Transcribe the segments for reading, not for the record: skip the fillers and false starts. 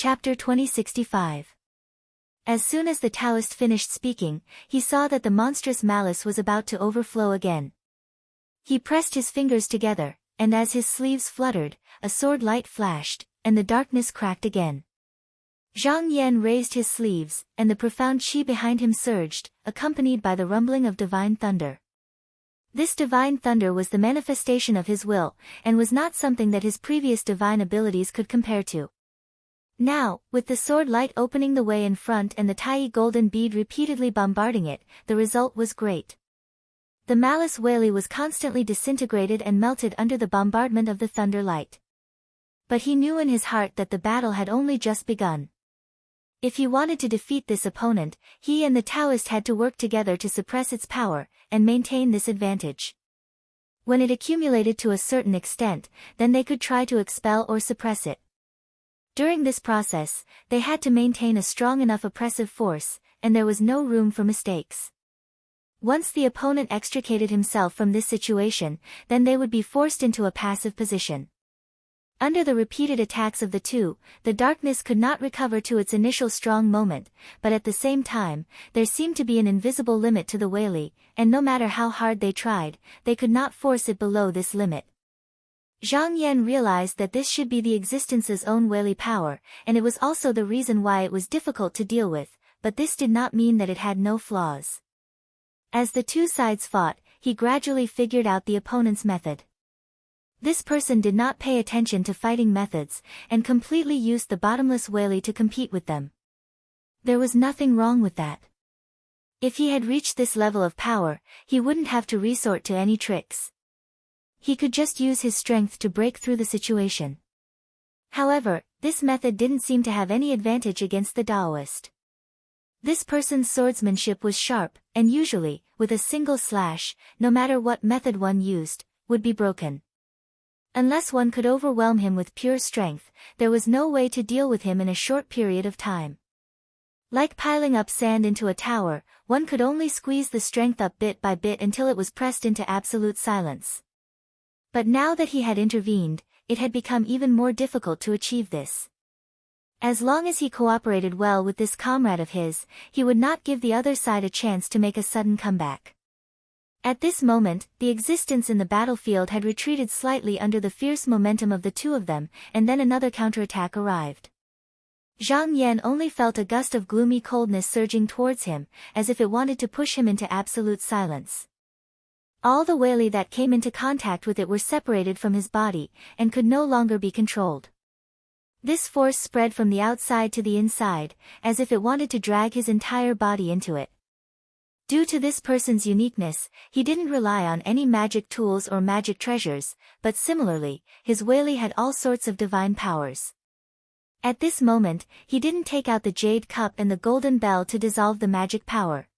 Chapter 2065. As soon as the Taoist finished speaking, he saw that the monstrous malice was about to overflow again. He pressed his fingers together, and as his sleeves fluttered, a sword light flashed, and the darkness cracked again. Zhang Yan raised his sleeves, and the profound qi behind him surged, accompanied by the rumbling of divine thunder. This divine thunder was the manifestation of his will, and was not something that his previous divine abilities could compare to. Now, with the sword light opening the way in front and the Tai golden bead repeatedly bombarding it, the result was great. The malice Weili was constantly disintegrated and melted under the bombardment of the thunder light. But he knew in his heart that the battle had only just begun. If he wanted to defeat this opponent, he and the Taoist had to work together to suppress its power, and maintain this advantage. When it accumulated to a certain extent, then they could try to expel or suppress it. During this process, they had to maintain a strong enough oppressive force, and there was no room for mistakes. Once the opponent extricated himself from this situation, then they would be forced into a passive position. Under the repeated attacks of the two, the darkness could not recover to its initial strong moment, but at the same time, there seemed to be an invisible limit to the Weili, and no matter how hard they tried, they could not force it below this limit. Zhang Yan realized that this should be the existence's own Weili power, and it was also the reason why it was difficult to deal with, but this did not mean that it had no flaws. As the two sides fought, he gradually figured out the opponent's method. This person did not pay attention to fighting methods, and completely used the bottomless Weili to compete with them. There was nothing wrong with that. If he had reached this level of power, he wouldn't have to resort to any tricks. He could just use his strength to break through the situation. However, this method didn't seem to have any advantage against the Taoist. This person's swordsmanship was sharp, and usually, with a single slash, no matter what method one used, would be broken. Unless one could overwhelm him with pure strength, there was no way to deal with him in a short period of time. Like piling up sand into a tower, one could only squeeze the strength up bit by bit until it was pressed into absolute silence. But now that he had intervened, it had become even more difficult to achieve this. As long as he cooperated well with this comrade of his, he would not give the other side a chance to make a sudden comeback. At this moment, the existence in the battlefield had retreated slightly under the fierce momentum of the two of them, and then another counterattack arrived. Zhang Yan only felt a gust of gloomy coldness surging towards him, as if it wanted to push him into absolute silence. All the Weili that came into contact with it were separated from his body, and could no longer be controlled. This force spread from the outside to the inside, as if it wanted to drag his entire body into it. Due to this person's uniqueness, he didn't rely on any magic tools or magic treasures, but similarly, his Weili had all sorts of divine powers. At this moment, he didn't take out the jade cup and the golden bell to dissolve the magic power.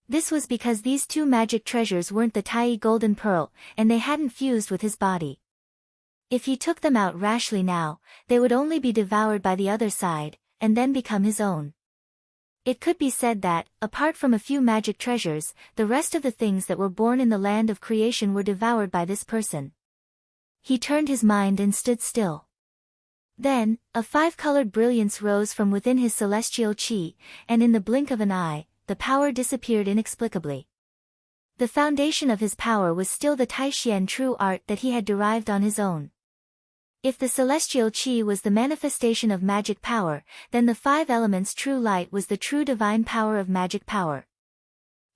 This was because these two magic treasures weren't the Tai golden pearl, and they hadn't fused with his body. If he took them out rashly now, they would only be devoured by the other side, and then become his own. It could be said that, apart from a few magic treasures, the rest of the things that were born in the land of creation were devoured by this person. He turned his mind and stood still. Then, a five-colored brilliance rose from within his celestial qi, and in the blink of an eye, the power disappeared inexplicably. The foundation of his power was still the Taishian true art that he had derived on his own. If the celestial qi was the manifestation of magic power, then the five elements' true light was the true divine power of magic power.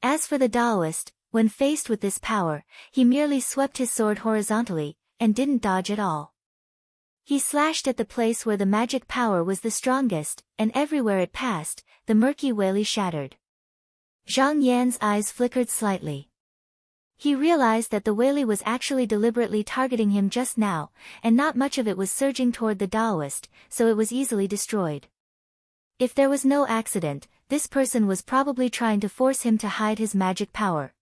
As for the Taoist, when faced with this power, he merely swept his sword horizontally, and didn't dodge at all. He slashed at the place where the magic power was the strongest, and everywhere it passed, the murky Weili shattered. Zhang Yan's eyes flickered slightly. He realized that the Weili was actually deliberately targeting him just now, and not much of it was surging toward the Taoist, so it was easily destroyed. If there was no accident, this person was probably trying to force him to hide his magic power.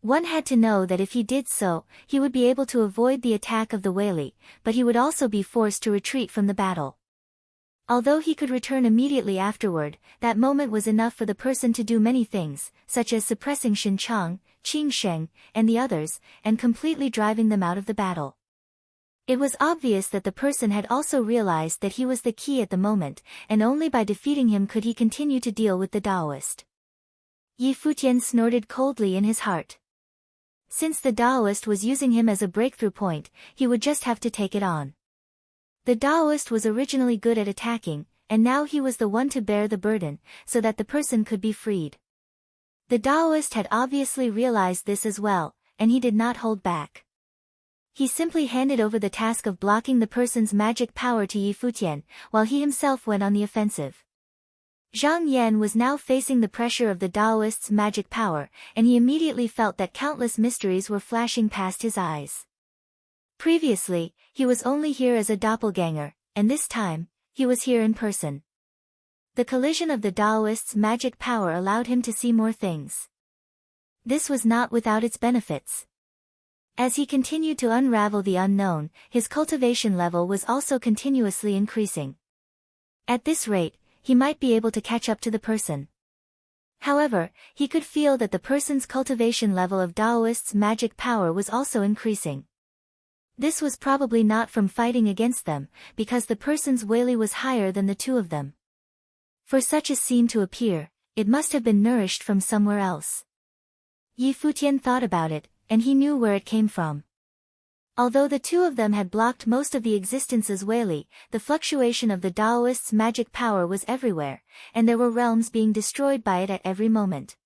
One had to know that if he did so, he would be able to avoid the attack of the Weili, but he would also be forced to retreat from the battle. Although he could return immediately afterward, that moment was enough for the person to do many things, such as suppressing Xinchang, Qingsheng, and the others, and completely driving them out of the battle. It was obvious that the person had also realized that he was the key at the moment, and only by defeating him could he continue to deal with the Taoist. Yi Futian snorted coldly in his heart. Since the Taoist was using him as a breakthrough point, he would just have to take it on. The Taoist was originally good at attacking, and now he was the one to bear the burden, so that the person could be freed. The Taoist had obviously realized this as well, and he did not hold back. He simply handed over the task of blocking the person's magic power to Yi Futian, while he himself went on the offensive. Zhang Yan was now facing the pressure of the Taoist's magic power, and he immediately felt that countless mysteries were flashing past his eyes. Previously, he was only here as a doppelganger, and this time, he was here in person. The collision of the Taoist's magic power allowed him to see more things. This was not without its benefits. As he continued to unravel the unknown, his cultivation level was also continuously increasing. At this rate, he might be able to catch up to the person. However, he could feel that the person's cultivation level of Taoist's magic power was also increasing. This was probably not from fighting against them, because the person's Weili was higher than the two of them. For such a scene to appear, it must have been nourished from somewhere else. Yi Futian thought about it, and he knew where it came from. Although the two of them had blocked most of the existence's Weili, the fluctuation of the Taoist's magic power was everywhere, and there were realms being destroyed by it at every moment.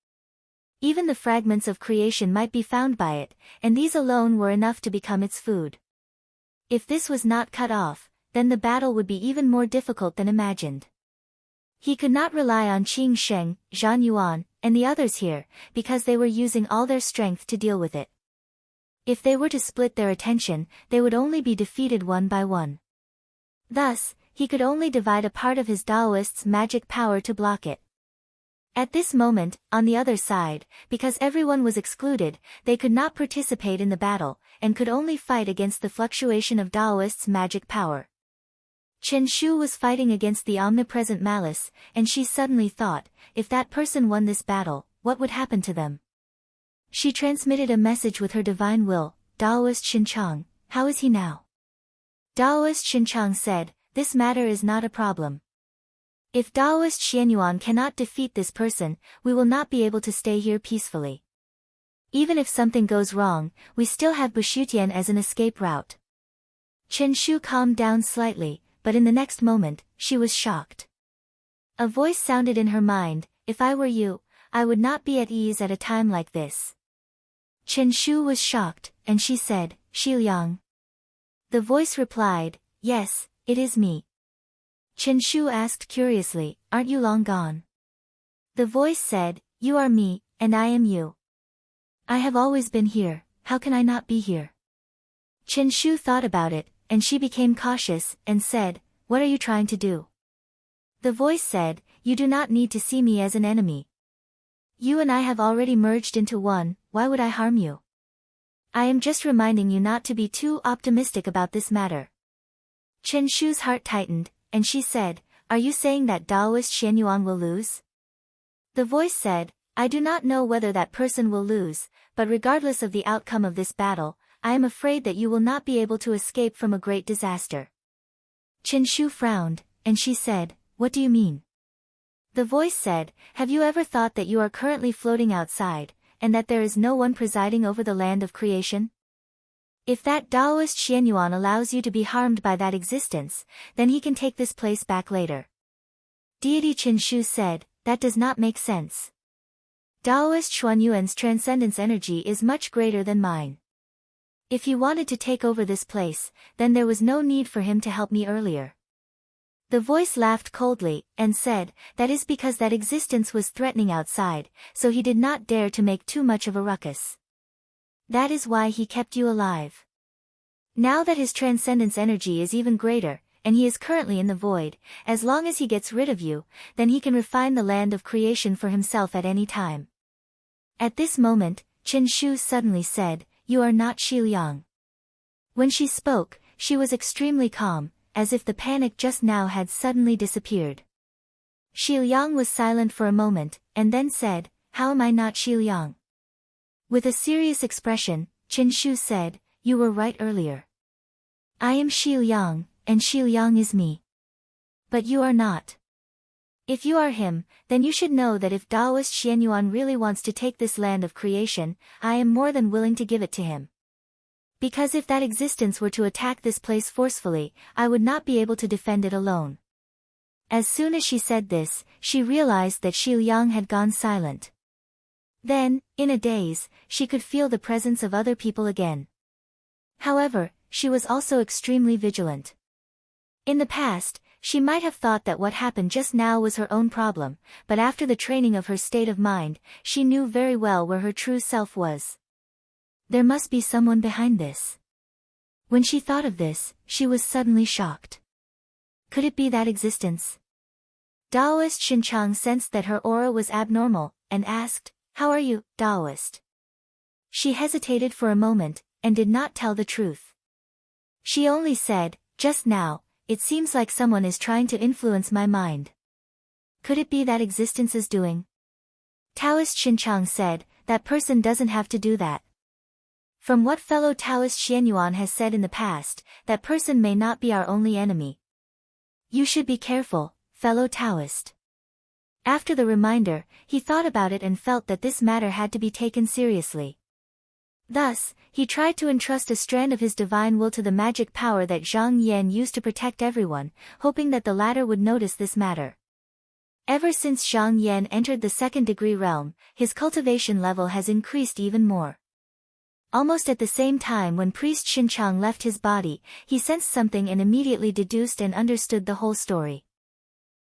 Even the fragments of creation might be found by it, and these alone were enough to become its food. If this was not cut off, then the battle would be even more difficult than imagined. He could not rely on Qing Sheng, Zhan Yuan, and the others here, because they were using all their strength to deal with it. If they were to split their attention, they would only be defeated one by one. Thus, he could only divide a part of his Taoist's magic power to block it. At this moment, on the other side, because everyone was excluded, they could not participate in the battle, and could only fight against the fluctuation of Taoist's magic power. Chen Shu was fighting against the omnipresent malice, and she suddenly thought, if that person won this battle, what would happen to them? She transmitted a message with her divine will, Taoist Xinchang, how is he now? Taoist Xinchang said, this matter is not a problem. If Taoist Xianyuan cannot defeat this person, we will not be able to stay here peacefully. Even if something goes wrong, we still have Bushutian as an escape route. Chen Shu calmed down slightly, but in the next moment, she was shocked. A voice sounded in her mind, if I were you, I would not be at ease at a time like this. Chen Shu was shocked, and she said, Xi Liang. The voice replied, yes, it is me. Chen Shu asked curiously, aren't you long gone? The voice said, you are me, and I am you. I have always been here, how can I not be here? Chen Shu thought about it, and she became cautious, and said, what are you trying to do? The voice said, you do not need to see me as an enemy. You and I have already merged into one, why would I harm you? I am just reminding you not to be too optimistic about this matter. Chen Shu's heart tightened, and she said, are you saying that Taoist Xianyuan will lose? The voice said, I do not know whether that person will lose, but regardless of the outcome of this battle, I am afraid that you will not be able to escape from a great disaster. Chen Shu frowned, and she said, what do you mean? The voice said, have you ever thought that you are currently floating outside, and that there is no one presiding over the land of creation? If that Taoist Xianyuan allows you to be harmed by that existence, then he can take this place back later. Deity Chen Shu said, that does not make sense. Taoist Xuanyuan's transcendence energy is much greater than mine. If he wanted to take over this place, then there was no need for him to help me earlier. The voice laughed coldly, and said, that is because that existence was threatening outside, so he did not dare to make too much of a ruckus. That is why he kept you alive. Now that his transcendence energy is even greater, and he is currently in the void, as long as he gets rid of you, then he can refine the land of creation for himself at any time. At this moment, Chen Shu suddenly said, you are not Xi Liang. When she spoke, she was extremely calm, as if the panic just now had suddenly disappeared. Xi Liang was silent for a moment, and then said, how am I not Xi Liang? With a serious expression, Chen Shu said, you were right earlier. I am Xi Yang, and Xi Yang is me. But you are not. If you are him, then you should know that if Taoist Xianyuan really wants to take this land of creation, I am more than willing to give it to him. Because if that existence were to attack this place forcefully, I would not be able to defend it alone. As soon as she said this, she realized that Xi Yang had gone silent. Then, in a daze, she could feel the presence of other people again. However, she was also extremely vigilant. In the past, she might have thought that what happened just now was her own problem, but after the training of her state of mind, she knew very well where her true self was. There must be someone behind this. When she thought of this, she was suddenly shocked. Could it be that existence? Taoist Xinchang sensed that her aura was abnormal, and asked, "How are you, Taoist?" She hesitated for a moment, and did not tell the truth. She only said, "Just now, it seems like someone is trying to influence my mind." Could it be that existence is doing? Taoist Xinchang said, "That person doesn't have to do that. From what fellow Taoist Xianyuan has said in the past, that person may not be our only enemy. You should be careful, fellow Taoist." After the reminder, he thought about it and felt that this matter had to be taken seriously. Thus, he tried to entrust a strand of his divine will to the magic power that Zhang Yan used to protect everyone, hoping that the latter would notice this matter. Ever since Zhang Yan entered the second-degree realm, his cultivation level has increased even more. Almost at the same time when priest Xinchang left his body, he sensed something and immediately deduced and understood the whole story.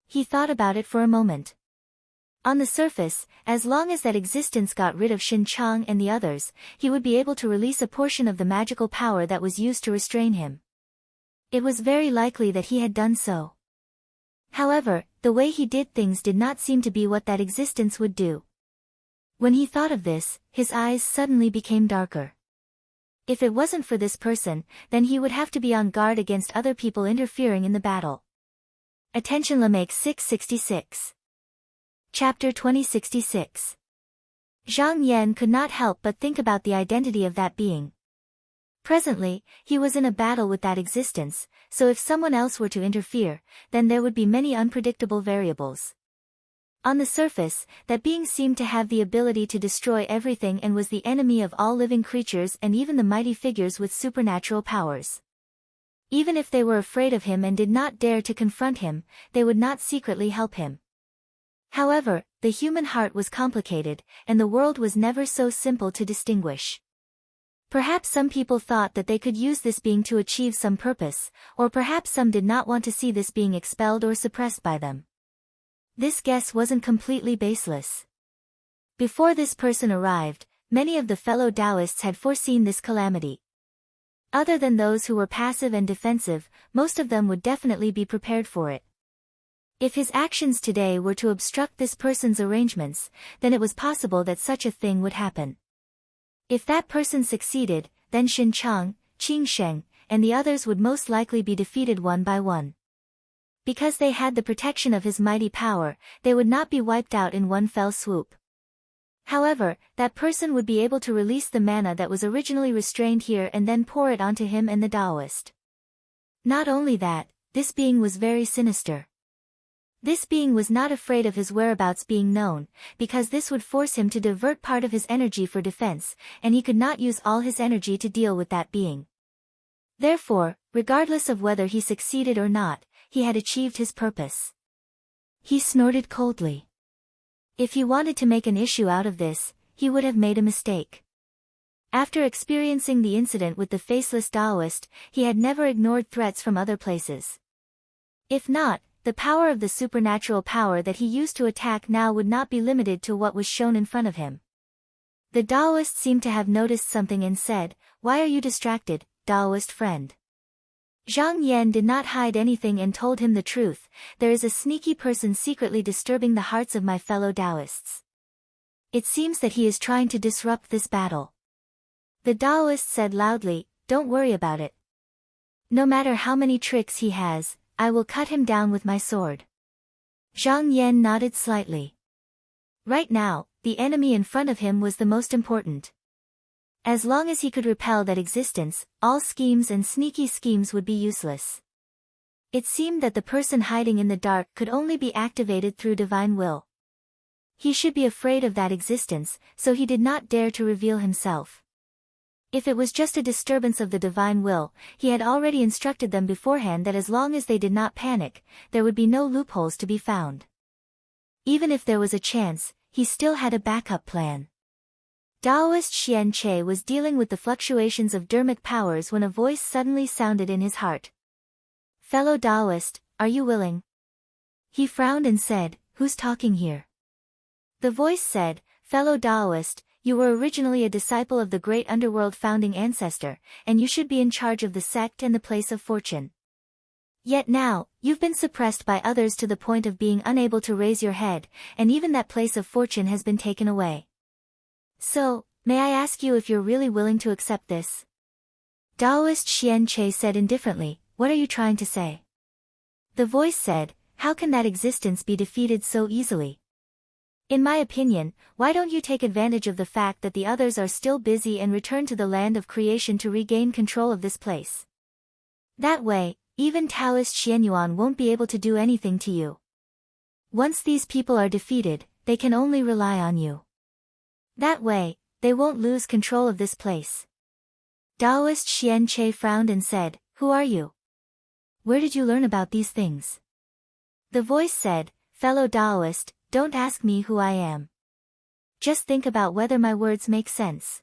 He thought about it for a moment. On the surface, as long as that existence got rid of Xinchang and the others, he would be able to release a portion of the magical power that was used to restrain him. It was very likely that he had done so. However, the way he did things did not seem to be what that existence would do. When he thought of this, his eyes suddenly became darker. If it wasn't for this person, then he would have to be on guard against other people interfering in the battle. Attention Lamake 666. Chapter 2066. Zhang Yan could not help but think about the identity of that being. Presently, he was in a battle with that existence, so if someone else were to interfere, then there would be many unpredictable variables. On the surface, that being seemed to have the ability to destroy everything and was the enemy of all living creatures and even the mighty figures with supernatural powers. Even if they were afraid of him and did not dare to confront him, they would not secretly help him. However, the human heart was complicated, and the world was never so simple to distinguish. Perhaps some people thought that they could use this being to achieve some purpose, or perhaps some did not want to see this being expelled or suppressed by them. This guess wasn't completely baseless. Before this person arrived, many of the fellow Taoists had foreseen this calamity. Other than those who were passive and defensive, most of them would definitely be prepared for it. If his actions today were to obstruct this person's arrangements, then it was possible that such a thing would happen. If that person succeeded, then Xinchang, Qingsheng, and the others would most likely be defeated one by one. Because they had the protection of his mighty power, they would not be wiped out in one fell swoop. However, that person would be able to release the mana that was originally restrained here and then pour it onto him and the Taoist. Not only that, this being was very sinister. This being was not afraid of his whereabouts being known, because this would force him to divert part of his energy for defense, and he could not use all his energy to deal with that being. Therefore, regardless of whether he succeeded or not, he had achieved his purpose. He snorted coldly. If he wanted to make an issue out of this, he would have made a mistake. After experiencing the incident with the faceless Taoist, he had never ignored threats from other places. If not, the power of the supernatural power that he used to attack now would not be limited to what was shown in front of him. The Taoist seemed to have noticed something and said, "Why are you distracted, Taoist friend?" Zhang Yan did not hide anything and told him the truth. "There is a sneaky person secretly disturbing the hearts of my fellow Taoists. It seems that he is trying to disrupt this battle." The Taoist said loudly, "Don't worry about it. No matter how many tricks he has, I will cut him down with my sword." Zhang Yan nodded slightly. Right now, the enemy in front of him was the most important. As long as he could repel that existence, all schemes and sneaky schemes would be useless. It seemed that the person hiding in the dark could only be activated through divine will. He should be afraid of that existence, so he did not dare to reveal himself. If it was just a disturbance of the divine will, he had already instructed them beforehand that as long as they did not panic, there would be no loopholes to be found. Even if there was a chance, he still had a backup plan. Taoist Xian Che was dealing with the fluctuations of dharmic powers when a voice suddenly sounded in his heart. "Fellow Taoist, are you willing?" He frowned and said, "Who's talking here?" The voice said, "Fellow Taoist, you were originally a disciple of the great underworld founding ancestor, and you should be in charge of the sect and the place of fortune. Yet now, you've been suppressed by others to the point of being unable to raise your head, and even that place of fortune has been taken away. So, may I ask you if you're really willing to accept this?" Taoist Xian Che said indifferently, "What are you trying to say?" The voice said, "How can that existence be defeated so easily? In my opinion, why don't you take advantage of the fact that the others are still busy and return to the land of creation to regain control of this place? That way, even Taoist Xianyuan won't be able to do anything to you. Once these people are defeated, they can only rely on you. That way, they won't lose control of this place." Taoist Xian Che frowned and said, "Who are you? Where did you learn about these things?" The voice said, "Fellow Taoist, don't ask me who I am. Just think about whether my words make sense."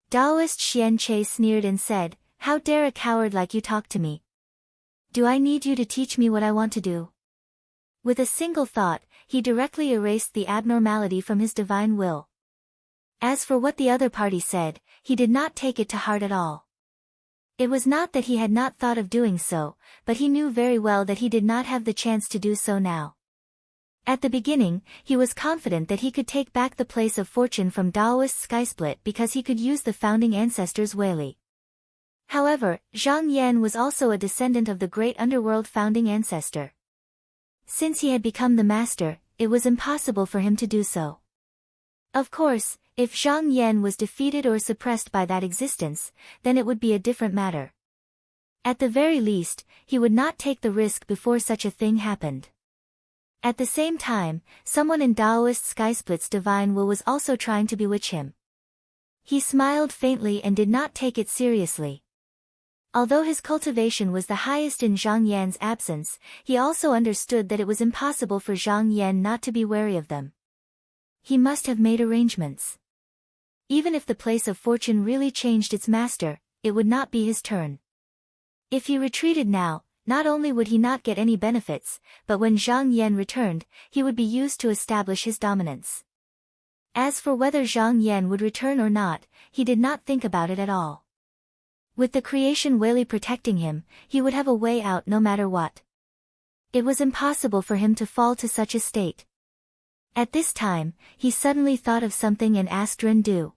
Taoist Xian Che sneered and said, "How dare a coward like you talk to me? Do I need you to teach me what I want to do?" With a single thought, he directly erased the abnormality from his divine will. As for what the other party said, he did not take it to heart at all. It was not that he had not thought of doing so, but he knew very well that he did not have the chance to do so now. At the beginning, he was confident that he could take back the place of fortune from Taoist Skysplit because he could use the founding ancestors' Weili. However, Zhang Yan was also a descendant of the great underworld founding ancestor. Since he had become the master, it was impossible for him to do so. Of course, if Zhang Yan was defeated or suppressed by that existence, then it would be a different matter. At the very least, he would not take the risk before such a thing happened. At the same time, someone in Taoist Skysplit's divine will was also trying to bewitch him. He smiled faintly and did not take it seriously. Although his cultivation was the highest in Zhang Yan's absence, he also understood that it was impossible for Zhang Yan not to be wary of them. He must have made arrangements. Even if the place of fortune really changed its master, it would not be his turn. If he retreated now, not only would he not get any benefits, but when Zhang Yan returned, he would be used to establish his dominance. As for whether Zhang Yan would return or not, he did not think about it at all. With the creation Weili protecting him, he would have a way out no matter what. It was impossible for him to fall to such a state. At this time, he suddenly thought of something and asked Rendu.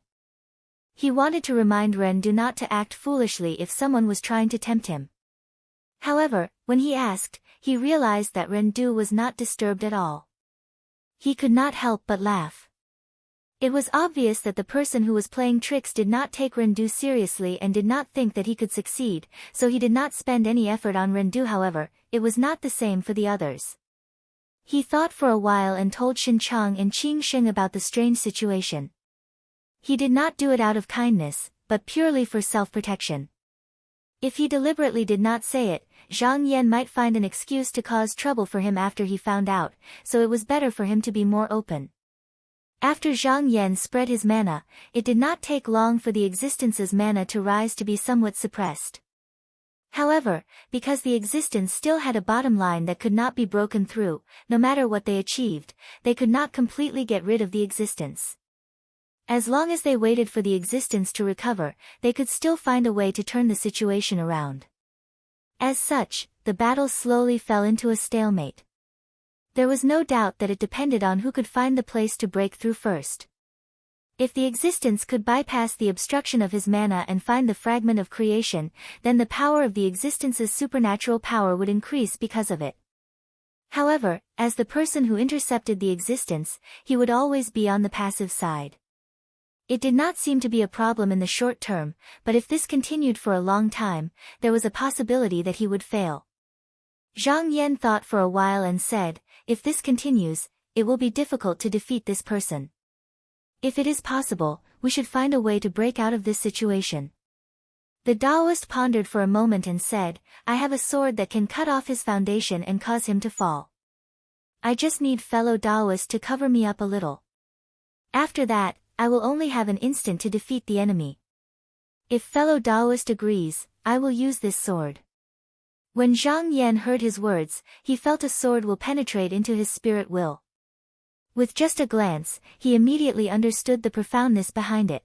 He wanted to remind Rendu not to act foolishly if someone was trying to tempt him. However, when he asked, he realized that Rendu was not disturbed at all. He could not help but laugh. It was obvious that the person who was playing tricks did not take Rendu seriously and did not think that he could succeed, so he did not spend any effort on Rendu. However, it was not the same for the others. He thought for a while and told Xinchang and Qing Sheng about the strange situation. He did not do it out of kindness, but purely for self-protection. If he deliberately did not say it, Zhang Yan might find an excuse to cause trouble for him after he found out, so it was better for him to be more open. After Zhang Yan spread his mana, it did not take long for the existence's mana to rise to be somewhat suppressed. However, because the existence still had a bottom line that could not be broken through, no matter what they achieved, they could not completely get rid of the existence. As long as they waited for the existence to recover, they could still find a way to turn the situation around. As such, the battle slowly fell into a stalemate. There was no doubt that it depended on who could find the place to break through first. If the existence could bypass the obstruction of his mana and find the fragment of creation, then the power of the existence's supernatural power would increase because of it. However, as the person who intercepted the existence, he would always be on the passive side. It did not seem to be a problem in the short term, but if this continued for a long time, there was a possibility that he would fail. Zhang Yan thought for a while and said, if this continues, it will be difficult to defeat this person. If it is possible, we should find a way to break out of this situation. The Taoist pondered for a moment and said, I have a sword that can cut off his foundation and cause him to fall. I just need fellow Taoist to cover me up a little. After that, I will only have an instant to defeat the enemy. If fellow Taoist agrees, I will use this sword. When Zhang Yan heard his words, he felt a sword will penetrate into his spirit will. With just a glance, he immediately understood the profoundness behind it.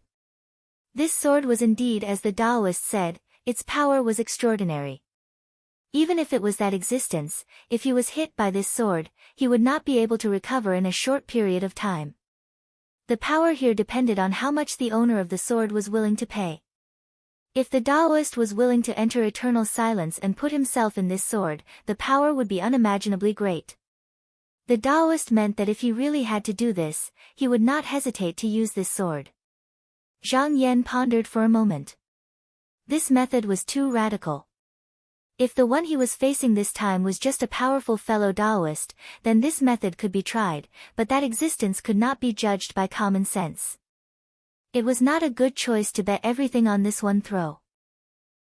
This sword was indeed as the Taoist said, its power was extraordinary. Even if it was that existence, if he was hit by this sword, he would not be able to recover in a short period of time. The power here depended on how much the owner of the sword was willing to pay. If the Taoist was willing to enter eternal silence and put himself in this sword, the power would be unimaginably great. The Taoist meant that if he really had to do this, he would not hesitate to use this sword. Zhang Yan pondered for a moment. This method was too radical. If the one he was facing this time was just a powerful fellow Taoist, then this method could be tried, but that existence could not be judged by common sense. It was not a good choice to bet everything on this one throw.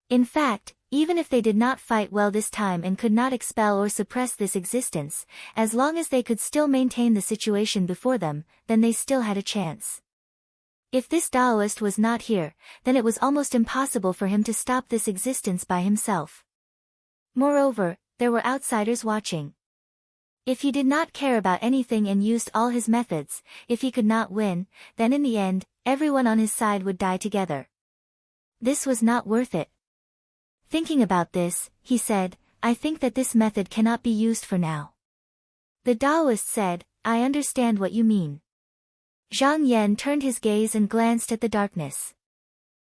In fact, even if they did not fight well this time and could not expel or suppress this existence, as long as they could still maintain the situation before them, then they still had a chance. If this Taoist was not here, then it was almost impossible for him to stop this existence by himself. Moreover, there were outsiders watching. If he did not care about anything and used all his methods, if he could not win, then in the end, everyone on his side would die together. This was not worth it. Thinking about this, he said, I think that this method cannot be used for now. The Taoist said, I understand what you mean. Zhang Yan turned his gaze and glanced at the darkness.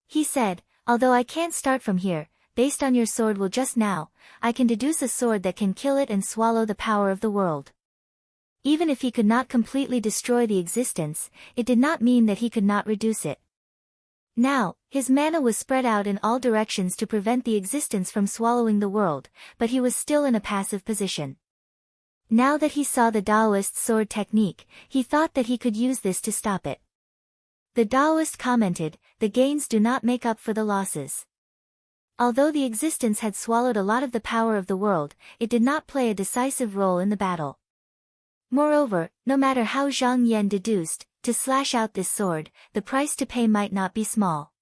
He said, although I can't start from here, based on your sword will just now, I can deduce a sword that can kill it and swallow the power of the world. Even if he could not completely destroy the existence, it did not mean that he could not reduce it. Now, his mana was spread out in all directions to prevent the existence from swallowing the world, but he was still in a passive position. Now that he saw the Taoist's sword technique, he thought that he could use this to stop it. The Taoist commented, the gains do not make up for the losses. Although the existence had swallowed a lot of the power of the world, it did not play a decisive role in the battle. Moreover, no matter how Zhang Yan deduced, to slash out this sword, the price to pay might not be small.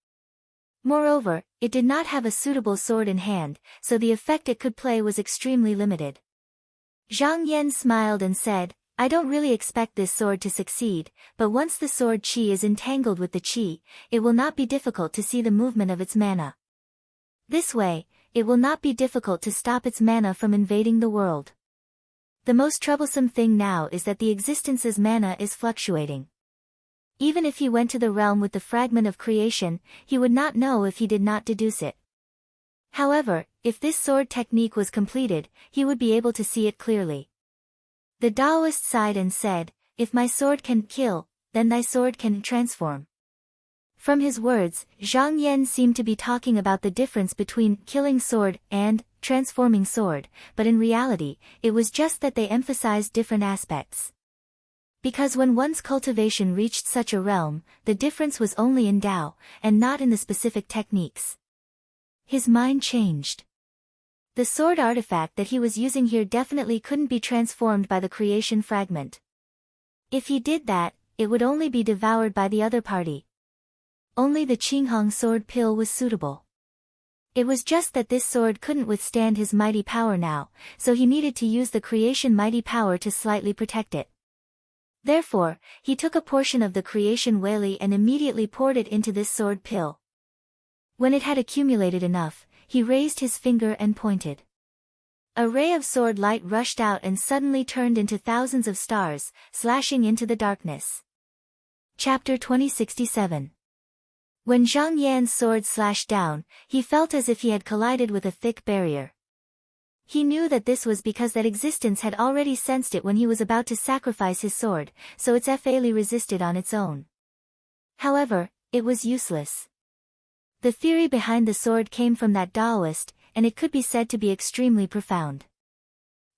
Moreover, it did not have a suitable sword in hand, so the effect it could play was extremely limited. Zhang Yan smiled and said, I don't really expect this sword to succeed, but once the sword qi is entangled with the qi, it will not be difficult to see the movement of its mana. This way, it will not be difficult to stop its mana from invading the world. The most troublesome thing now is that the existence's mana is fluctuating. Even if he went to the realm with the fragment of creation, he would not know if he did not deduce it. However, if this sword technique was completed, he would be able to see it clearly. The Taoist sighed and said, if my sword can kill, then thy sword can transform. From his words, Zhang Yan seemed to be talking about the difference between killing sword and transforming sword, but in reality, it was just that they emphasized different aspects. Because when one's cultivation reached such a realm, the difference was only in Tao, and not in the specific techniques. His mind changed. The sword artifact that he was using here definitely couldn't be transformed by the creation fragment. If he did that, it would only be devoured by the other party. Only the Qinghong sword pill was suitable. It was just that this sword couldn't withstand his mighty power now, so he needed to use the creation mighty power to slightly protect it. Therefore, he took a portion of the creation Weili and immediately poured it into this sword pill. When it had accumulated enough, he raised his finger and pointed. A ray of sword light rushed out and suddenly turned into thousands of stars, slashing into the darkness. Chapter 2067. When Zhang Yan's sword slashed down, he felt as if he had collided with a thick barrier. He knew that this was because that existence had already sensed it when he was about to sacrifice his sword, so its fairly resisted on its own. However, it was useless. The theory behind the sword came from that Taoist, and it could be said to be extremely profound.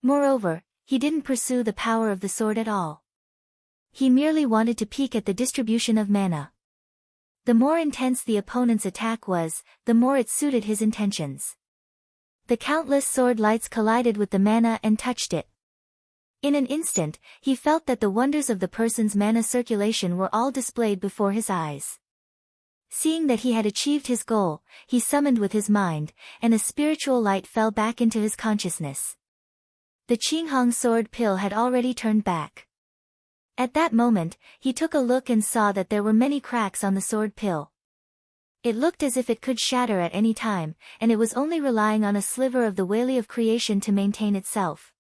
Moreover, he didn't pursue the power of the sword at all. He merely wanted to peek at the distribution of mana. The more intense the opponent's attack was, the more it suited his intentions. The countless sword lights collided with the mana and touched it. In an instant, he felt that the wonders of the person's mana circulation were all displayed before his eyes. Seeing that he had achieved his goal, he summoned with his mind, and a spiritual light fell back into his consciousness. The Qinghong sword pill had already turned back. At that moment, he took a look and saw that there were many cracks on the sword pill. It looked as if it could shatter at any time, and it was only relying on a sliver of the Wali of creation to maintain itself.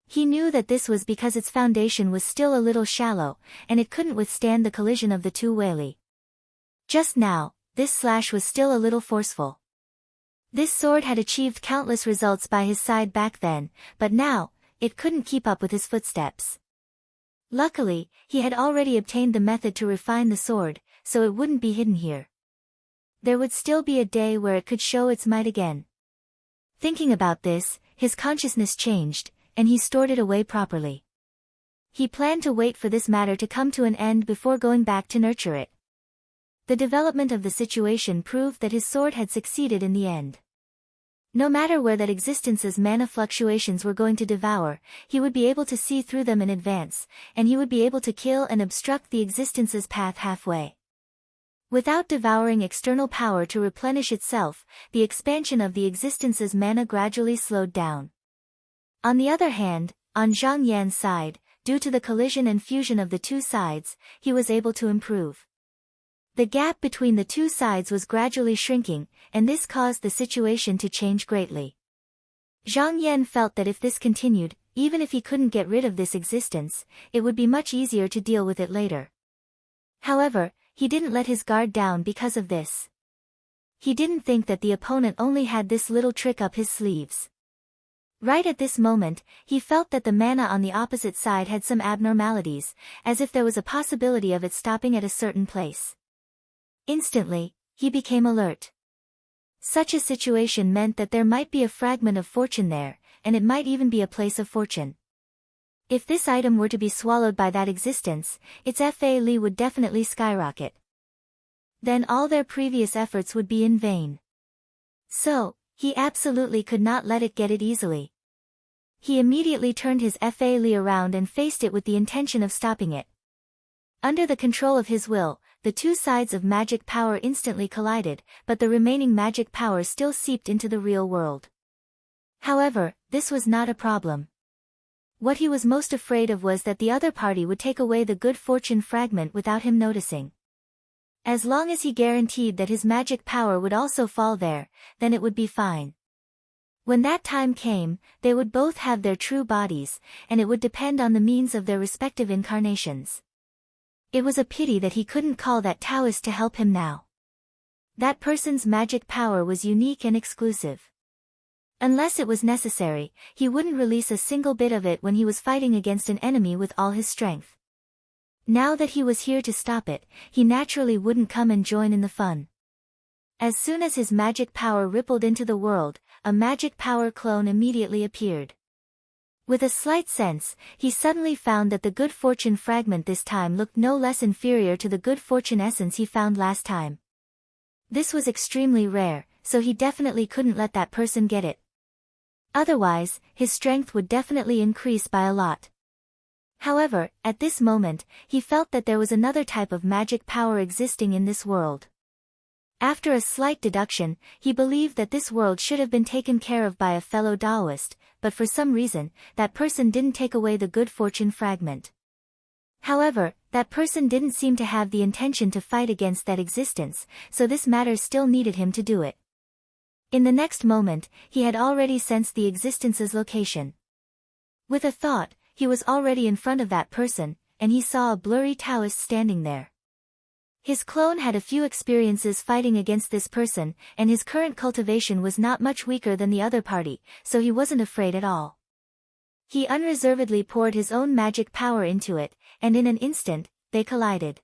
He knew that this was because its foundation was still a little shallow, and it couldn't withstand the collision of the two Wali. Just now, this slash was still a little forceful. This sword had achieved countless results by his side back then, but now, it couldn't keep up with his footsteps. Luckily, he had already obtained the method to refine the sword, so it wouldn't be hidden here. There would still be a day where it could show its might again. Thinking about this, his consciousness changed, and he stored it away properly. He planned to wait for this matter to come to an end before going back to nurture it. The development of the situation proved that his sword had succeeded in the end. No matter where that existence's mana fluctuations were going to devour, he would be able to see through them in advance, and he would be able to kill and obstruct the existence's path halfway. Without devouring external power to replenish itself, the expansion of the existence's mana gradually slowed down. On the other hand, on Zhang Yan's side, due to the collision and fusion of the two sides, he was able to improve. The gap between the two sides was gradually shrinking, and this caused the situation to change greatly. Zhang Yan felt that if this continued, even if he couldn't get rid of this existence, it would be much easier to deal with it later. However, he didn't let his guard down because of this. He didn't think that the opponent only had this little trick up his sleeves. Right at this moment, he felt that the mana on the opposite side had some abnormalities, as if there was a possibility of it stopping at a certain place. Instantly, he became alert. Such a situation meant that there might be a fragment of fortune there, and it might even be a place of fortune. If this item were to be swallowed by that existence, its FA would definitely skyrocket. Then all their previous efforts would be in vain. So, he absolutely could not let it get it easily. He immediately turned his FA around and faced it with the intention of stopping it. Under the control of his will, the two sides of magic power instantly collided, but the remaining magic power still seeped into the real world. However, this was not a problem. What he was most afraid of was that the other party would take away the good fortune fragment without him noticing. As long as he guaranteed that his magic power would also fall there, then it would be fine. When that time came, they would both have their true bodies, and it would depend on the means of their respective incarnations. It was a pity that he couldn't call that Taoist to help him now. That person's magic power was unique and exclusive. Unless it was necessary, he wouldn't release a single bit of it when he was fighting against an enemy with all his strength. Now that he was here to stop it, he naturally wouldn't come and join in the fun. As soon as his magic power rippled into the world, a magic power clone immediately appeared. With a slight sense, he suddenly found that the good fortune fragment this time looked no less inferior to the good fortune essence he found last time. This was extremely rare, so he definitely couldn't let that person get it. Otherwise, his strength would definitely increase by a lot. However, at this moment, he felt that there was another type of magic power existing in this world. After a slight deduction, he believed that this world should have been taken care of by a fellow Taoist, but for some reason, that person didn't take away the good fortune fragment. However, that person didn't seem to have the intention to fight against that existence, so this matter still needed him to do it. In the next moment, he had already sensed the existence's location. With a thought, he was already in front of that person, and he saw a blurry Taoist standing there. His clone had a few experiences fighting against this person, and his current cultivation was not much weaker than the other party, so he wasn't afraid at all. He unreservedly poured his own magic power into it, and in an instant, they collided.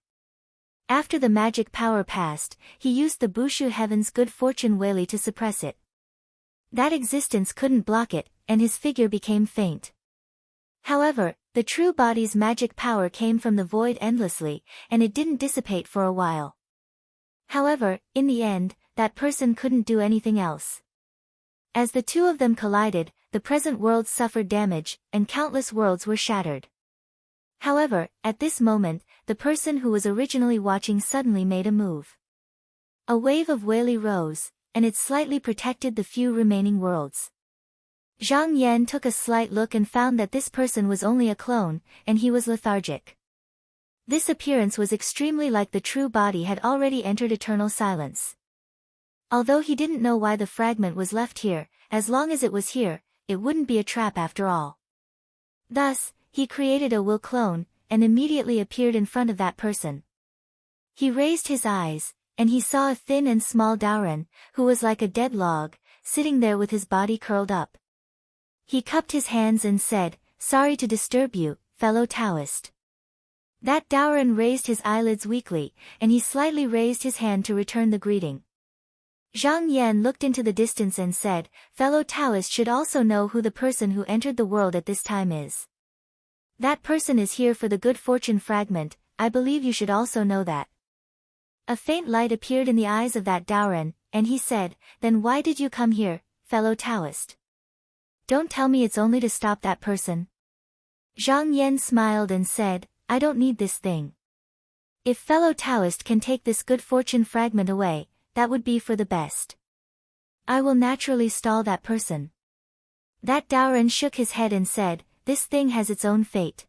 After the magic power passed, he used the Bushu Heaven's good fortune Whaley to suppress it. That existence couldn't block it, and his figure became faint. However, the true body's magic power came from the void endlessly, and it didn't dissipate for a while. However, in the end, that person couldn't do anything else. As the two of them collided, the present world suffered damage, and countless worlds were shattered. However, at this moment, the person who was originally watching suddenly made a move. A wave of Whaley rose, and it slightly protected the few remaining worlds. Zhang Yan took a slight look and found that this person was only a clone, and he was lethargic. This appearance was extremely like the true body had already entered eternal silence. Although he didn't know why the fragment was left here, as long as it was here, it wouldn't be a trap after all. Thus, he created a will clone, and immediately appeared in front of that person. He raised his eyes, and he saw a thin and small Daoren, who was like a dead log, sitting there with his body curled up. He cupped his hands and said, "Sorry to disturb you, fellow Taoist." That Daoren raised his eyelids weakly, and he slightly raised his hand to return the greeting. Zhang Yan looked into the distance and said, "Fellow Taoist should also know who the person who entered the world at this time is. That person is here for the good fortune fragment, I believe you should also know that." A faint light appeared in the eyes of that Daoren, and he said, "Then why did you come here, fellow Taoist? Don't tell me it's only to stop that person." Zhang Yan smiled and said, "I don't need this thing. If fellow Taoist can take this good fortune fragment away, that would be for the best. I will naturally stall that person." That Daoren shook his head and said, "This thing has its own fate.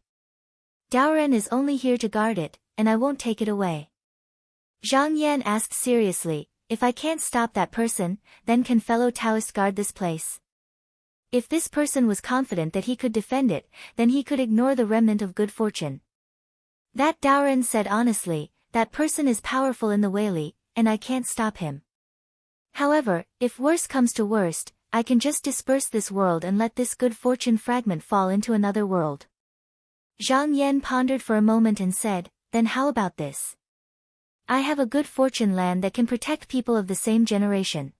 Daoren is only here to guard it, and I won't take it away." Zhang Yan asked seriously, "If I can't stop that person, then can fellow Taoist guard this place?" If this person was confident that he could defend it, then he could ignore the remnant of good fortune. That Daoren said honestly, "That person is powerful in the Whaley, and I can't stop him. However, if worse comes to worst, I can just disperse this world and let this good fortune fragment fall into another world." Zhang Yan pondered for a moment and said, "Then how about this? I have a good fortune land that can protect people of the same generation.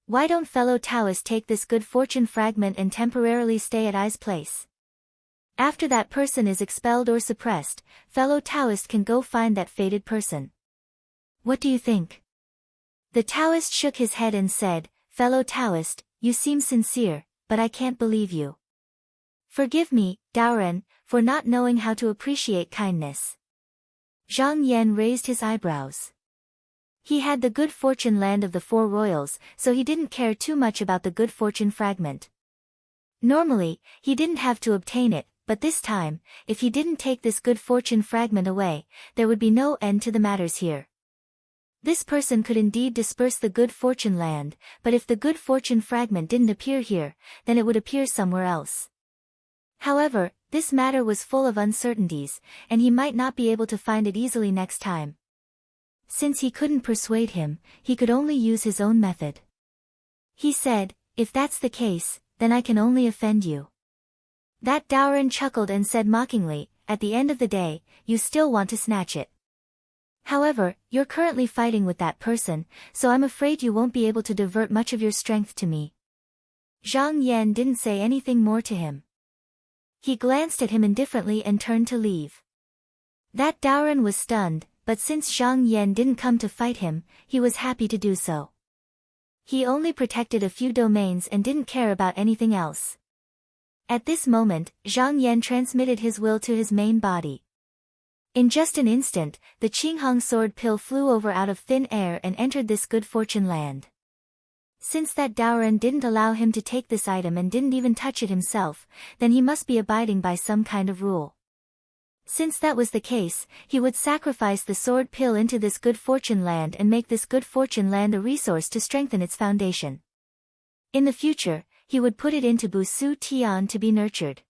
Why don't fellow Taoists take this good fortune fragment and temporarily stay at I's place? After that person is expelled or suppressed, fellow Taoist can go find that fated person. What do you think?" The Taoist shook his head and said, "Fellow Taoist, you seem sincere, but I can't believe you. Forgive me, Daoren, for not knowing how to appreciate kindness." Zhang Yan raised his eyebrows. He had the good fortune land of the four royals, so he didn't care too much about the good fortune fragment. Normally, he didn't have to obtain it, but this time, if he didn't take this good fortune fragment away, there would be no end to the matters here. This person could indeed disperse the good fortune land, but if the good fortune fragment didn't appear here, then it would appear somewhere else. However, this matter was full of uncertainties, and he might not be able to find it easily next time. Since he couldn't persuade him, he could only use his own method. He said, "If that's the case, then I can only offend you." That Daoren chuckled and said mockingly, "At the end of the day, you still want to snatch it. However, you're currently fighting with that person, so I'm afraid you won't be able to divert much of your strength to me." Zhang Yan didn't say anything more to him. He glanced at him indifferently and turned to leave. That Daoren was stunned, but since Zhang Yan didn't come to fight him, he was happy to do so. He only protected a few domains and didn't care about anything else. At this moment, Zhang Yan transmitted his will to his main body. In just an instant, the Qinghong sword pill flew over out of thin air and entered this good fortune land. Since that Daoren didn't allow him to take this item and didn't even touch it himself, then he must be abiding by some kind of rule. Since that was the case, he would sacrifice the sword pill into this good fortune land and make this good fortune land a resource to strengthen its foundation. In the future, he would put it into Busu Tian to be nurtured.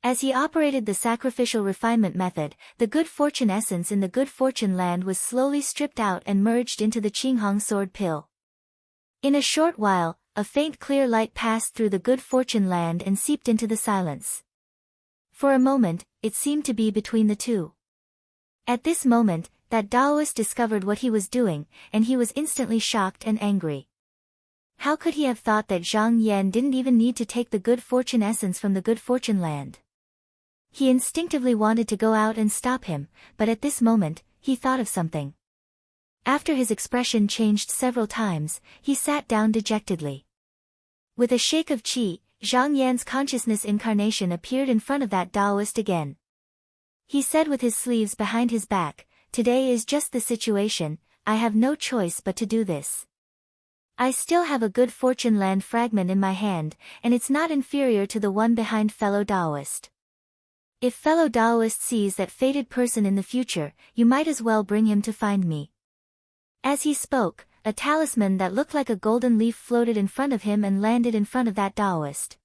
As he operated the sacrificial refinement method, the good fortune essence in the good fortune land was slowly stripped out and merged into the Qinghong sword pill. In a short while, a faint clear light passed through the good fortune land and seeped into the silence. For a moment, it seemed to be between the two. At this moment, that Taoist discovered what he was doing, and he was instantly shocked and angry. How could he have thought that Zhang Yan didn't even need to take the good fortune essence from the good fortune land? He instinctively wanted to go out and stop him, but at this moment, he thought of something. After his expression changed several times, he sat down dejectedly. With a shake of qi, Zhang Yan's consciousness incarnation appeared in front of that Taoist again. He said with his sleeves behind his back, "Today is just the situation, I have no choice but to do this. I still have a good fortune land fragment in my hand, and it's not inferior to the one behind fellow Taoist. If fellow Taoist sees that fated person in the future, you might as well bring him to find me." As he spoke, a talisman that looked like a golden leaf floated in front of him and landed in front of that Taoist.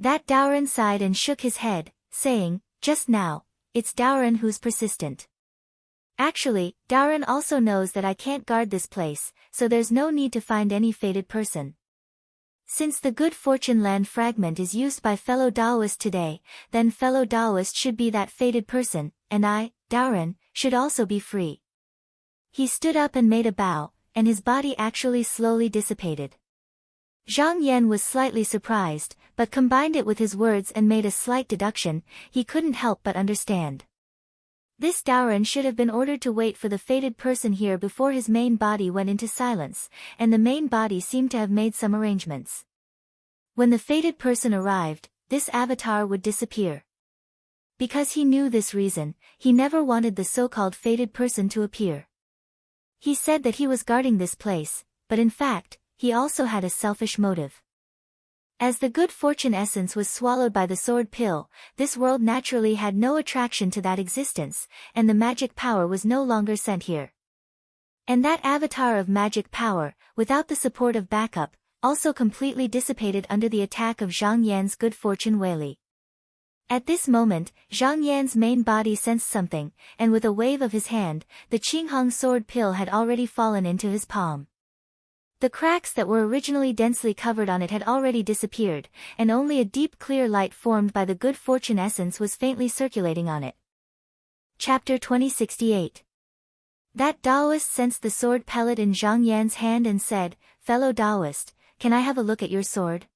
That Taoran sighed and shook his head, saying, "Just now, it's Taoran who's persistent. Actually, Taoran also knows that I can't guard this place, so there's no need to find any fated person. Since the good fortune land fragment is used by fellow Taoist today, then fellow Taoist should be that fated person, and I, Taoran, should also be free." He stood up and made a bow, and his body actually slowly dissipated. Zhang Yan was slightly surprised, but combined it with his words and made a slight deduction. He couldn't help but understand. This Taoran should have been ordered to wait for the fated person here before his main body went into silence, and the main body seemed to have made some arrangements. When the fated person arrived, this avatar would disappear. Because he knew this reason, he never wanted the so-called fated person to appear. He said that he was guarding this place, but in fact, he also had a selfish motive. As the good fortune essence was swallowed by the sword pill, this world naturally had no attraction to that existence, and the magic power was no longer sent here. And that avatar of magic power, without the support of backup, also completely dissipated under the attack of Zhang Yan's good fortune Weili. At this moment, Zhang Yan's main body sensed something, and with a wave of his hand, the Qinghong sword pill had already fallen into his palm. The cracks that were originally densely covered on it had already disappeared, and only a deep clear light formed by the good fortune essence was faintly circulating on it. Chapter 2068. That Taoist sensed the sword pellet in Zhang Yan's hand and said, "Fellow Taoist, can I have a look at your sword?"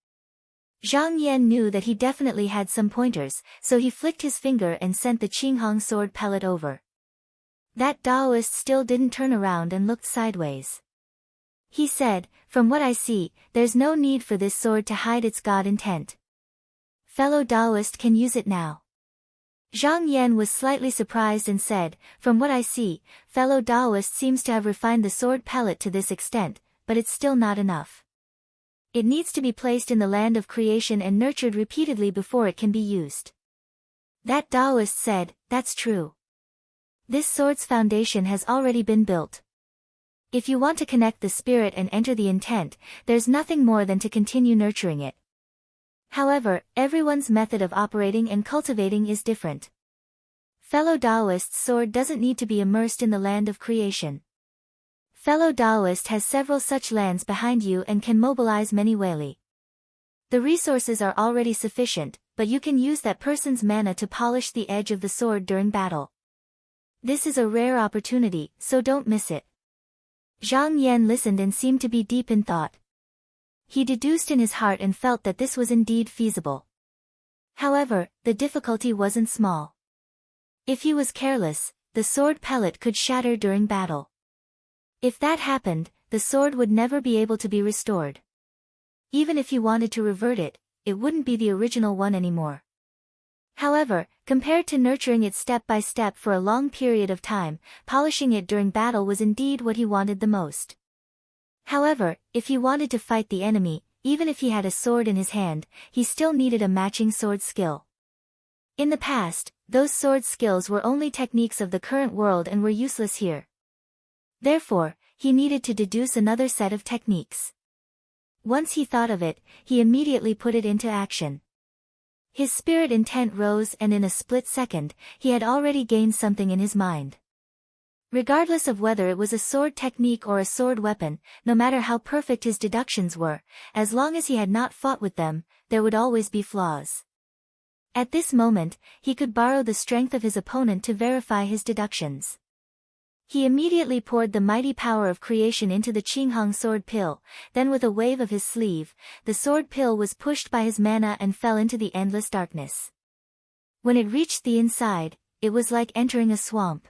Zhang Yan knew that he definitely had some pointers, so he flicked his finger and sent the Qinghong sword pellet over. That Taoist still didn't turn around and looked sideways. He said, "From what I see, there's no need for this sword to hide its god intent. Fellow Taoist can use it now." Zhang Yan was slightly surprised and said, "From what I see, fellow Taoist seems to have refined the sword pellet to this extent, but it's still not enough. It needs to be placed in the land of creation and nurtured repeatedly before it can be used." That Taoist said, "That's true. This sword's foundation has already been built. If you want to connect the spirit and enter the intent, there's nothing more than to continue nurturing it. However, everyone's method of operating and cultivating is different. Fellow Taoist's sword doesn't need to be immersed in the land of creation. Fellow Taoist has several such lands behind you and can mobilize many Weili. The resources are already sufficient, but you can use that person's mana to polish the edge of the sword during battle. This is a rare opportunity, so don't miss it." Zhang Yan listened and seemed to be deep in thought. He deduced in his heart and felt that this was indeed feasible. However, the difficulty wasn't small. If he was careless, the sword pellet could shatter during battle. If that happened, the sword would never be able to be restored. Even if he wanted to revert it, it wouldn't be the original one anymore. However, compared to nurturing it step by step for a long period of time, polishing it during battle was indeed what he wanted the most. However, if he wanted to fight the enemy, even if he had a sword in his hand, he still needed a matching sword skill. In the past, those sword skills were only techniques of the current world and were useless here. Therefore, he needed to deduce another set of techniques. Once he thought of it, he immediately put it into action. His spirit intent rose and in a split second, he had already gained something in his mind. Regardless of whether it was a sword technique or a sword weapon, no matter how perfect his deductions were, as long as he had not fought with them, there would always be flaws. At this moment, he could borrow the strength of his opponent to verify his deductions. He immediately poured the mighty power of creation into the Qinghong sword pill, then with a wave of his sleeve, the sword pill was pushed by his mana and fell into the endless darkness. When it reached the inside, it was like entering a swamp.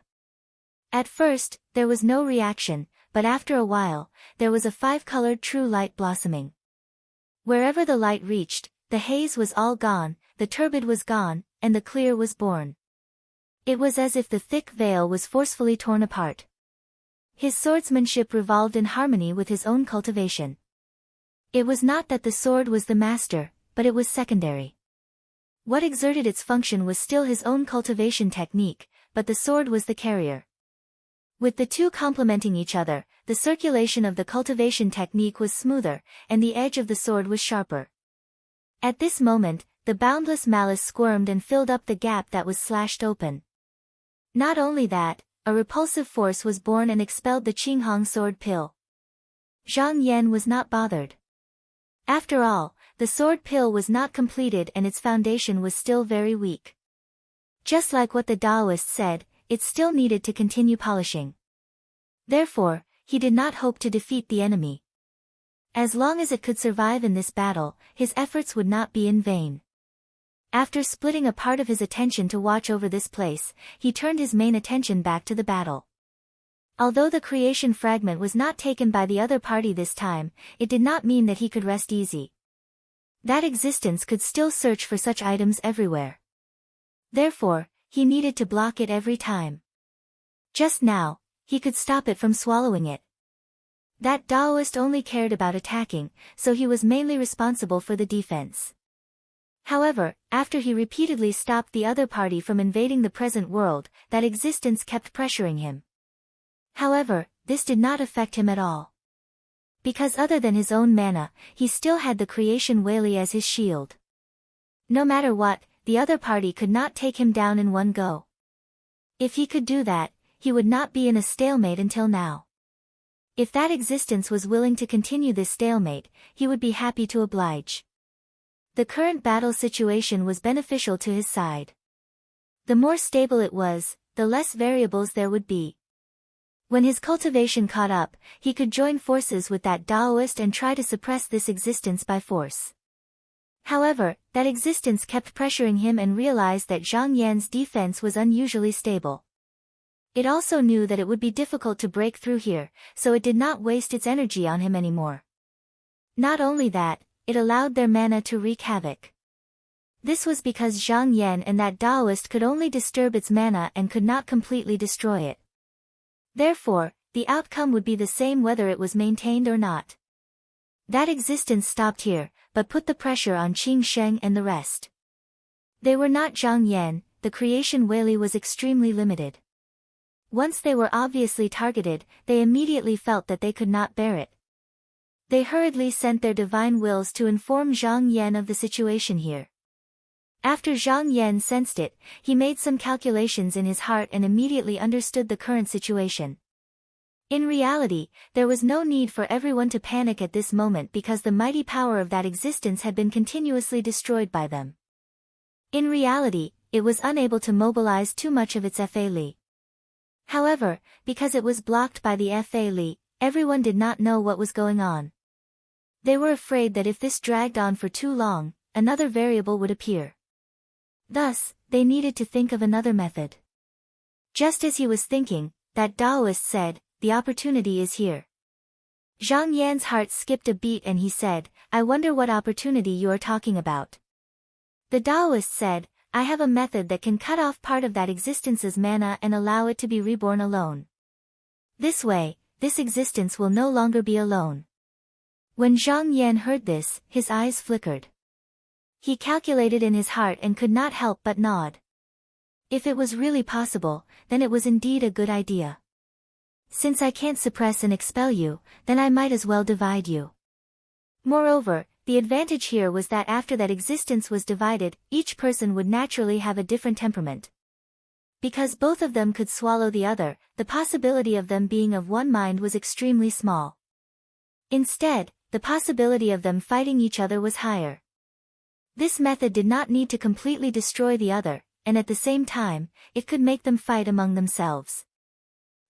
At first, there was no reaction, but after a while, there was a five-colored true light blossoming. Wherever the light reached, the haze was all gone, the turbid was gone, and the clear was born. It was as if the thick veil was forcefully torn apart. His swordsmanship revolved in harmony with his own cultivation. It was not that the sword was the master, but it was secondary. What exerted its function was still his own cultivation technique, but the sword was the carrier. With the two complementing each other, the circulation of the cultivation technique was smoother, and the edge of the sword was sharper. At this moment, the boundless malice squirmed and filled up the gap that was slashed open. Not only that, a repulsive force was born and expelled the Qinghong sword pill. Zhang Yan was not bothered. After all, the sword pill was not completed and its foundation was still very weak. Just like what the Taoist said, it still needed to continue polishing. Therefore, he did not hope to defeat the enemy. As long as it could survive in this battle, his efforts would not be in vain. After splitting a part of his attention to watch over this place, he turned his main attention back to the battle. Although the creation fragment was not taken by the other party this time, it did not mean that he could rest easy. That existence could still search for such items everywhere. Therefore, he needed to block it every time. Just now, he could stop it from swallowing it. That Taoist only cared about attacking, so he was mainly responsible for the defense. However, after he repeatedly stopped the other party from invading the present world, that existence kept pressuring him. However, this did not affect him at all. Because other than his own mana, he still had the creation Whaley as his shield. No matter what, the other party could not take him down in one go. If he could do that, he would not be in a stalemate until now. If that existence was willing to continue this stalemate, he would be happy to oblige. The current battle situation was beneficial to his side. The more stable it was, the less variables there would be. When his cultivation caught up, he could join forces with that Taoist and try to suppress this existence by force. However, that existence kept pressuring him and realized that Zhang Yan's defense was unusually stable. It also knew that it would be difficult to break through here, so it did not waste its energy on him anymore. Not only that, it allowed their mana to wreak havoc. This was because Zhang Yan and that Taoist could only disturb its mana and could not completely destroy it. Therefore, the outcome would be the same whether it was maintained or not. That existence stopped here, but put the pressure on Qing Sheng and the rest. They were not Zhang Yan, the creation Whaley was extremely limited. Once they were obviously targeted, they immediately felt that they could not bear it. They hurriedly sent their divine wills to inform Zhang Yan of the situation here. After Zhang Yan sensed it, he made some calculations in his heart and immediately understood the current situation. In reality, there was no need for everyone to panic at this moment because the mighty power of that existence had been continuously destroyed by them. In reality, it was unable to mobilize too much of its Fa Li. However, because it was blocked by the Fa Li, everyone did not know what was going on. They were afraid that if this dragged on for too long, another variable would appear. Thus, they needed to think of another method. Just as he was thinking, that Taoist said, "The opportunity is here." Zhang Yan's heart skipped a beat and he said, "I wonder what opportunity you are talking about." The Taoist said, "I have a method that can cut off part of that existence's mana and allow it to be reborn alone. This way, this existence will no longer be alone." When Zhang Yan heard this, his eyes flickered. He calculated in his heart and could not help but nod. If it was really possible, then it was indeed a good idea. Since I can't suppress and expel you, then I might as well divide you. Moreover, the advantage here was that after that existence was divided, each person would naturally have a different temperament. Because both of them could swallow the other, the possibility of them being of one mind was extremely small. Instead, the possibility of them fighting each other was higher. This method did not need to completely destroy the other, and at the same time, it could make them fight among themselves.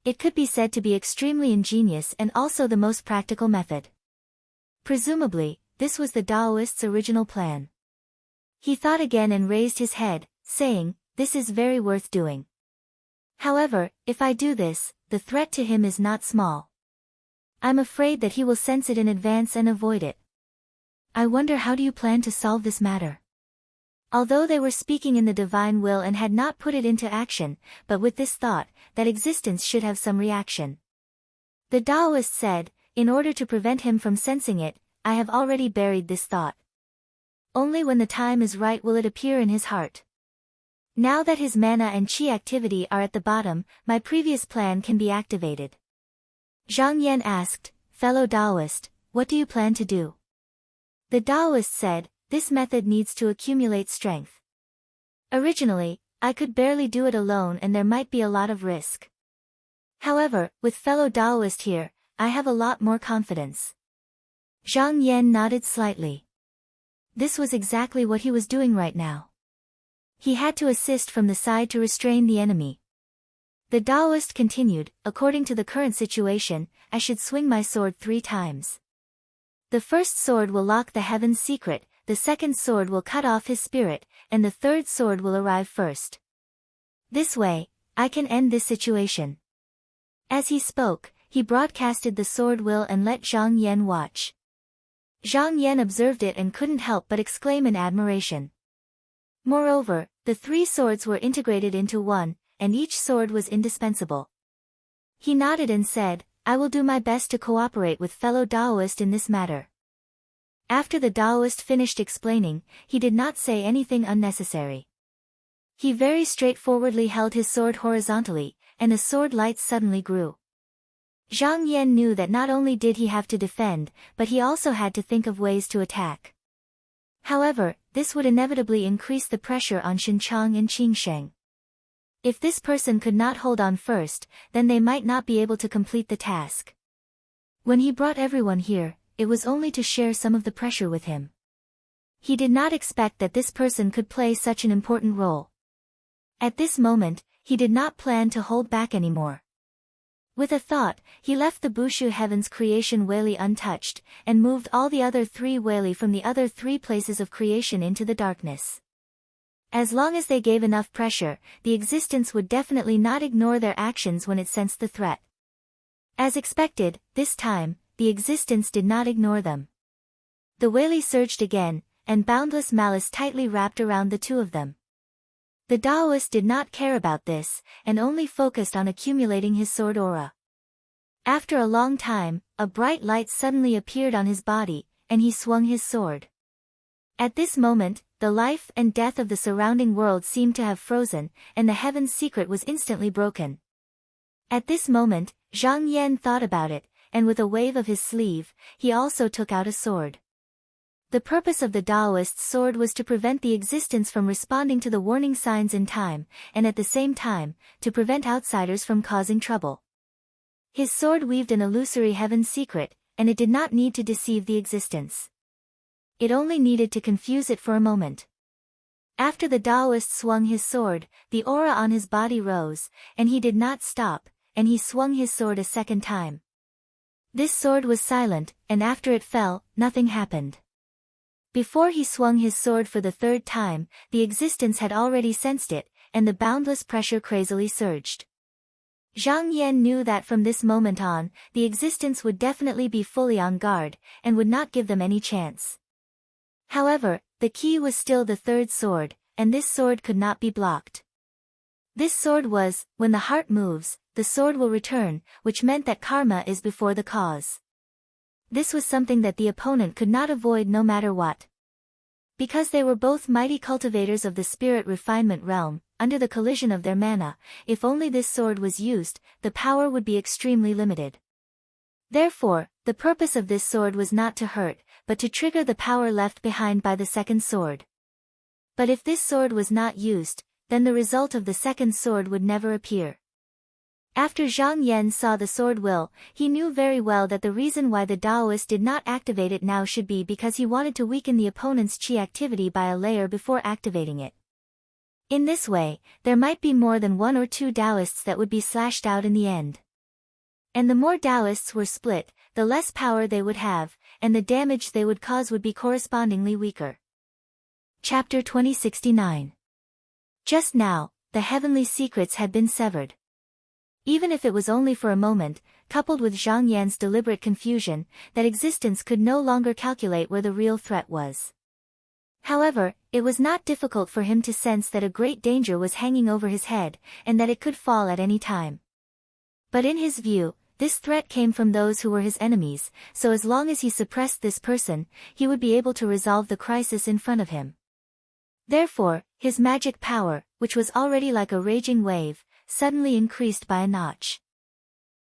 It could be said to be extremely ingenious and also the most practical method. Presumably, this was the Taoist's original plan. He thought again and raised his head, saying, "This is very worth doing. However, if I do this, the threat to him is not small. I'm afraid that he will sense it in advance and avoid it. I wonder, how do you plan to solve this matter?" Although they were speaking in the divine will and had not put it into action, but with this thought, that existence should have some reaction. The Taoist said, "In order to prevent him from sensing it, I have already buried this thought. Only when the time is right will it appear in his heart. Now that his mana and chi activity are at the bottom, my previous plan can be activated." Zhang Yan asked, "Fellow Taoist, what do you plan to do?" The Taoist said, "This method needs to accumulate strength. Originally, I could barely do it alone and there might be a lot of risk. However, with fellow Taoist here, I have a lot more confidence." Zhang Yan nodded slightly. This was exactly what he was doing right now. He had to assist from the side to restrain the enemy. The Taoist continued, "According to the current situation, I should swing my sword 3 times. The first sword will lock the heaven's secret, the second sword will cut off his spirit, and the third sword will arrive first. This way, I can end this situation." As he spoke, he broadcasted the sword will and let Zhang Yan watch. Zhang Yan observed it and couldn't help but exclaim in admiration. Moreover, the 3 swords were integrated into one, and each sword was indispensable. He nodded and said, "I will do my best to cooperate with fellow Taoist in this matter." After the Taoist finished explaining, he did not say anything unnecessary. He very straightforwardly held his sword horizontally, and the sword light suddenly grew. Zhang Yan knew that not only did he have to defend, but he also had to think of ways to attack. However, this would inevitably increase the pressure on Xinchang and Qingsheng. If this person could not hold on first, then they might not be able to complete the task. When he brought everyone here, it was only to share some of the pressure with him. He did not expect that this person could play such an important role. At this moment, he did not plan to hold back anymore. With a thought, he left the Bushu Heaven's creation Weili untouched, and moved all the other 3 Weili from the other 3 places of creation into the darkness. As long as they gave enough pressure, the existence would definitely not ignore their actions when it sensed the threat. As expected, this time, the existence did not ignore them. The Weili surged again, and boundless malice tightly wrapped around the 2 of them. The Taoist did not care about this, and only focused on accumulating his sword aura. After a long time, a bright light suddenly appeared on his body, and he swung his sword. At this moment, the life and death of the surrounding world seemed to have frozen, and the heaven's secret was instantly broken. At this moment, Zhang Yan thought about it, and with a wave of his sleeve, he also took out a sword. The purpose of the Taoist's sword was to prevent the existence from responding to the warning signs in time, and at the same time, to prevent outsiders from causing trouble. His sword weaved an illusory heaven's secret, and it did not need to deceive the existence. It only needed to confuse it for a moment. After the Taoist swung his sword, the aura on his body rose, and he did not stop, and he swung his sword a second time. This sword was silent, and after it fell, nothing happened. Before he swung his sword for the 3rd time, the existence had already sensed it, and the boundless pressure crazily surged. Zhang Yan knew that from this moment on, the existence would definitely be fully on guard, and would not give them any chance. However, the key was still the 3rd sword, and this sword could not be blocked. This sword was, when the heart moves, the sword will return, which meant that karma is before the cause. This was something that the opponent could not avoid no matter what. Because they were both mighty cultivators of the spirit refinement realm, under the collision of their mana, if only this sword was used, the power would be extremely limited. Therefore, the purpose of this sword was not to hurt, but to trigger the power left behind by the 2nd sword. But if this sword was not used, then the result of the 2nd sword would never appear. After Zhang Yan saw the sword will, he knew very well that the reason why the Taoist did not activate it now should be because he wanted to weaken the opponent's chi activity by a layer before activating it. In this way, there might be more than 1 or 2 Taoists that would be slashed out in the end. And the more Taoists were split, the less power they would have, and the damage they would cause would be correspondingly weaker. Chapter 2069. Just now, the heavenly secrets had been severed. Even if it was only for a moment, coupled with Zhang Yan's deliberate confusion, that existence could no longer calculate where the real threat was. However, it was not difficult for him to sense that a great danger was hanging over his head, and that it could fall at any time. But in his view, this threat came from those who were his enemies, so as long as he suppressed this person, he would be able to resolve the crisis in front of him. Therefore, his magic power, which was already like a raging wave, suddenly increased by a notch.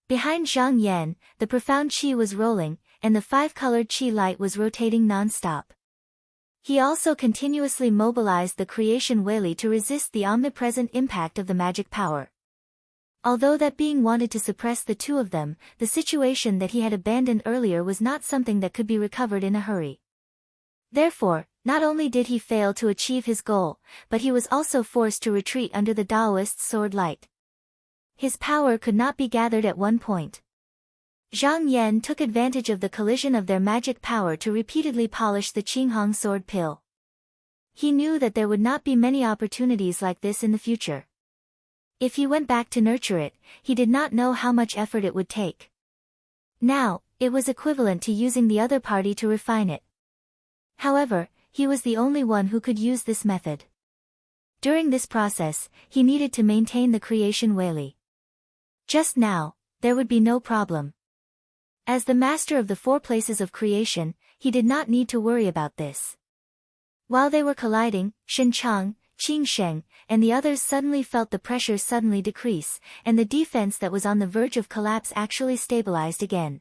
Behind Zhang Yan, the profound qi was rolling, and the five-colored qi light was rotating non-stop. He also continuously mobilized the creation Weili to resist the omnipresent impact of the magic power. Although that being wanted to suppress the two of them, the situation that he had abandoned earlier was not something that could be recovered in a hurry. Therefore, not only did he fail to achieve his goal, but he was also forced to retreat under the Taoist's sword light. His power could not be gathered at one point. Zhang Yan took advantage of the collision of their magic power to repeatedly polish the Qinghong sword pill. He knew that there would not be many opportunities like this in the future. If he went back to nurture it, he did not know how much effort it would take. Now, it was equivalent to using the other party to refine it. However, he was the only one who could use this method. During this process, he needed to maintain the creation Weili. Just now, there would be no problem. As the master of the four places of creation, he did not need to worry about this. While they were colliding, Shenchang, Qingsheng, and the others suddenly felt the pressure suddenly decrease, and the defense that was on the verge of collapse actually stabilized again.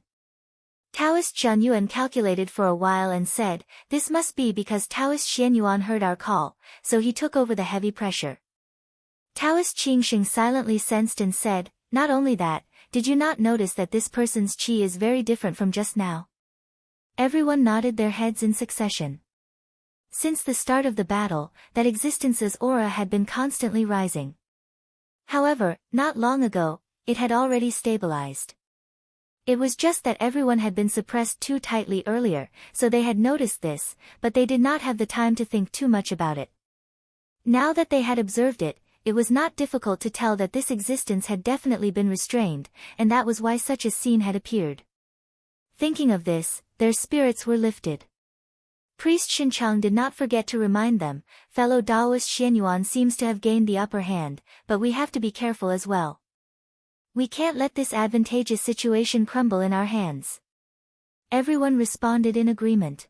Taoist Zhang Yuan calculated for a while and said, "This must be because Taoist Xian Yuan heard our call, so he took over the heavy pressure." Taoist Qingsheng silently sensed and said, "Not only that, did you not notice that this person's qi is very different from just now?" Everyone nodded their heads in succession. Since the start of the battle, that existence's aura had been constantly rising. However, not long ago, it had already stabilized. It was just that everyone had been suppressed too tightly earlier, so they had noticed this, but they did not have the time to think too much about it. Now that they had observed it, it was not difficult to tell that this existence had definitely been restrained, and that was why such a scene had appeared. Thinking of this, their spirits were lifted. Priest Shinchang did not forget to remind them, "Fellow Taoist Xianyuan seems to have gained the upper hand, but we have to be careful as well. We can't let this advantageous situation crumble in our hands." Everyone responded in agreement.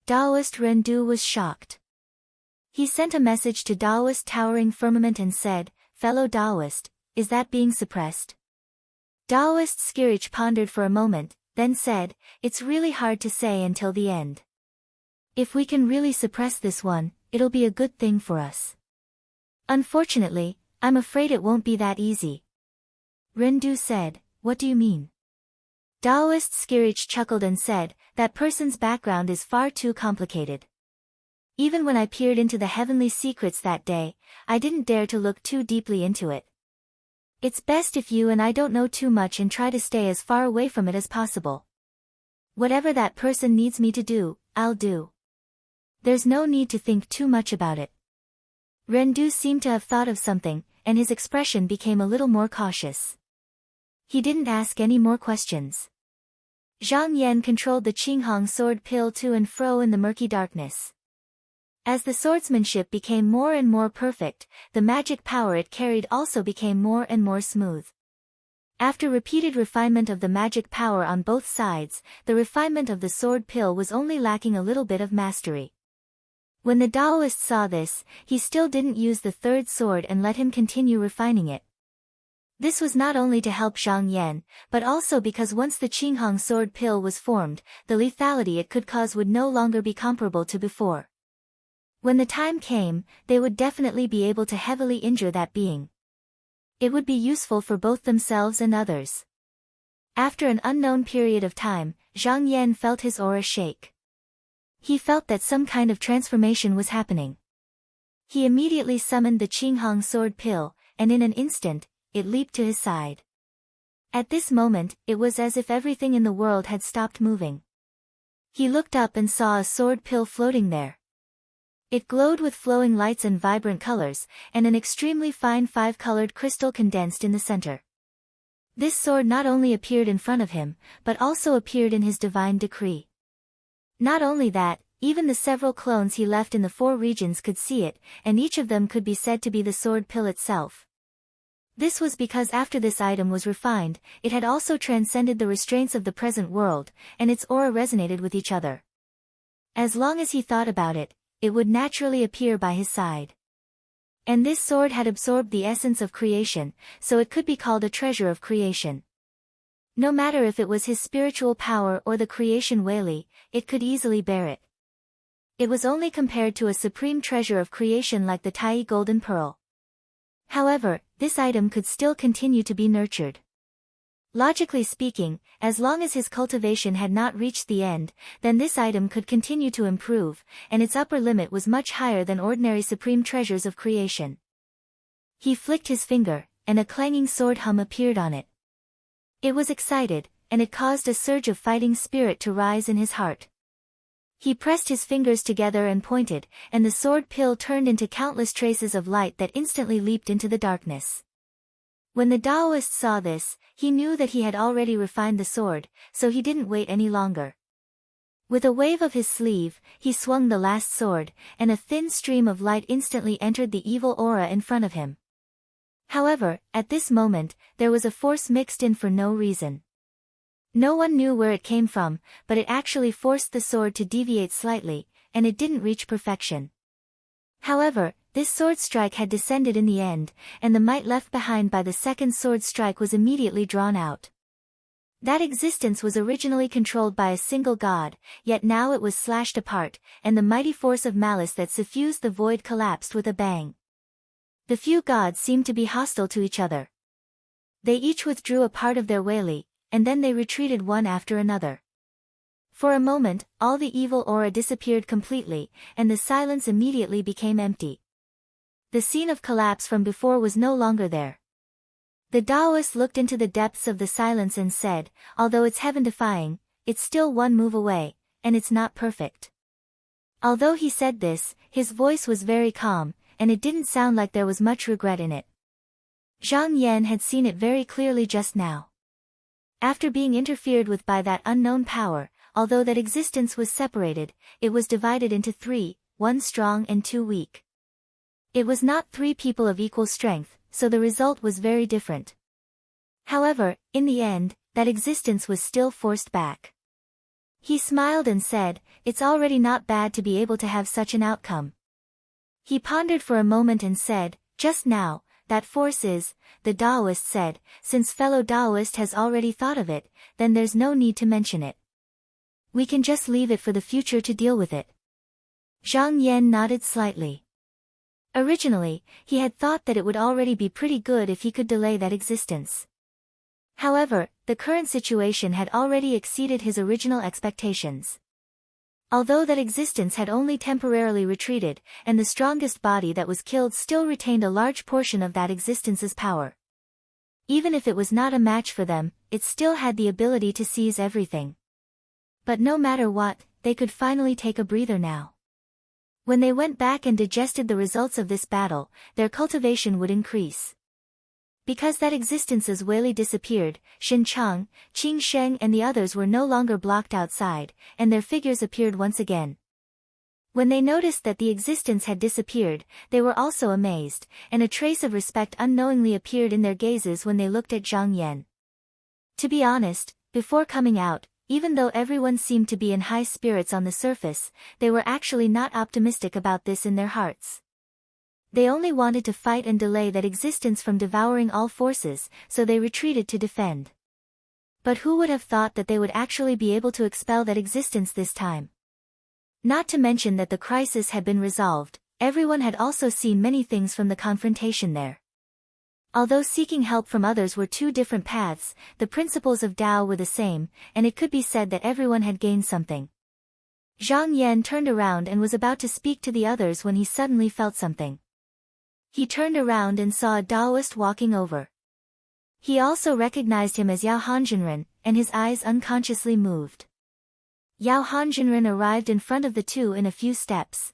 Taoist Rendu was shocked. He sent a message to Taoist Towering Firmament and said, "Fellow Taoist, is that being suppressed?" Taoist Skirich pondered for a moment, then said, "It's really hard to say until the end. If we can really suppress this one, it'll be a good thing for us. Unfortunately, I'm afraid it won't be that easy." Rendu said, "What do you mean?" Taoist Skirich chuckled and said, "That person's background is far too complicated. Even when I peered into the heavenly secrets that day, I didn't dare to look too deeply into it. It's best if you and I don't know too much and try to stay as far away from it as possible. Whatever that person needs me to do, I'll do. There's no need to think too much about it." Rendu seemed to have thought of something, and his expression became a little more cautious. He didn't ask any more questions. Zhang Yan controlled the Qinghong sword pill to and fro in the murky darkness. As the swordsmanship became more and more perfect, the magic power it carried also became more and more smooth. After repeated refinement of the magic power on both sides, the refinement of the sword pill was only lacking a little bit of mastery. When the Taoist saw this, he still didn't use the third sword and let him continue refining it. This was not only to help Zhang Yan, but also because once the Qinghong sword pill was formed, the lethality it could cause would no longer be comparable to before. When the time came, they would definitely be able to heavily injure that being. It would be useful for both themselves and others. After an unknown period of time, Zhang Yan felt his aura shake. He felt that some kind of transformation was happening. He immediately summoned the Qinghong sword pill, and in an instant, it leaped to his side. At this moment, it was as if everything in the world had stopped moving. He looked up and saw a sword pill floating there. It glowed with flowing lights and vibrant colors, and an extremely fine 5-colored crystal condensed in the center. This sword not only appeared in front of him, but also appeared in his divine decree. Not only that, even the several clones he left in the 4 regions could see it, and each of them could be said to be the sword pill itself. This was because after this item was refined, it had also transcended the restraints of the present world, and its aura resonated with each other. As long as he thought about it, it would naturally appear by his side. And this sword had absorbed the essence of creation, so it could be called a treasure of creation. No matter if it was his spiritual power or the creation Wei, it could easily bear it. It was only compared to a supreme treasure of creation like the Tai Golden Pearl. However, this item could still continue to be nurtured. Logically speaking, as long as his cultivation had not reached the end, then this item could continue to improve, and its upper limit was much higher than ordinary supreme treasures of creation. He flicked his finger, and a clanging sword hum appeared on it. It was excited, and it caused a surge of fighting spirit to rise in his heart. He pressed his fingers together and pointed, and the sword pill turned into countless traces of light that instantly leaped into the darkness. When the Taoist saw this, he knew that he had already refined the sword, so he didn't wait any longer. With a wave of his sleeve, he swung the last sword, and a thin stream of light instantly entered the evil aura in front of him. However, at this moment, there was a force mixed in for no reason. No one knew where it came from, but it actually forced the sword to deviate slightly, and it didn't reach perfection. However, this sword strike had descended in the end, and the might left behind by the second sword strike was immediately drawn out. That existence was originally controlled by a single god, yet now it was slashed apart, and the mighty force of malice that suffused the void collapsed with a bang. The few gods seemed to be hostile to each other. They each withdrew a part of their Wei, and then they retreated one after another. For a moment, all the evil aura disappeared completely, and the silence immediately became empty. The scene of collapse from before was no longer there. The Taoist looked into the depths of the silence and said, although it's heaven-defying, it's still one move away, and it's not perfect. Although he said this, his voice was very calm, and it didn't sound like there was much regret in it. Zhang Yan had seen it very clearly just now. After being interfered with by that unknown power, although that existence was separated, it was divided into 3, 1 strong and 2 weak. It was not 3 people of equal strength, so the result was very different. However, in the end, that existence was still forced back. He smiled and said, it's already not bad to be able to have such an outcome. He pondered for a moment and said, just now, that force is, the Taoist said, since fellow Taoist has already thought of it, then there's no need to mention it. We can just leave it for the future to deal with it. Zhang Yan nodded slightly. Originally, he had thought that it would already be pretty good if he could delay that existence. However, the current situation had already exceeded his original expectations. Although that existence had only temporarily retreated, and the strongest body that was killed still retained a large portion of that existence's power. Even if it was not a match for them, it still had the ability to seize everything. But no matter what, they could finally take a breather now. When they went back and digested the results of this battle, their cultivation would increase. Because that existence's Wei disappeared, Xin Chang, Qing Sheng and the others were no longer blocked outside, and their figures appeared once again. When they noticed that the existence had disappeared, they were also amazed, and a trace of respect unknowingly appeared in their gazes when they looked at Zhang Yan. To be honest, before coming out, even though everyone seemed to be in high spirits on the surface, they were actually not optimistic about this in their hearts. They only wanted to fight and delay that existence from devouring all forces, so they retreated to defend. But who would have thought that they would actually be able to expel that existence this time? Not to mention that the crisis had been resolved, everyone had also seen many things from the confrontation there. Although seeking help from others were 2 different paths, the principles of Tao were the same, and it could be said that everyone had gained something. Zhang Yan turned around and was about to speak to the others when he suddenly felt something. He turned around and saw a Taoist walking over. He also recognized him as Yao Hanjinren, and his eyes unconsciously moved. Yao Hanjinren arrived in front of the two in a few steps.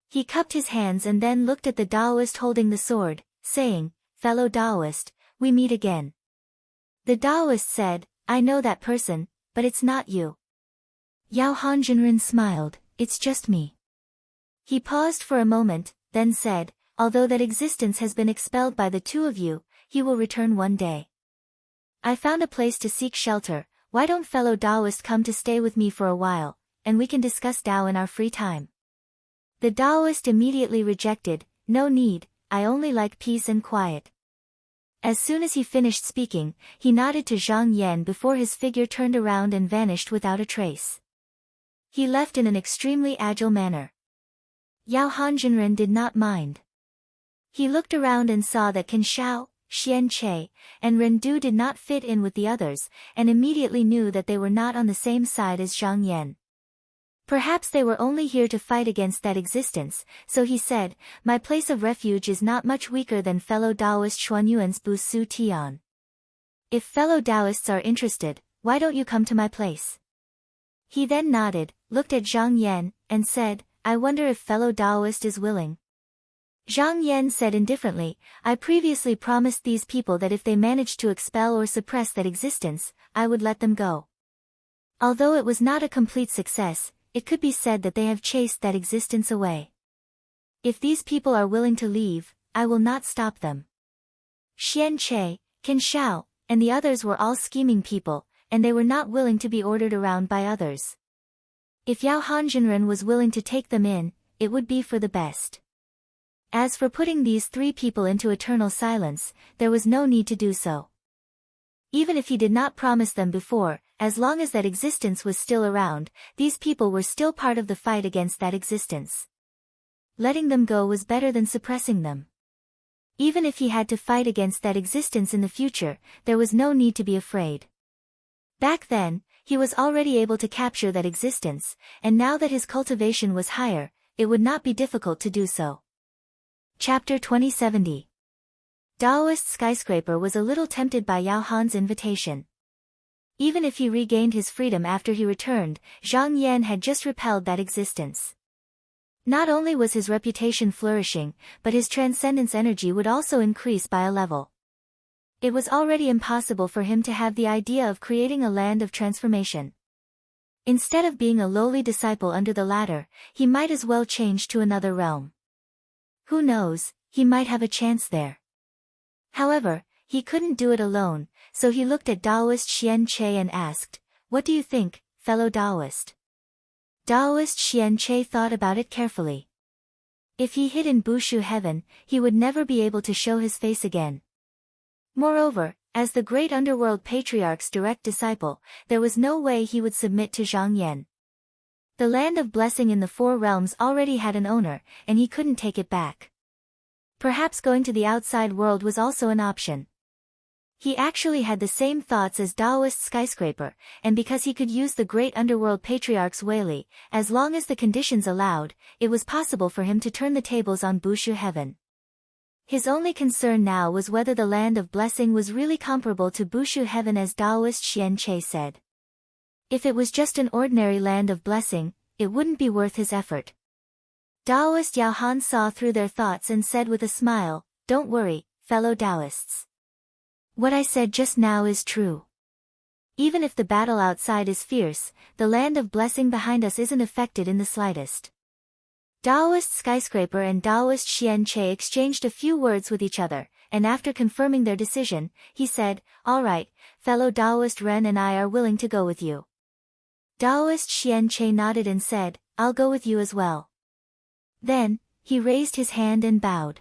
He cupped his hands and then looked at the Taoist holding the sword, saying, "Fellow Taoist, we meet again." The Taoist said, "I know that person, but it's not you." Yao Hanjinren smiled, "It's just me." He paused for a moment, then said, "Although that existence has been expelled by the two of you, he will return one day. I found a place to seek shelter. Why don't fellow Taoist come to stay with me for a while, and we can discuss Tao in our free time?" The Taoist immediately rejected, "No need, I only like peace and quiet." As soon as he finished speaking, he nodded to Zhang Yan before his figure turned around and vanished without a trace. He left in an extremely agile manner. Yao Hanjinren did not mind. He looked around and saw that Qin Shao, Xian Che, and Ren Du did not fit in with the others, and immediately knew that they were not on the same side as Zhang Yan. Perhaps they were only here to fight against that existence, so he said, "My place of refuge is not much weaker than fellow Taoist Xuanyuan's Bu Su Tian. If fellow Taoists are interested, why don't you come to my place?" He then nodded, looked at Zhang Yan, and said, "I wonder if fellow Taoist is willing." Zhang Yan said indifferently, "I previously promised these people that if they managed to expel or suppress that existence, I would let them go. Although it was not a complete success, it could be said that they have chased that existence away. If these people are willing to leave, I will not stop them." Xian Che, Qin Shao, and the others were all scheming people, and they were not willing to be ordered around by others. If Yao Hanjinren was willing to take them in, it would be for the best. As for putting these three people into eternal silence, there was no need to do so. Even if he did not promise them before, as long as that existence was still around, these people were still part of the fight against that existence. Letting them go was better than suppressing them. Even if he had to fight against that existence in the future, there was no need to be afraid. Back then, he was already able to capture that existence, and now that his cultivation was higher, it would not be difficult to do so. Chapter 2070. Taoist Skyscraper was a little tempted by Yao Han's invitation. Even if he regained his freedom after he returned, Zhang Yan had just repelled that existence. Not only was his reputation flourishing, but his transcendence energy would also increase by a level. It was already impossible for him to have the idea of creating a land of transformation. Instead of being a lowly disciple under the ladder, he might as well change to another realm. Who knows, he might have a chance there. However, he couldn't do it alone, so he looked at Taoist Xian Che and asked, "What do you think, fellow Taoist?" Taoist Xian Che thought about it carefully. If he hid in Bushu heaven, he would never be able to show his face again. Moreover, as the great underworld patriarch's direct disciple, there was no way he would submit to Zhang Yan. The land of blessing in the four realms already had an owner, and he couldn't take it back. Perhaps going to the outside world was also an option. He actually had the same thoughts as Taoist Skyscraper, and because he could use the great underworld patriarch's Weili, as long as the conditions allowed, it was possible for him to turn the tables on Bushu heaven. His only concern now was whether the land of blessing was really comparable to Bushu heaven as Taoist Xian Che said. If it was just an ordinary land of blessing, it wouldn't be worth his effort. Taoist Yao Han saw through their thoughts and said with a smile, "Don't worry, fellow Taoists. What I said just now is true. Even if the battle outside is fierce, the land of blessing behind us isn't affected in the slightest." Taoist Skyscraper and Taoist Xian Che exchanged a few words with each other, and after confirming their decision, he said, "All right, fellow Taoist Ren and I are willing to go with you." Taoist Xian Che nodded and said, "I'll go with you as well." Then, he raised his hand and bowed.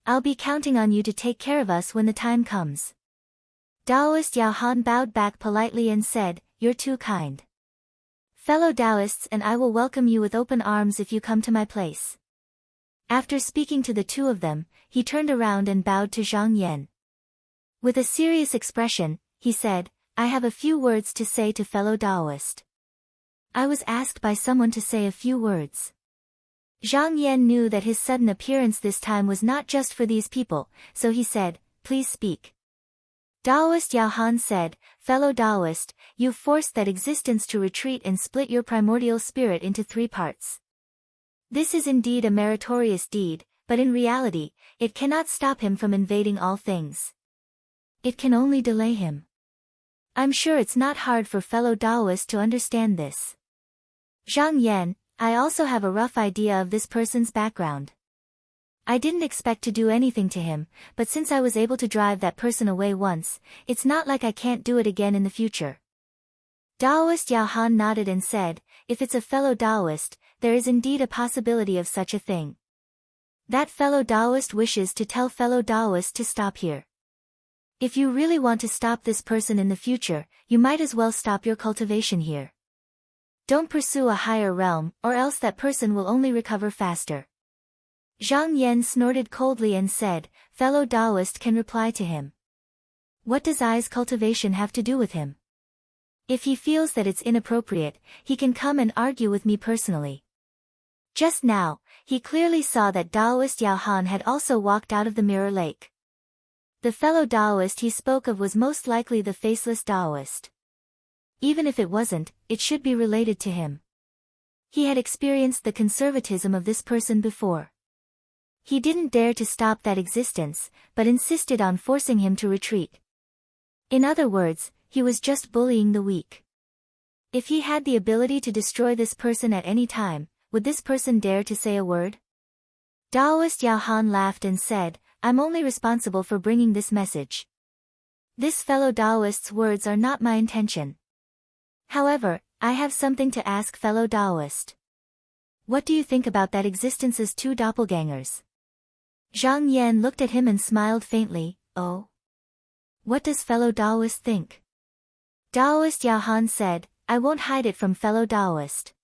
"I'll be counting on you to take care of us when the time comes." Taoist Yao Han bowed back politely and said, "You're too kind. Fellow Taoists and I will welcome you with open arms if you come to my place." After speaking to the two of them, he turned around and bowed to Zhang Yan. With a serious expression, he said, "I have a few words to say to fellow Taoist." I was asked by someone to say a few words. Zhang Yan knew that his sudden appearance this time was not just for these people, so he said, "Please speak." Taoist Yao Han said, "Fellow Taoist, you've forced that existence to retreat and split your primordial spirit into 3 parts. This is indeed a meritorious deed, but in reality, it cannot stop him from invading all things. It can only delay him. I'm sure it's not hard for fellow Taoists to understand this. Zhang Yan, I also have a rough idea of this person's background. I didn't expect to do anything to him, but since I was able to drive that person away once, it's not like I can't do it again in the future." Taoist Yao Han nodded and said, "If it's a fellow Taoist, there is indeed a possibility of such a thing. That fellow Taoist wishes to tell fellow Taoist to stop here. If you really want to stop this person in the future, you might as well stop your cultivation here. Don't pursue a higher realm, or else that person will only recover faster." Zhang Yan snorted coldly and said, "Fellow Taoist can reply to him. What does I's cultivation have to do with him? If he feels that it's inappropriate, he can come and argue with me personally." Just now, he clearly saw that Taoist Yao Han had also walked out of the mirror lake. The fellow Taoist he spoke of was most likely the faceless Taoist. Even if it wasn't, it should be related to him. He had experienced the conservatism of this person before. He didn't dare to stop that existence, but insisted on forcing him to retreat. In other words, he was just bullying the weak. If he had the ability to destroy this person at any time, would this person dare to say a word? Taoist Yao Han laughed and said, "I'm only responsible for bringing this message. This fellow Taoist's words are not my intention. However, I have something to ask fellow Taoist. What do you think about that existence's 2 doppelgangers?" Zhang Yan looked at him and smiled faintly. "Oh? What does fellow Taoist think?" Taoist Yao Han said, "I won't hide it from fellow Taoist.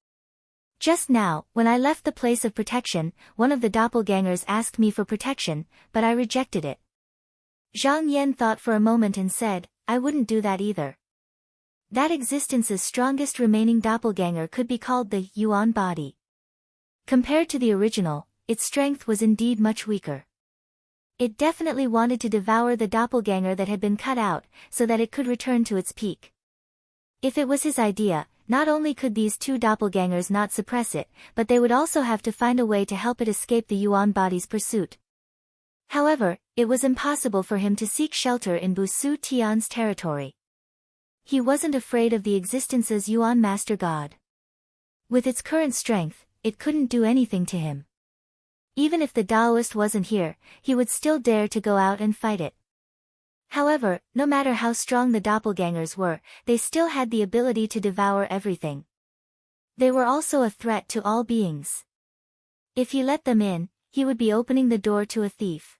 Just now, when I left the place of protection, one of the doppelgangers asked me for protection, but I rejected it." Zhang Yan thought for a moment and said, "I wouldn't do that either." That existence's strongest remaining doppelganger could be called the Yuan body. Compared to the original, its strength was indeed much weaker. It definitely wanted to devour the doppelganger that had been cut out, so that it could return to its peak. If it was his idea, not only could these 2 doppelgangers not suppress it, but they would also have to find a way to help it escape the Yuan body's pursuit. However, it was impossible for him to seek shelter in Busu Tian's territory. He wasn't afraid of the existence's Yuan master god. With its current strength, it couldn't do anything to him. Even if the Taoist wasn't here, he would still dare to go out and fight it. However, no matter how strong the doppelgangers were, they still had the ability to devour everything. They were also a threat to all beings. If he let them in, he would be opening the door to a thief.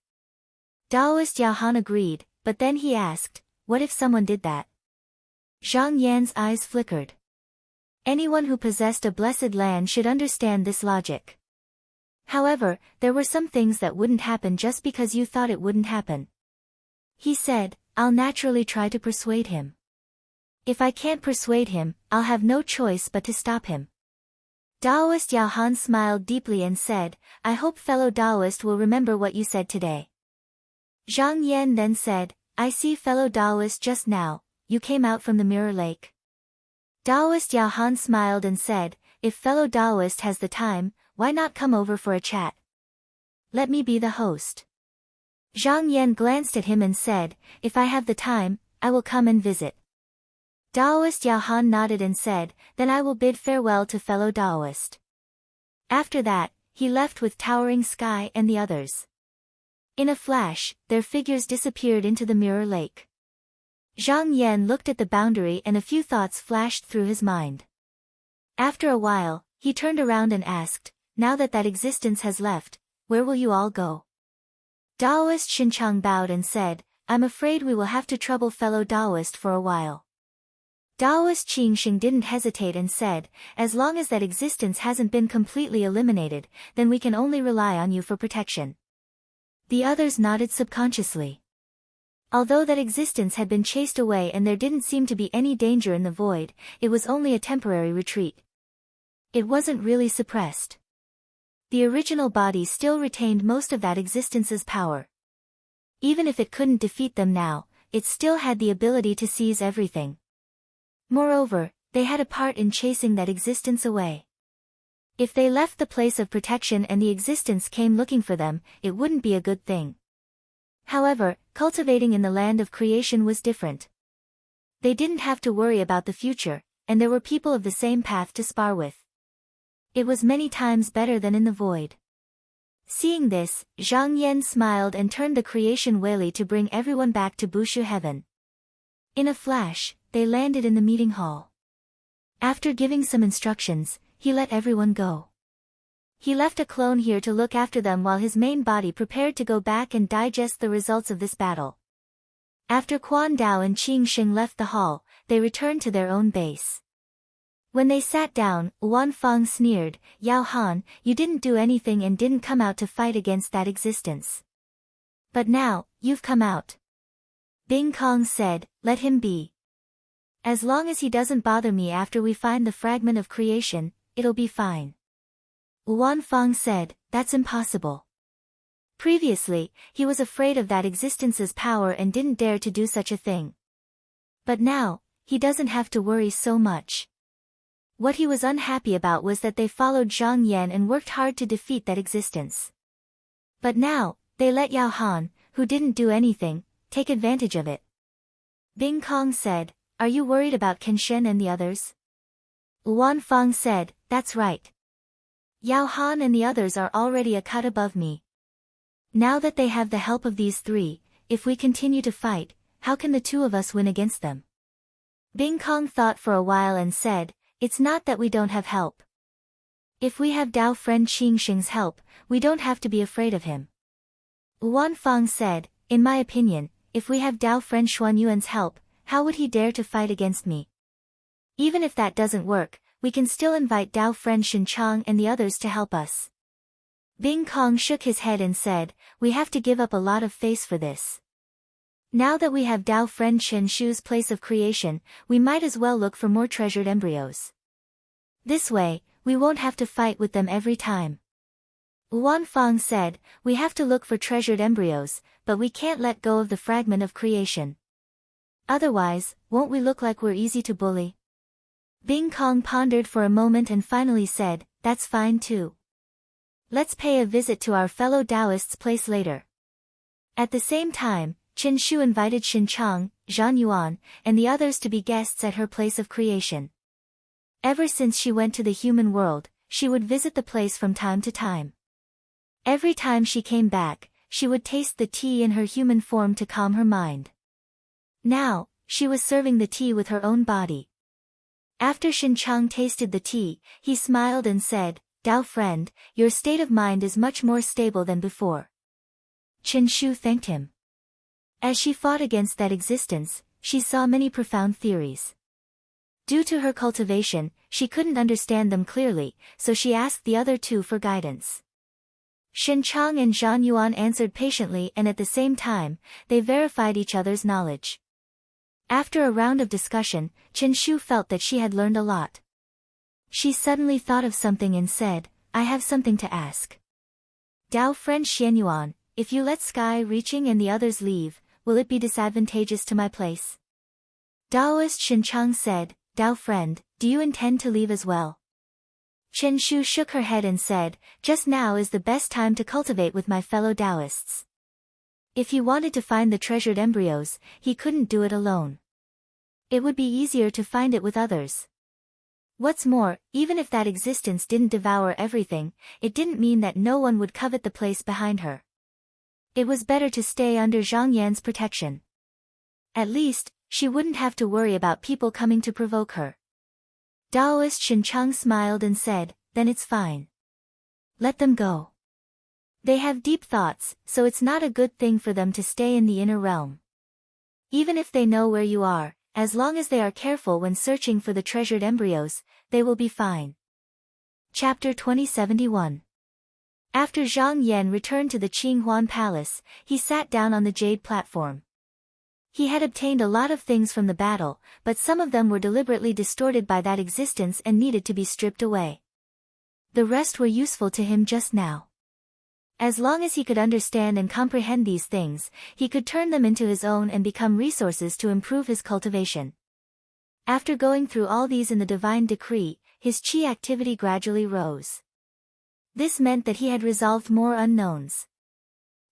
Taoist Yao Han agreed, but then he asked, "What if someone did that?" Zhang Yan's eyes flickered. Anyone who possessed a blessed land should understand this logic. However, there were some things that wouldn't happen just because you thought it wouldn't happen. He said, "I'll naturally try to persuade him. If I can't persuade him, I'll have no choice but to stop him." Taoist Yao Han smiled deeply and said, "I hope fellow Taoist will remember what you said today." Zhang Yan then said, "I see fellow Taoist just now, you came out from the mirror lake." Taoist Yao Han smiled and said, "If fellow Taoist has the time, why not come over for a chat? Let me be the host." Zhang Yan glanced at him and said, "If I have the time, I will come and visit." Taoist Yao Han nodded and said, "Then I will bid farewell to fellow Taoist." After that, he left with Towering Sky and the others. In a flash, their figures disappeared into the mirror lake. Zhang Yan looked at the boundary and a few thoughts flashed through his mind. After a while, he turned around and asked, "Now that that existence has left, where will you all go?" Taoist Xinchang bowed and said, "I'm afraid we will have to trouble fellow Taoist for a while." Taoist Qingxing didn't hesitate and said, "As long as that existence hasn't been completely eliminated, then we can only rely on you for protection." The others nodded subconsciously. Although that existence had been chased away and there didn't seem to be any danger in the void, it was only a temporary retreat. It wasn't really suppressed. The original body still retained most of that existence's power. Even if it couldn't defeat them now, it still had the ability to seize everything. Moreover, they had a part in chasing that existence away. If they left the place of protection and the existence came looking for them, it wouldn't be a good thing. However, cultivating in the land of creation was different. They didn't have to worry about the future, and there were people of the same path to spar with. It was many times better than in the void. Seeing this, Zhang Yan smiled and turned the creation Weili to bring everyone back to Bushu heaven. In a flash, they landed in the meeting hall. After giving some instructions, he let everyone go. He left a clone here to look after them while his main body prepared to go back and digest the results of this battle. After Quan Dao and Qing Sheng left the hall, they returned to their own base. When they sat down, Wan Fang sneered, "Yao Han, you didn't do anything and didn't come out to fight against that existence. But now, you've come out." Bing Kong said, "Let him be. As long as he doesn't bother me after we find the fragment of creation, it'll be fine." Wan Fang said, "That's impossible." Previously, he was afraid of that existence's power and didn't dare to do such a thing. But now, he doesn't have to worry so much. What he was unhappy about was that they followed Zhang Yan and worked hard to defeat that existence. But now, they let Yao Han, who didn't do anything, take advantage of it. Bing Kong said, "Are you worried about Kenshin and the others?" Wan Fang said, "That's right. Yao Han and the others are already a cut above me. Now that they have the help of these three, if we continue to fight, how can the two of us win against them?" Bing Kong thought for a while and said, "It's not that we don't have help. If we have Dao friend Qing Sheng's help, we don't have to be afraid of him." Wan Fang said, "In my opinion, if we have Dao friend Xuan Yuan's help, how would he dare to fight against me? Even if that doesn't work, we can still invite Dao friend Shin Chang and the others to help us." Bing Kong shook his head and said, "We have to give up a lot of face for this. Now that we have Dao friend Chen Shu's place of creation, we might as well look for more treasured embryos. This way, we won't have to fight with them every time." Wan Fang said, "We have to look for treasured embryos, but we can't let go of the fragment of creation. Otherwise, won't we look like we're easy to bully?" Bing Kong pondered for a moment and finally said, "That's fine too. Let's pay a visit to our fellow Taoists' place later." At the same time, Chen Shu invited Shin Chang, Zhan Yuan, and the others to be guests at her place of creation. Ever since she went to the human world, she would visit the place from time to time. Every time she came back, she would taste the tea in her human form to calm her mind. Now, she was serving the tea with her own body. After Shin Chang tasted the tea, he smiled and said, "Dao friend, your state of mind is much more stable than before." Chen Shu thanked him. As she fought against that existence, she saw many profound theories. Due to her cultivation, she couldn't understand them clearly, so she asked the other two for guidance. Shin Chang and Zhan Yuan answered patiently, and at the same time, they verified each other's knowledge. After a round of discussion, Chen Shu felt that she had learned a lot. She suddenly thought of something and said, "I have something to ask. Dao friend Xian Yuan, if you let Sky Reaching and the others leave, will it be disadvantageous to my place?" Daoist Shin Chang said, "Dao friend, do you intend to leave as well?" Chen Shu shook her head and said, "Just now is the best time to cultivate with my fellow Taoists. If he wanted to find the treasured embryos, he couldn't do it alone. It would be easier to find it with others. What's more, even if that existence didn't devour everything, it didn't mean that no one would covet the place behind her. It was better to stay under Zhang Yan's protection. At least, she wouldn't have to worry about people coming to provoke her." Daoist Shin Chang smiled and said, "Then it's fine. Let them go. They have deep thoughts, so it's not a good thing for them to stay in the inner realm. Even if they know where you are, as long as they are careful when searching for the treasured embryos, they will be fine." Chapter 2071. After Zhang Yan returned to the Qinghuan Palace, he sat down on the jade platform. He had obtained a lot of things from the battle, but some of them were deliberately distorted by that existence and needed to be stripped away. The rest were useful to him just now. As long as he could understand and comprehend these things, he could turn them into his own and become resources to improve his cultivation. After going through all these in the divine decree, his chi activity gradually rose. This meant that he had resolved more unknowns.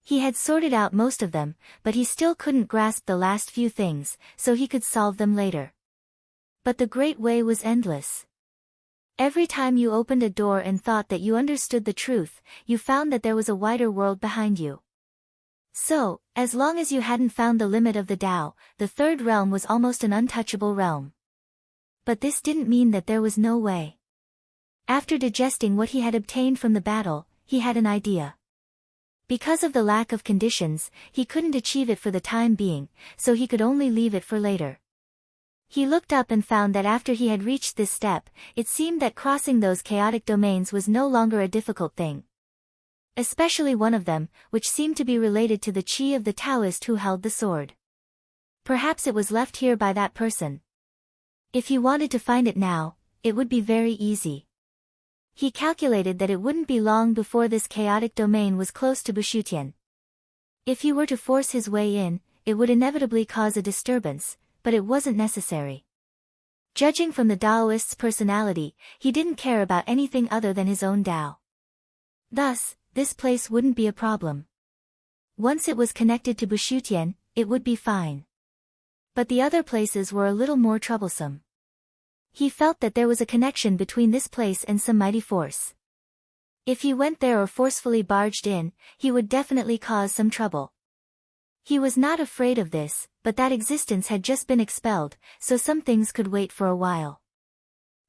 He had sorted out most of them, but he still couldn't grasp the last few things, so he could solve them later. But the Great Way was endless. Every time you opened a door and thought that you understood the truth, you found that there was a wider world behind you. So, as long as you hadn't found the limit of the Tao, the third realm was almost an untouchable realm. But this didn't mean that there was no way. After digesting what he had obtained from the battle, he had an idea. Because of the lack of conditions, he couldn't achieve it for the time being, so he could only leave it for later. He looked up and found that after he had reached this step, it seemed that crossing those chaotic domains was no longer a difficult thing. Especially one of them, which seemed to be related to the chi of the Taoist who held the sword. Perhaps it was left here by that person. If he wanted to find it now, it would be very easy. He calculated that it wouldn't be long before this chaotic domain was close to Bushutian. If he were to force his way in, it would inevitably cause a disturbance, but it wasn't necessary. Judging from the Taoist's personality, he didn't care about anything other than his own Tao. Thus, this place wouldn't be a problem. Once it was connected to Bushutian, it would be fine. But the other places were a little more troublesome. He felt that there was a connection between this place and some mighty force. If he went there or forcefully barged in, he would definitely cause some trouble. He was not afraid of this, but that existence had just been expelled, so some things could wait for a while.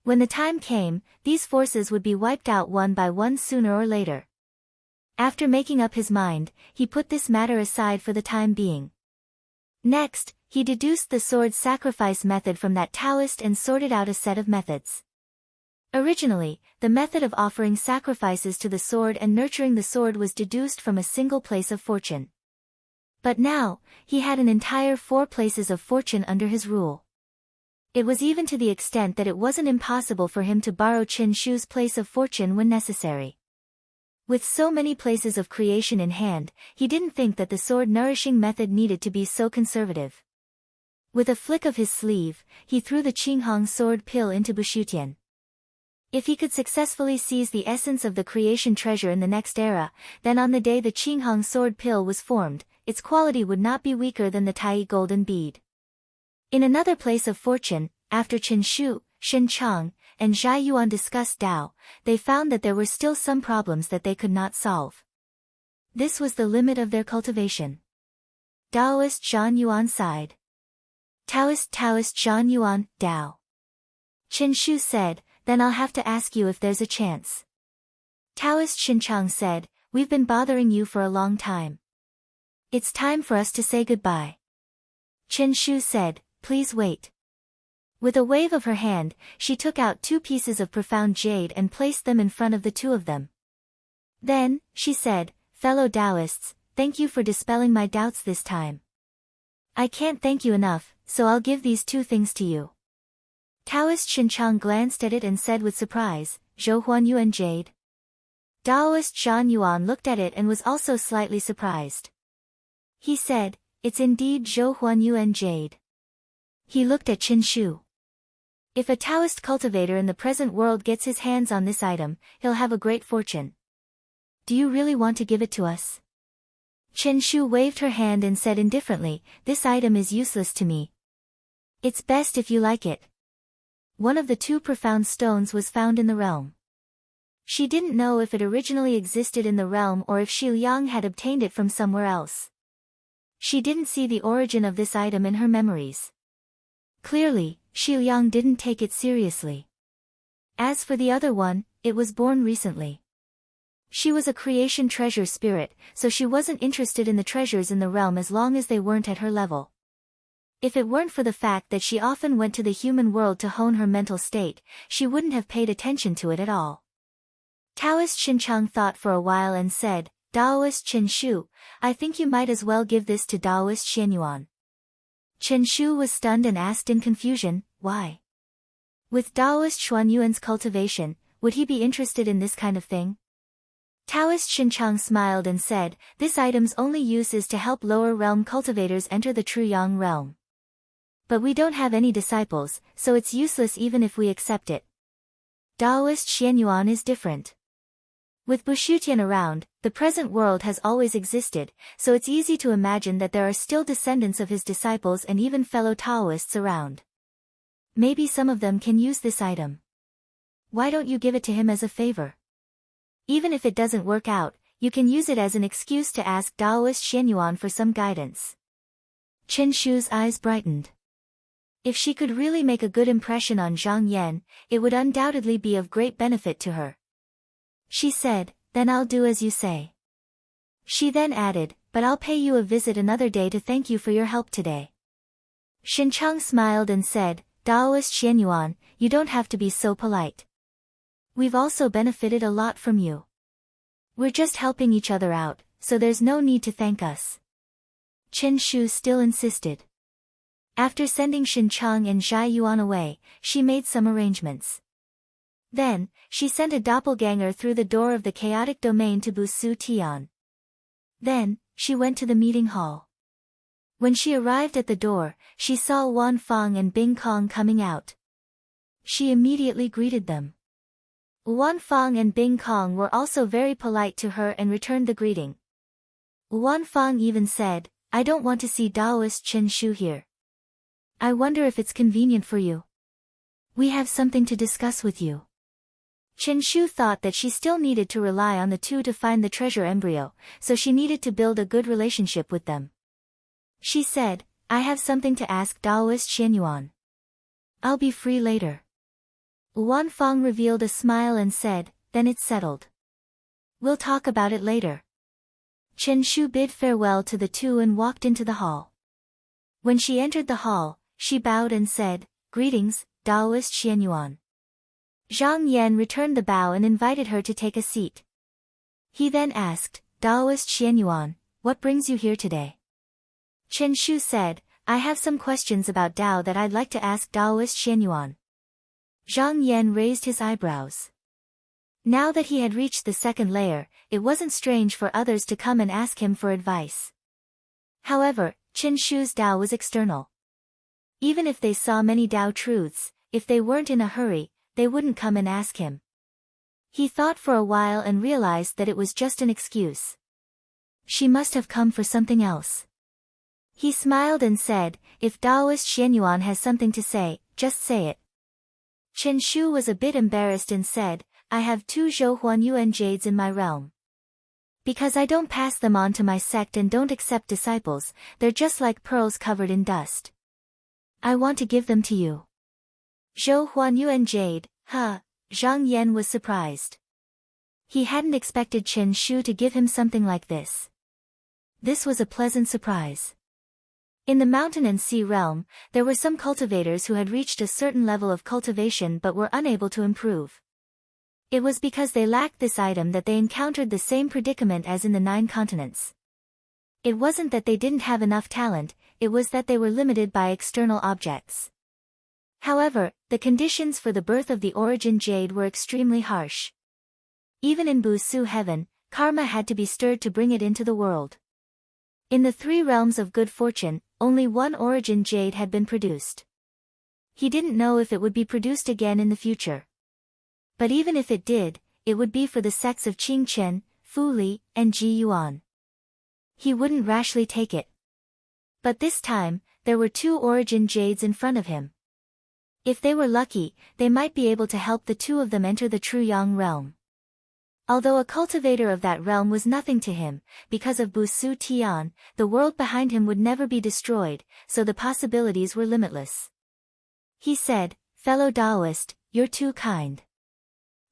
When the time came, these forces would be wiped out one by one sooner or later. After making up his mind, he put this matter aside for the time being. Next, he deduced the sword sacrifice method from that Taoist and sorted out a set of methods. Originally, the method of offering sacrifices to the sword and nurturing the sword was deduced from a single place of fortune. But now, he had an entire 4 places of fortune under his rule. It was even to the extent that it wasn't impossible for him to borrow Qin Shu's place of fortune when necessary. With so many places of creation in hand, he didn't think that the sword nourishing method needed to be so conservative. With a flick of his sleeve, he threw the Qinghong sword pill into Bushutian. If he could successfully seize the essence of the creation treasure in the next era, then on the day the Qinghong sword pill was formed, its quality would not be weaker than the Tai golden bead. In another place of fortune, after Qin Shu, Shen Chang, and Zhai Yuan discussed Tao, they found that there were still some problems that they could not solve. This was the limit of their cultivation. Taoist Zhan Yuan sighed. Taoist Zhan Yuan, Tao. Qin Shu said, then I'll have to ask you if there's a chance. Taoist Shen Chang said, we've been bothering you for a long time. It's time for us to say goodbye. Qin Shu said, please wait. With a wave of her hand, she took out 2 pieces of profound jade and placed them in front of the 2 of them. Then, she said, fellow Taoists, thank you for dispelling my doubts this time. I can't thank you enough, so I'll give these 2 things to you. Taoist Shen Chang glanced at it and said with surprise, Zhou Huanyuan jade. Taoist Zhan Yuan looked at it and was also slightly surprised. He said, it's indeed Zhou Huanyuan jade. He looked at Qin Shu. If a Taoist cultivator in the present world gets his hands on this item, he'll have a great fortune. Do you really want to give it to us? Qin Shu waved her hand and said indifferently, this item is useless to me. It's best if you like it. One of the 2 profound stones was found in the realm. She didn't know if it originally existed in the realm or if Xi Liang had obtained it from somewhere else. She didn't see the origin of this item in her memories. Clearly, Xi Liang didn't take it seriously. As for the other one, it was born recently. She was a creation treasure spirit, so she wasn't interested in the treasures in the realm as long as they weren't at her level. If it weren't for the fact that she often went to the human world to hone her mental state, she wouldn't have paid attention to it at all. Taoist Shen Chang thought for a while and said, Taoist Qin Shu, I think you might as well give this to Taoist Shen Yuan. Qin Shu was stunned and asked in confusion, why? With Taoist Xuanyuan's cultivation, would he be interested in this kind of thing? Taoist Xinchang smiled and said, this item's only use is to help lower realm cultivators enter the true Yang realm. But we don't have any disciples, so it's useless even if we accept it. Taoist Xianyuan is different. With Bushutian around, the present world has always existed, so it's easy to imagine that there are still descendants of his disciples and even fellow Taoists around. Maybe some of them can use this item. Why don't you give it to him as a favor? Even if it doesn't work out, you can use it as an excuse to ask Taoist Xianyuan for some guidance. Chen Shu's eyes brightened. If she could really make a good impression on Zhang Yan, it would undoubtedly be of great benefit to her. She said, then I'll do as you say. She then added, but I'll pay you a visit another day to thank you for your help today. Xinchang smiled and said, Taoist Xianyuan, you don't have to be so polite. We've also benefited a lot from you. We're just helping each other out, so there's no need to thank us. Chen Shu still insisted. After sending Xinchang and Zhai Yuan away, she made some arrangements. Then, she sent a doppelganger through the door of the chaotic domain to Busu Tian. Then, she went to the meeting hall. When she arrived at the door, she saw Wan Fang and Bing Kong coming out. She immediately greeted them. Wan Fang and Bing Kong were also very polite to her and returned the greeting. Wan Fang even said, I don't want to see Taoist Chen Shu here. I wonder if it's convenient for you. We have something to discuss with you. Chen Shu thought that she still needed to rely on the two to find the treasure embryo, so she needed to build a good relationship with them. She said, I have something to ask Taoist Xianyuan. I'll be free later. Wan Fang revealed a smile and said, then it's settled. We'll talk about it later. Chen Shu bid farewell to the two and walked into the hall. When she entered the hall, she bowed and said, Greetings, Taoist Xianyuan. Zhang Yan returned the bow and invited her to take a seat. He then asked, Taoist Xianyuan, what brings you here today? Chen Shu said, I have some questions about Tao that I'd like to ask Taoist Xianyuan. Zhang Yan raised his eyebrows. Now that he had reached the second layer, it wasn't strange for others to come and ask him for advice. However, Chen Shu's Tao was external. Even if they saw many Tao truths, if they weren't in a hurry, they wouldn't come and ask him. He thought for a while and realized that it was just an excuse. She must have come for something else. He smiled and said, if Taoist Xianyuan has something to say, just say it. Chen Shu was a bit embarrassed and said, I have 2 Zhou Huanyuan jades in my realm. Because I don't pass them on to my sect and don't accept disciples, they're just like pearls covered in dust. I want to give them to you. Zhou Huanyuan jade, huh? Zhang Yan was surprised. He hadn't expected Chen Shu to give him something like this. This was a pleasant surprise. In the mountain and sea realm, there were some cultivators who had reached a certain level of cultivation but were unable to improve. It was because they lacked this item that they encountered the same predicament as in the 9 continents. It wasn't that they didn't have enough talent, it was that they were limited by external objects. However, the conditions for the birth of the origin jade were extremely harsh. Even in Busu heaven, karma had to be stirred to bring it into the world. In the 3 realms of good fortune, only 1 origin jade had been produced. He didn't know if it would be produced again in the future. But even if it did, it would be for the sects of Qingchen, Fu Li, and Ji Yuan. He wouldn't rashly take it. But this time, there were 2 origin jades in front of him. If they were lucky, they might be able to help the 2 of them enter the true Yang realm. Although a cultivator of that realm was nothing to him, because of Busu Tian, the world behind him would never be destroyed, so the possibilities were limitless. He said, fellow Taoist, you're too kind.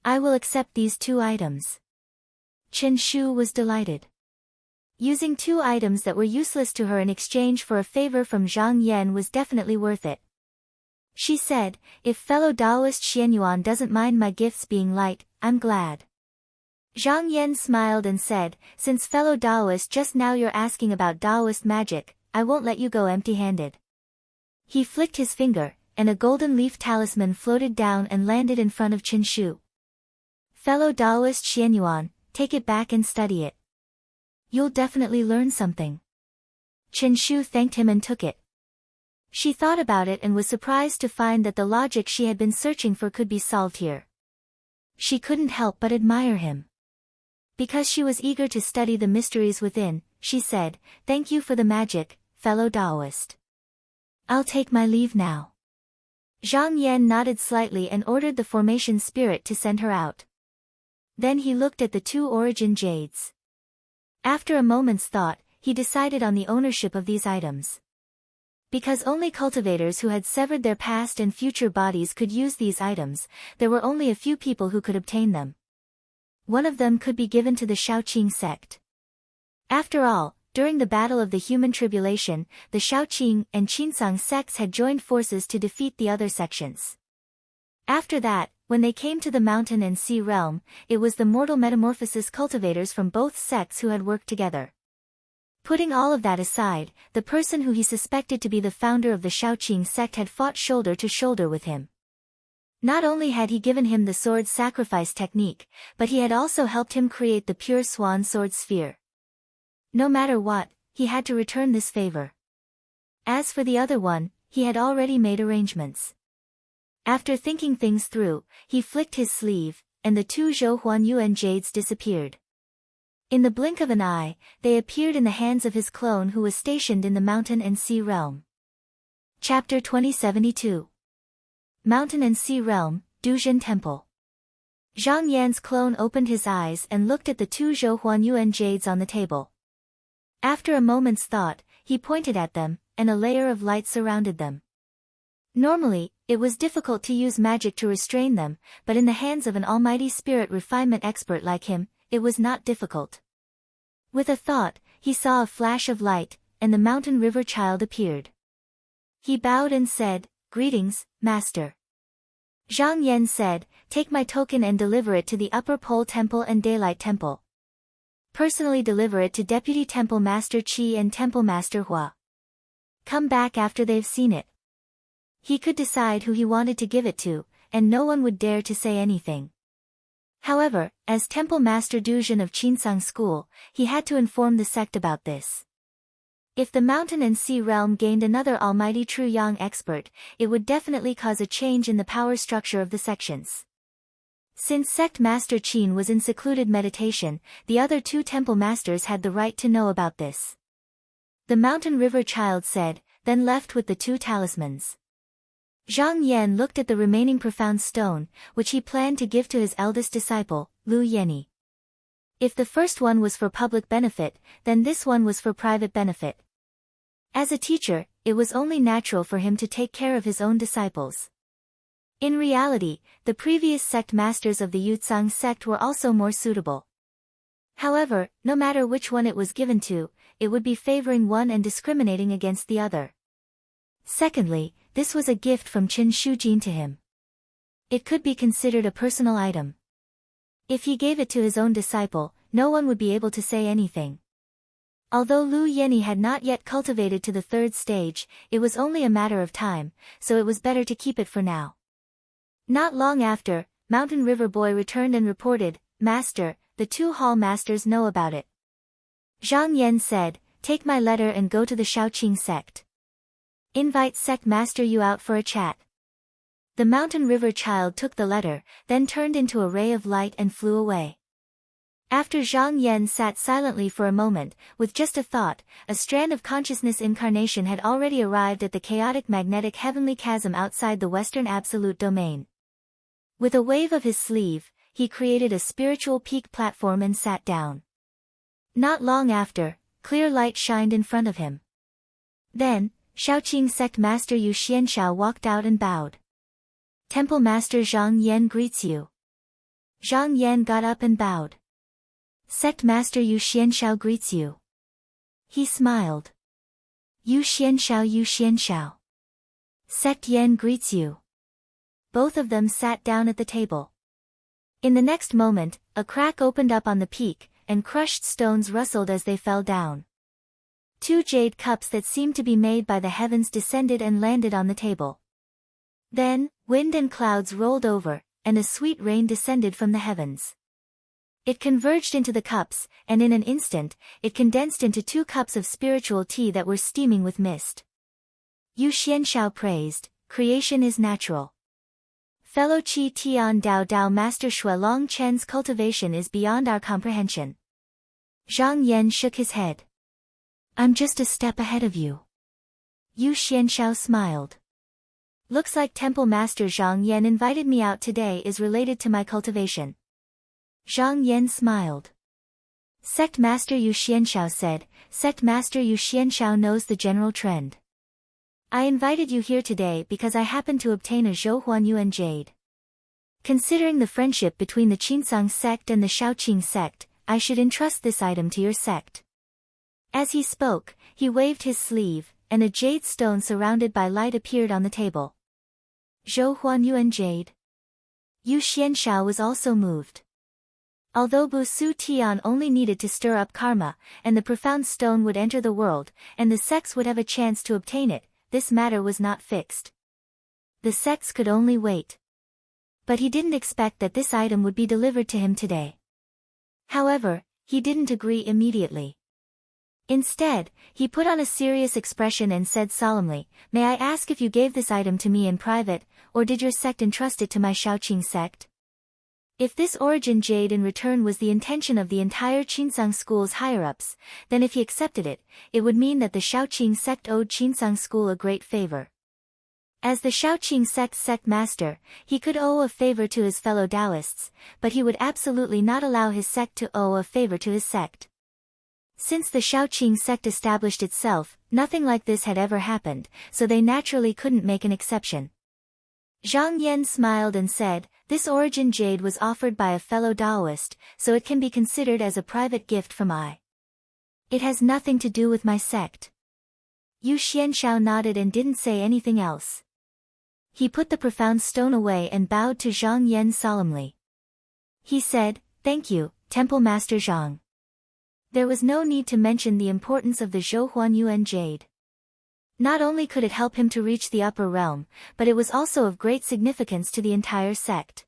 I will accept these 2 items. Chen Shu was delighted. Using 2 items that were useless to her in exchange for a favor from Zhang Yan was definitely worth it. She said, if fellow Taoist Xianyuan doesn't mind my gifts being light, I'm glad. Zhang Yan smiled and said, since fellow Taoist just now you're asking about Taoist magic, I won't let you go empty-handed. He flicked his finger, and a golden leaf talisman floated down and landed in front of Chen Shu. Fellow Taoist Xianyuan, take it back and study it. You'll definitely learn something. Chen Shu thanked him and took it. She thought about it and was surprised to find that the logic she had been searching for could be solved here. She couldn't help but admire him. Because she was eager to study the mysteries within, she said, "Thank you for the magic, fellow Taoist. I'll take my leave now." Zhang Yan nodded slightly and ordered the formation spirit to send her out. Then he looked at the two origin jades. After a moment's thought, he decided on the ownership of these items. Because only cultivators who had severed their past and future bodies could use these items, there were only a few people who could obtain them. One of them could be given to the Shaoqing sect. After all, during the Battle of the Human Tribulation, the Shaoqing and Qinsang sects had joined forces to defeat the other sections. After that, when they came to the mountain and sea realm, it was the mortal metamorphosis cultivators from both sects who had worked together. Putting all of that aside, the person who he suspected to be the founder of the Shaoqing sect had fought shoulder to shoulder with him. Not only had he given him the sword sacrifice technique, but he had also helped him create the pure swan sword sphere. No matter what, he had to return this favor. As for the other one, he had already made arrangements. After thinking things through, he flicked his sleeve, and the two Zhou Huanyuan jades disappeared. In the blink of an eye, they appeared in the hands of his clone who was stationed in the mountain and sea realm. Chapter 2072. Mountain and Sea Realm, Duzhen Temple. Zhang Yan's clone opened his eyes and looked at the two Zhou Huanyuan jades on the table. After a moment's thought, he pointed at them, and a layer of light surrounded them. Normally, it was difficult to use magic to restrain them, but in the hands of an almighty spirit refinement expert like him, it was not difficult. With a thought, he saw a flash of light, and the mountain river child appeared. He bowed and said, "Greetings, Master." Zhang Yan said, "Take my token and deliver it to the Upper Pole Temple and Daylight Temple. Personally deliver it to Deputy Temple Master Qi and Temple Master Hua. Come back after they've seen it." He could decide who he wanted to give it to, and no one would dare to say anything. However, as Temple Master Duzhen of Qinsang School, he had to inform the sect about this. If the mountain and sea realm gained another almighty true yang expert, it would definitely cause a change in the power structure of the sections. Since Sect Master Qin was in secluded meditation, the other two temple masters had the right to know about this. The mountain river child said, then left with the two talismans. Zhang Yan looked at the remaining profound stone, which he planned to give to his eldest disciple, Lu Yenny. If the first one was for public benefit, then this one was for private benefit. As a teacher, it was only natural for him to take care of his own disciples. In reality, the previous sect masters of the Yutsang sect were also more suitable. However, no matter which one it was given to, it would be favoring one and discriminating against the other. Secondly, this was a gift from Chen Shujin to him. It could be considered a personal item. If he gave it to his own disciple, no one would be able to say anything. Although Lu Yenny had not yet cultivated to the third stage, it was only a matter of time, so it was better to keep it for now. Not long after, Mountain River Boy returned and reported, "Master, the two hall masters know about it." Zhang Yan said, "Take my letter and go to the Shaoqing sect. Invite sect master Yu out for a chat." The mountain river child took the letter, then turned into a ray of light and flew away. After Zhang Yan sat silently for a moment, with just a thought, a strand of consciousness incarnation had already arrived at the chaotic magnetic heavenly chasm outside the Western Absolute Domain. With a wave of his sleeve, he created a spiritual peak platform and sat down. Not long after, clear light shined in front of him. Then, Shaoqing sect master Yu Xianshao walked out and bowed. "Temple master Zhang Yan greets you." Zhang Yan got up and bowed. "Sect master Yu Xianshao greets you." He smiled. "Yu Xianshao, Yu Xianshao. Sect Yan greets you." Both of them sat down at the table. In the next moment, a crack opened up on the peak, and crushed stones rustled as they fell down. Two jade cups that seemed to be made by the heavens descended and landed on the table. Then, wind and clouds rolled over, and a sweet rain descended from the heavens. It converged into the cups, and in an instant, it condensed into 2 cups of spiritual tea that were steaming with mist. Yu Xianshao praised, "Creation is natural. Fellow Qi Tian Dao Dao Master Shui Long Chen's cultivation is beyond our comprehension." Zhang Yan shook his head. "I'm just a step ahead of you." Yu Xianshao smiled. "Looks like Temple Master Zhang Yan invited me out today is related to my cultivation." Zhang Yan smiled. Sect Master Yu Xianshao said, "Sect Master Yu Xianshao knows the general trend. I invited you here today because I happened to obtain a Zhouhuan Yuan jade. Considering the friendship between the Qinsang sect and the Shaoqing sect, I should entrust this item to your sect." As he spoke, he waved his sleeve, and a jade stone surrounded by light appeared on the table. Zhouhuan Yuan jade. Yu Xianshao was also moved. Although Bu Su Tian only needed to stir up karma, and the profound stone would enter the world, and the sects would have a chance to obtain it, this matter was not fixed. The sects could only wait. But he didn't expect that this item would be delivered to him today. However, he didn't agree immediately. Instead, he put on a serious expression and said solemnly, "May I ask if you gave this item to me in private, or did your sect entrust it to my Shaoqing sect?" If this origin jade in return was the intention of the entire Qinsang school's higher-ups, then if he accepted it, it would mean that the Shaoqing sect owed Qinsang school a great favor. As the Shaoqing sect master, he could owe a favor to his fellow Taoists, but he would absolutely not allow his sect to owe a favor to his sect. Since the Shaoqing sect established itself, nothing like this had ever happened, so they naturally couldn't make an exception. Zhang Yan smiled and said, "This origin jade was offered by a fellow Taoist, so it can be considered as a private gift from I. It has nothing to do with my sect." Yu Xianshao nodded and didn't say anything else. He put the profound stone away and bowed to Zhang Yan solemnly. He said, "Thank you, Temple Master Zhang." There was no need to mention the importance of the Zhouhuan Yuan jade. Not only could it help him to reach the upper realm, but it was also of great significance to the entire sect.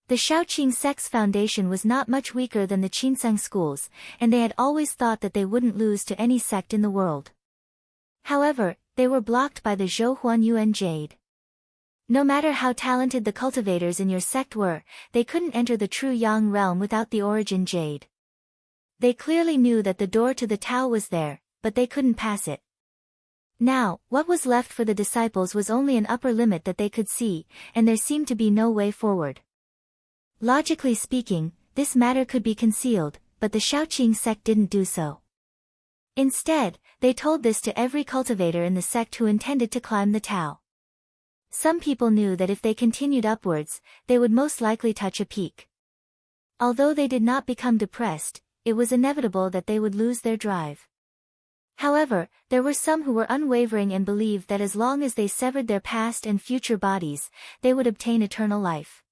The Shaoqing sect's foundation was not much weaker than the Qinsang schools, and they had always thought that they wouldn't lose to any sect in the world. However, they were blocked by the Zhouhuan Yuan jade. No matter how talented the cultivators in your sect were, they couldn't enter the true Yang realm without the origin jade. They clearly knew that the door to the Tao was there, but they couldn't pass it. Now, what was left for the disciples was only an upper limit that they could see, and there seemed to be no way forward. Logically speaking, this matter could be concealed, but the Shaoqing sect didn't do so. Instead, they told this to every cultivator in the sect who intended to climb the Tao. Some people knew that if they continued upwards, they would most likely touch a peak. Although they did not become depressed, it was inevitable that they would lose their drive. However, there were some who were unwavering and believed that as long as they severed their past and future bodies, they would obtain eternal life.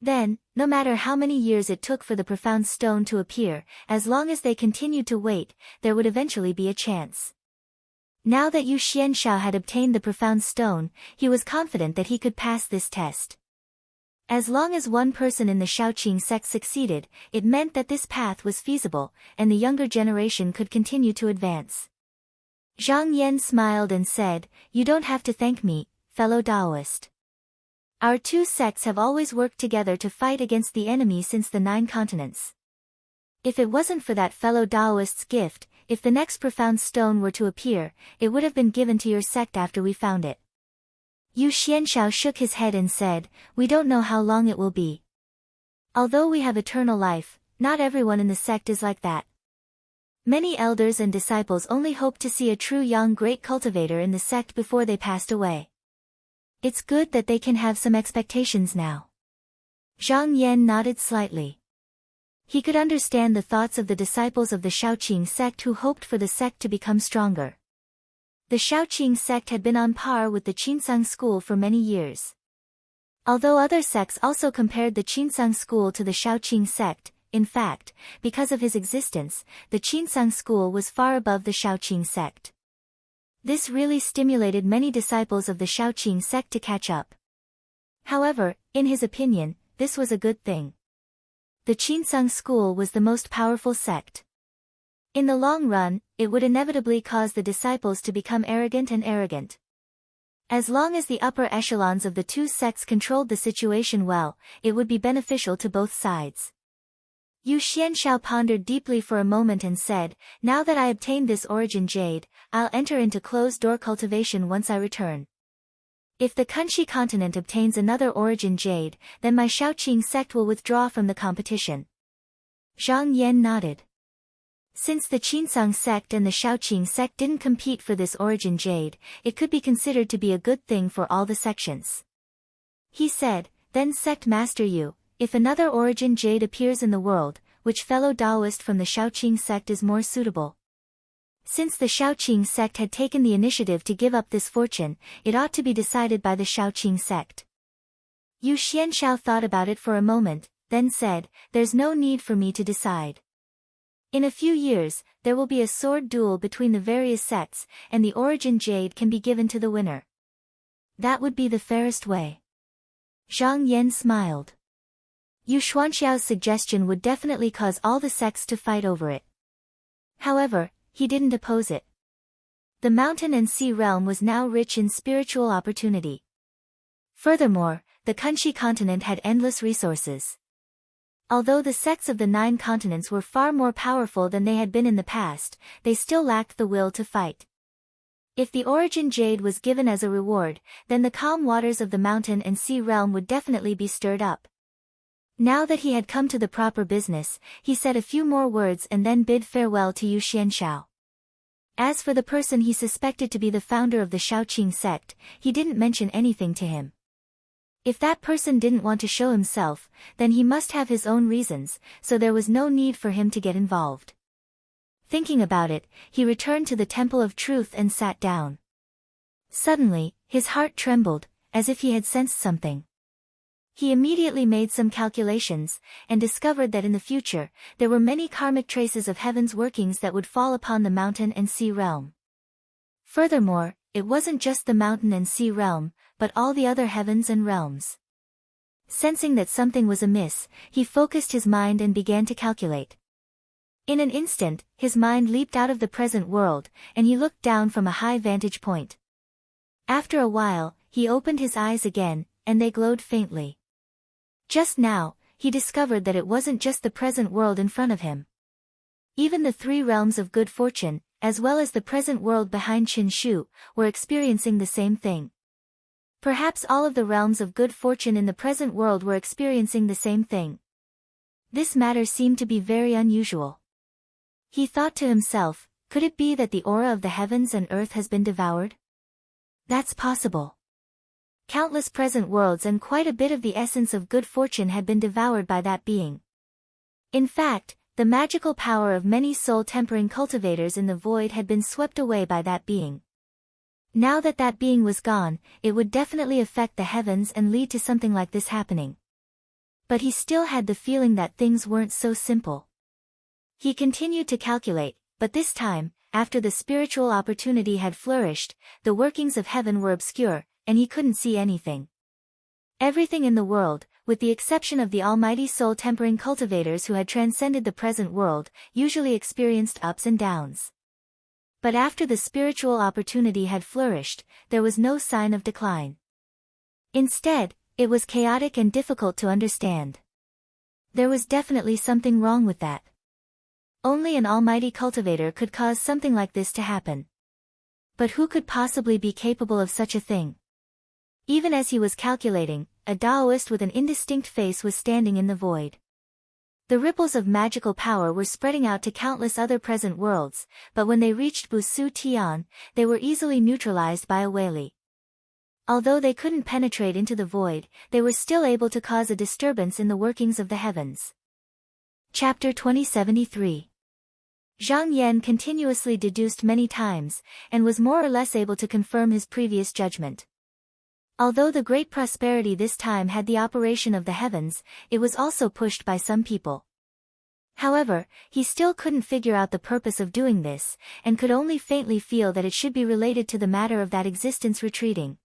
Then, no matter how many years it took for the profound stone to appear, as long as they continued to wait, there would eventually be a chance. Now that Yu Xianshao had obtained the profound stone, he was confident that he could pass this test. As long as one person in the Shaoqing sect succeeded, it meant that this path was feasible, and the younger generation could continue to advance. Zhang Yan smiled and said, "You don't have to thank me, fellow Taoist. Our 2 sects have always worked together to fight against the enemy since the 9 continents. If it wasn't for that fellow Taoist's gift, if the next profound stone were to appear, it would have been given to your sect after we found it." Yu Xianshao shook his head and said, "We don't know how long it will be. Although we have eternal life, not everyone in the sect is like that. Many elders and disciples only hoped to see a true young great cultivator in the sect before they passed away. It's good that they can have some expectations now." Zhang Yan nodded slightly. He could understand the thoughts of the disciples of the Shaoqing sect who hoped for the sect to become stronger. The Shaoqing sect had been on par with the Qinsang school for many years. Although other sects also compared the Qinsang school to the Shaoqing sect, in fact, because of his existence, the Qinsang school was far above the Shaoqing sect. This really stimulated many disciples of the Shaoqing sect to catch up. However, in his opinion, this was a good thing. the Qinsang school was the most powerful sect. In the long run, it would inevitably cause the disciples to become arrogant. As long as the upper echelons of the two sects controlled the situation well, it would be beneficial to both sides. Yu Xianshao pondered deeply for a moment and said, "Now that I obtained this origin jade, I'll enter into closed-door cultivation once I return. If the Kunshi continent obtains another origin jade, then my Shaoqing sect will withdraw from the competition." Zhang Yan nodded. Since the Qinsang sect and the Shaoqing sect didn't compete for this origin jade, it could be considered to be a good thing for all the sections. He said, "Then Sect Master Yu, if another origin jade appears in the world, which fellow Taoist from the Shaoqing sect is more suitable?" Since the Shaoqing sect had taken the initiative to give up this fortune, it ought to be decided by the Shaoqing sect. Yu Xianshao thought about it for a moment, then said, "There's no need for me to decide. In a few years, there will be a sword duel between the various sects, and the origin jade can be given to the winner. That would be the fairest way." Zhang Yan smiled. Yu Xuanxiao's suggestion would definitely cause all the sects to fight over it. However, he didn't oppose it. The mountain and sea realm was now rich in spiritual opportunity. Furthermore, the Kunshi continent had endless resources. Although the sects of the 9 continents were far more powerful than they had been in the past, they still lacked the will to fight. If the origin jade was given as a reward, then the calm waters of the mountain and sea realm would definitely be stirred up. Now that he had come to the proper business, he said a few more words and then bid farewell to Yu Xianshao. As for the person he suspected to be the founder of the Shaoqing sect, he didn't mention anything to him. If that person didn't want to show himself, then he must have his own reasons, so there was no need for him to get involved. Thinking about it, he returned to the Temple of Truth and sat down. Suddenly, his heart trembled, as if he had sensed something. He immediately made some calculations, and discovered that in the future, there were many karmic traces of heaven's workings that would fall upon the mountain and sea realm. Furthermore, it wasn't just the mountain and sea realm, but all the other heavens and realms. Sensing that something was amiss, he focused his mind and began to calculate. In an instant, his mind leaped out of the present world, and he looked down from a high vantage point. After a while, he opened his eyes again, and they glowed faintly. Just now, he discovered that it wasn't just the present world in front of him. Even the 3 realms of good fortune, as well as the present world behind Qinshu, were experiencing the same thing. Perhaps all of the realms of good fortune in the present world were experiencing the same thing. This matter seemed to be very unusual. He thought to himself, could it be that the aura of the heavens and earth has been devoured? That's possible. Countless present worlds and quite a bit of the essence of good fortune had been devoured by that being. In fact, the magical power of many soul-tempering cultivators in the void had been swept away by that being. Now that that being was gone, it would definitely affect the heavens and lead to something like this happening. But he still had the feeling that things weren't so simple. He continued to calculate, but this time, after the spiritual opportunity had flourished, the workings of heaven were obscure, and he couldn't see anything. Everything in the world, with the exception of the almighty soul-tempering cultivators who had transcended the present world, usually experienced ups and downs. But after the spiritual opportunity had flourished, there was no sign of decline. Instead, it was chaotic and difficult to understand. There was definitely something wrong with that. Only an almighty cultivator could cause something like this to happen. But who could possibly be capable of such a thing? Even as he was calculating, a Taoist with an indistinct face was standing in the void. The ripples of magical power were spreading out to countless other present worlds, but when they reached Busu Tian, they were easily neutralized by a Weili. Although they couldn't penetrate into the void, they were still able to cause a disturbance in the workings of the heavens. Chapter 2073. Zhang Yan continuously deduced many times, and was more or less able to confirm his previous judgment. Although the great prosperity this time had the operation of the heavens, it was also pushed by some people. However, he still couldn't figure out the purpose of doing this, and could only faintly feel that it should be related to the matter of that existence retreating.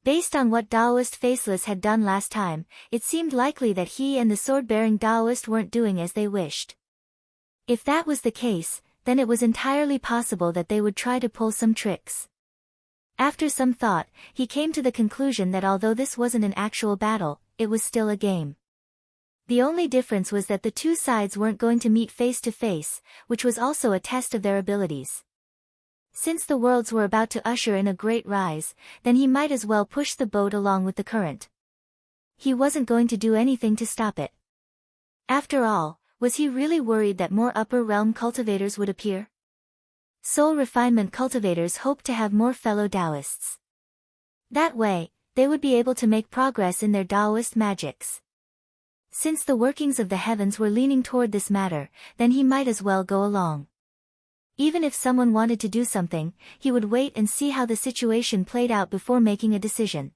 Based on what Taoist Faceless had done last time, it seemed likely that he and the sword-bearing Taoist weren't doing as they wished. If that was the case, then it was entirely possible that they would try to pull some tricks. After some thought, he came to the conclusion that although this wasn't an actual battle, it was still a game. The only difference was that the two sides weren't going to meet face to face, which was also a test of their abilities. Since the worlds were about to usher in a great rise, then he might as well push the boat along with the current. He wasn't going to do anything to stop it. After all, was he really worried that more upper realm cultivators would appear? Soul refinement cultivators hoped to have more fellow Taoists. That way, they would be able to make progress in their Taoist magics. Since the workings of the heavens were leaning toward this matter, then he might as well go along. Even if someone wanted to do something, he would wait and see how the situation played out before making a decision.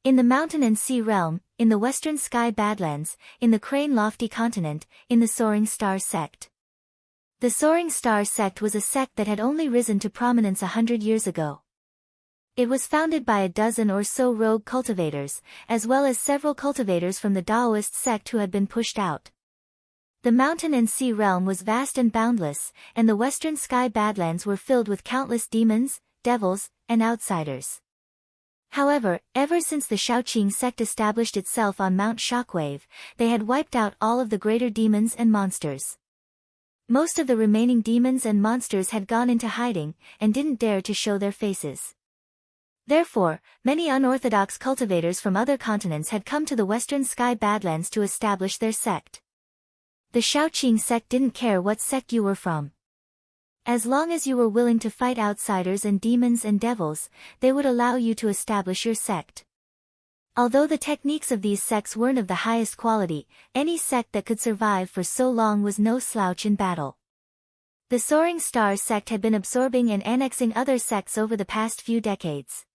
In the mountain and sea realm, in the western sky badlands, in the crane lofty continent, in the soaring star sect. The soaring star sect was a sect that had only risen to prominence 100 years ago. It was founded by a dozen or so rogue cultivators, as well as several cultivators from the Taoist sect who had been pushed out. The mountain and sea realm was vast and boundless, and the western sky badlands were filled with countless demons, devils, and outsiders. However, ever since the Shaoqing sect established itself on Mount Shockwave, they had wiped out all of the greater demons and monsters. Most of the remaining demons and monsters had gone into hiding, and didn't dare to show their faces. Therefore, many unorthodox cultivators from other continents had come to the western sky badlands to establish their sect. The Shaoqing sect didn't care what sect you were from. As long as you were willing to fight outsiders and demons and devils, they would allow you to establish your sect. Although the techniques of these sects weren't of the highest quality, any sect that could survive for so long was no slouch in battle. The Soaring Star sect had been absorbing and annexing other sects over the past few decades.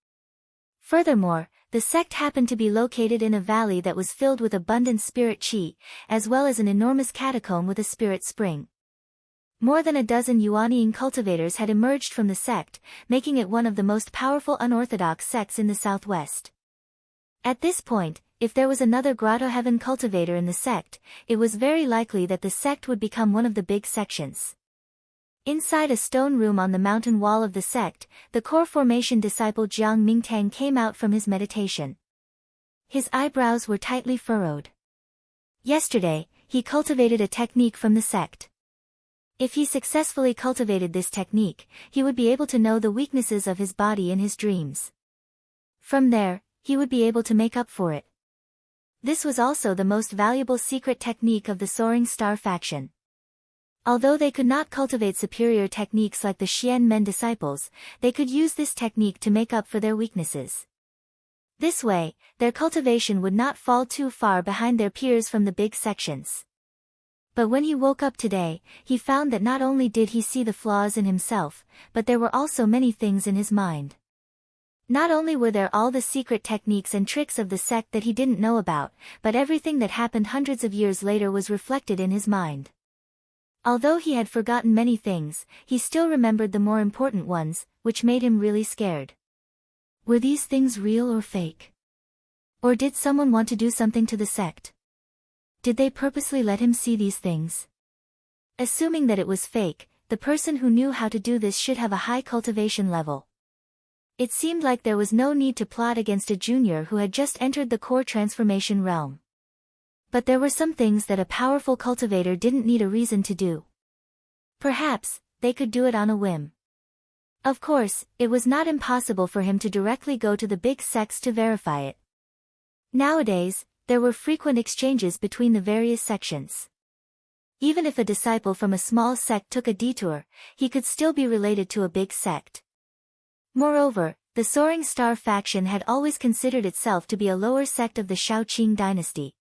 Furthermore, the sect happened to be located in a valley that was filled with abundant spirit chi, as well as an enormous catacomb with a spirit spring. More than a dozen Yuanying cultivators had emerged from the sect, making it one of the most powerful unorthodox sects in the southwest. At this point, if there was another Grotto Heaven cultivator in the sect, it was very likely that the sect would become one of the big sections. Inside a stone room on the mountain wall of the sect, the core formation disciple Jiang Mingtang came out from his meditation. His eyebrows were tightly furrowed. Yesterday, he cultivated a technique from the sect. If he successfully cultivated this technique, he would be able to know the weaknesses of his body in his dreams. From there, he would be able to make up for it. This was also the most valuable secret technique of the Soaring Star faction. Although they could not cultivate superior techniques like the Xian Men disciples, they could use this technique to make up for their weaknesses. This way, their cultivation would not fall too far behind their peers from the big sections. But when he woke up today, he found that not only did he see the flaws in himself, but there were also many things in his mind. Not only were there all the secret techniques and tricks of the sect that he didn't know about, but everything that happened hundreds of years later was reflected in his mind. Although he had forgotten many things, he still remembered the more important ones, which made him really scared. Were these things real or fake? Or did someone want to do something to the sect? Did they purposely let him see these things? Assuming that it was fake, the person who knew how to do this should have a high cultivation level. It seemed like there was no need to plot against a junior who had just entered the core transformation realm. But there were some things that a powerful cultivator didn't need a reason to do. Perhaps, they could do it on a whim. Of course, it was not impossible for him to directly go to the big sects to verify it. Nowadays, there were frequent exchanges between the various sections. Even if a disciple from a small sect took a detour, he could still be related to a big sect. Moreover, the Soaring Star faction had always considered itself to be a lower sect of the Shaoqing dynasty.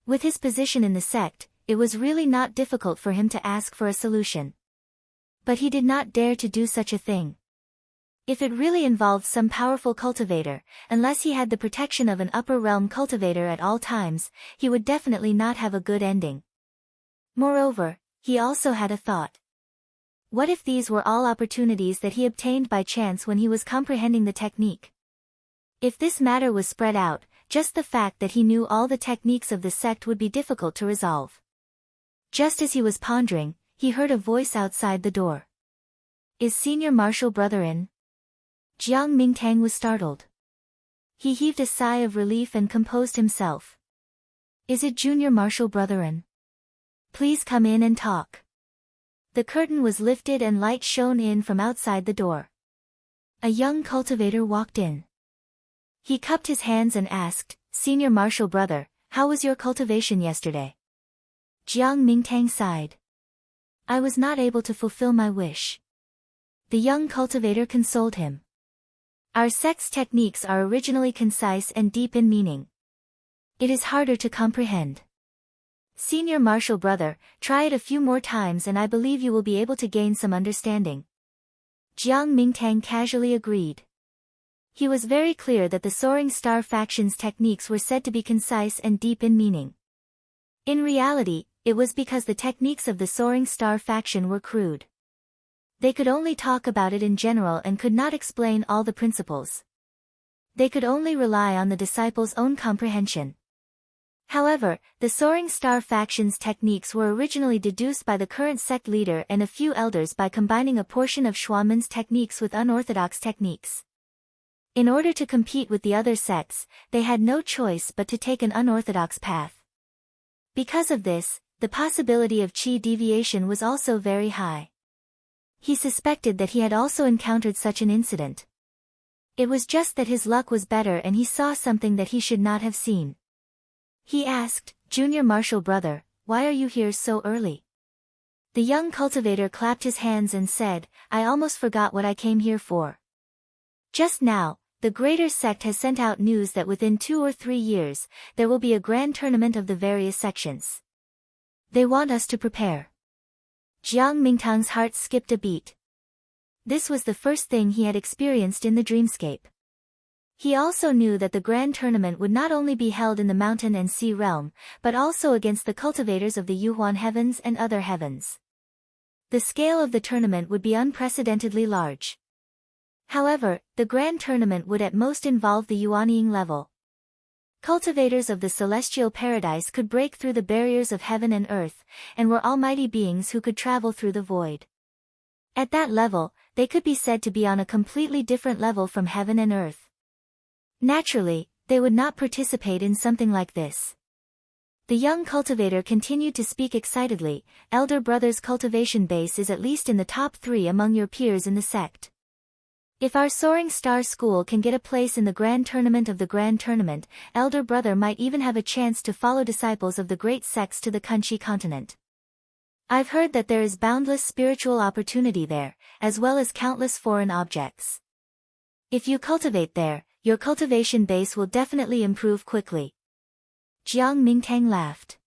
With his position in the sect, it was really not difficult for him to ask for a solution. But he did not dare to do such a thing. If it really involved some powerful cultivator, unless he had the protection of an upper realm cultivator at all times, he would definitely not have a good ending. Moreover, he also had a thought. What if these were all opportunities that he obtained by chance when he was comprehending the technique? If this matter was spread out, just the fact that he knew all the techniques of the sect would be difficult to resolve. Just as he was pondering, he heard a voice outside the door. "Is Senior Marshal Brother in?" Jiang Mingtang was startled. He heaved a sigh of relief and composed himself. "Is it Junior Marshal Brother in? Please come in and talk." The curtain was lifted and light shone in from outside the door. A young cultivator walked in. He cupped his hands and asked, "Senior Marshal Brother, how was your cultivation yesterday?" Jiang Mingtang sighed. "I was not able to fulfill my wish." The young cultivator consoled him. "Our sect's techniques are originally concise and deep in meaning. It is harder to comprehend. Senior Marshal Brother, try it a few more times and I believe you will be able to gain some understanding." Jiang Mingtang casually agreed. He was very clear that the Soaring Star faction's techniques were said to be concise and deep in meaning. In reality, it was because the techniques of the Soaring Star faction were crude. They could only talk about it in general and could not explain all the principles. They could only rely on the disciples' own comprehension. However, the Soaring Star faction's techniques were originally deduced by the current sect leader and a few elders by combining a portion of Xuanmen's techniques with unorthodox techniques. In order to compete with the other sects, they had no choice but to take an unorthodox path. Because of this, the possibility of qi deviation was also very high. He suspected that he had also encountered such an incident. It was just that his luck was better and he saw something that he should not have seen. He asked, "Junior Marshal Brother, why are you here so early?" The young cultivator clapped his hands and said, "I almost forgot what I came here for. Just now, the Greater Sect has sent out news that within 2 or 3 years, there will be a grand tournament of the various sections. They want us to prepare." Jiang Mingtang's heart skipped a beat. This was the first thing he had experienced in the dreamscape. He also knew that the grand tournament would not only be held in the mountain and sea realm, but also against the cultivators of the Yuhuan heavens and other heavens. The scale of the tournament would be unprecedentedly large. However, the grand tournament would at most involve the Yuanying level. Cultivators of the celestial paradise could break through the barriers of heaven and earth, and were almighty beings who could travel through the void. At that level, they could be said to be on a completely different level from heaven and earth. Naturally, they would not participate in something like this. The young cultivator continued to speak excitedly, "Elder Brother's cultivation base is at least in the top 3 among your peers in the sect. If our Soaring Star School can get a place in the Grand Tournament of the Grand Tournament, Elder Brother might even have a chance to follow disciples of the great sects to the Kunchi continent. I've heard that there is boundless spiritual opportunity there, as well as countless foreign objects. If you cultivate there, your cultivation base will definitely improve quickly." Jiang Mingtang laughed.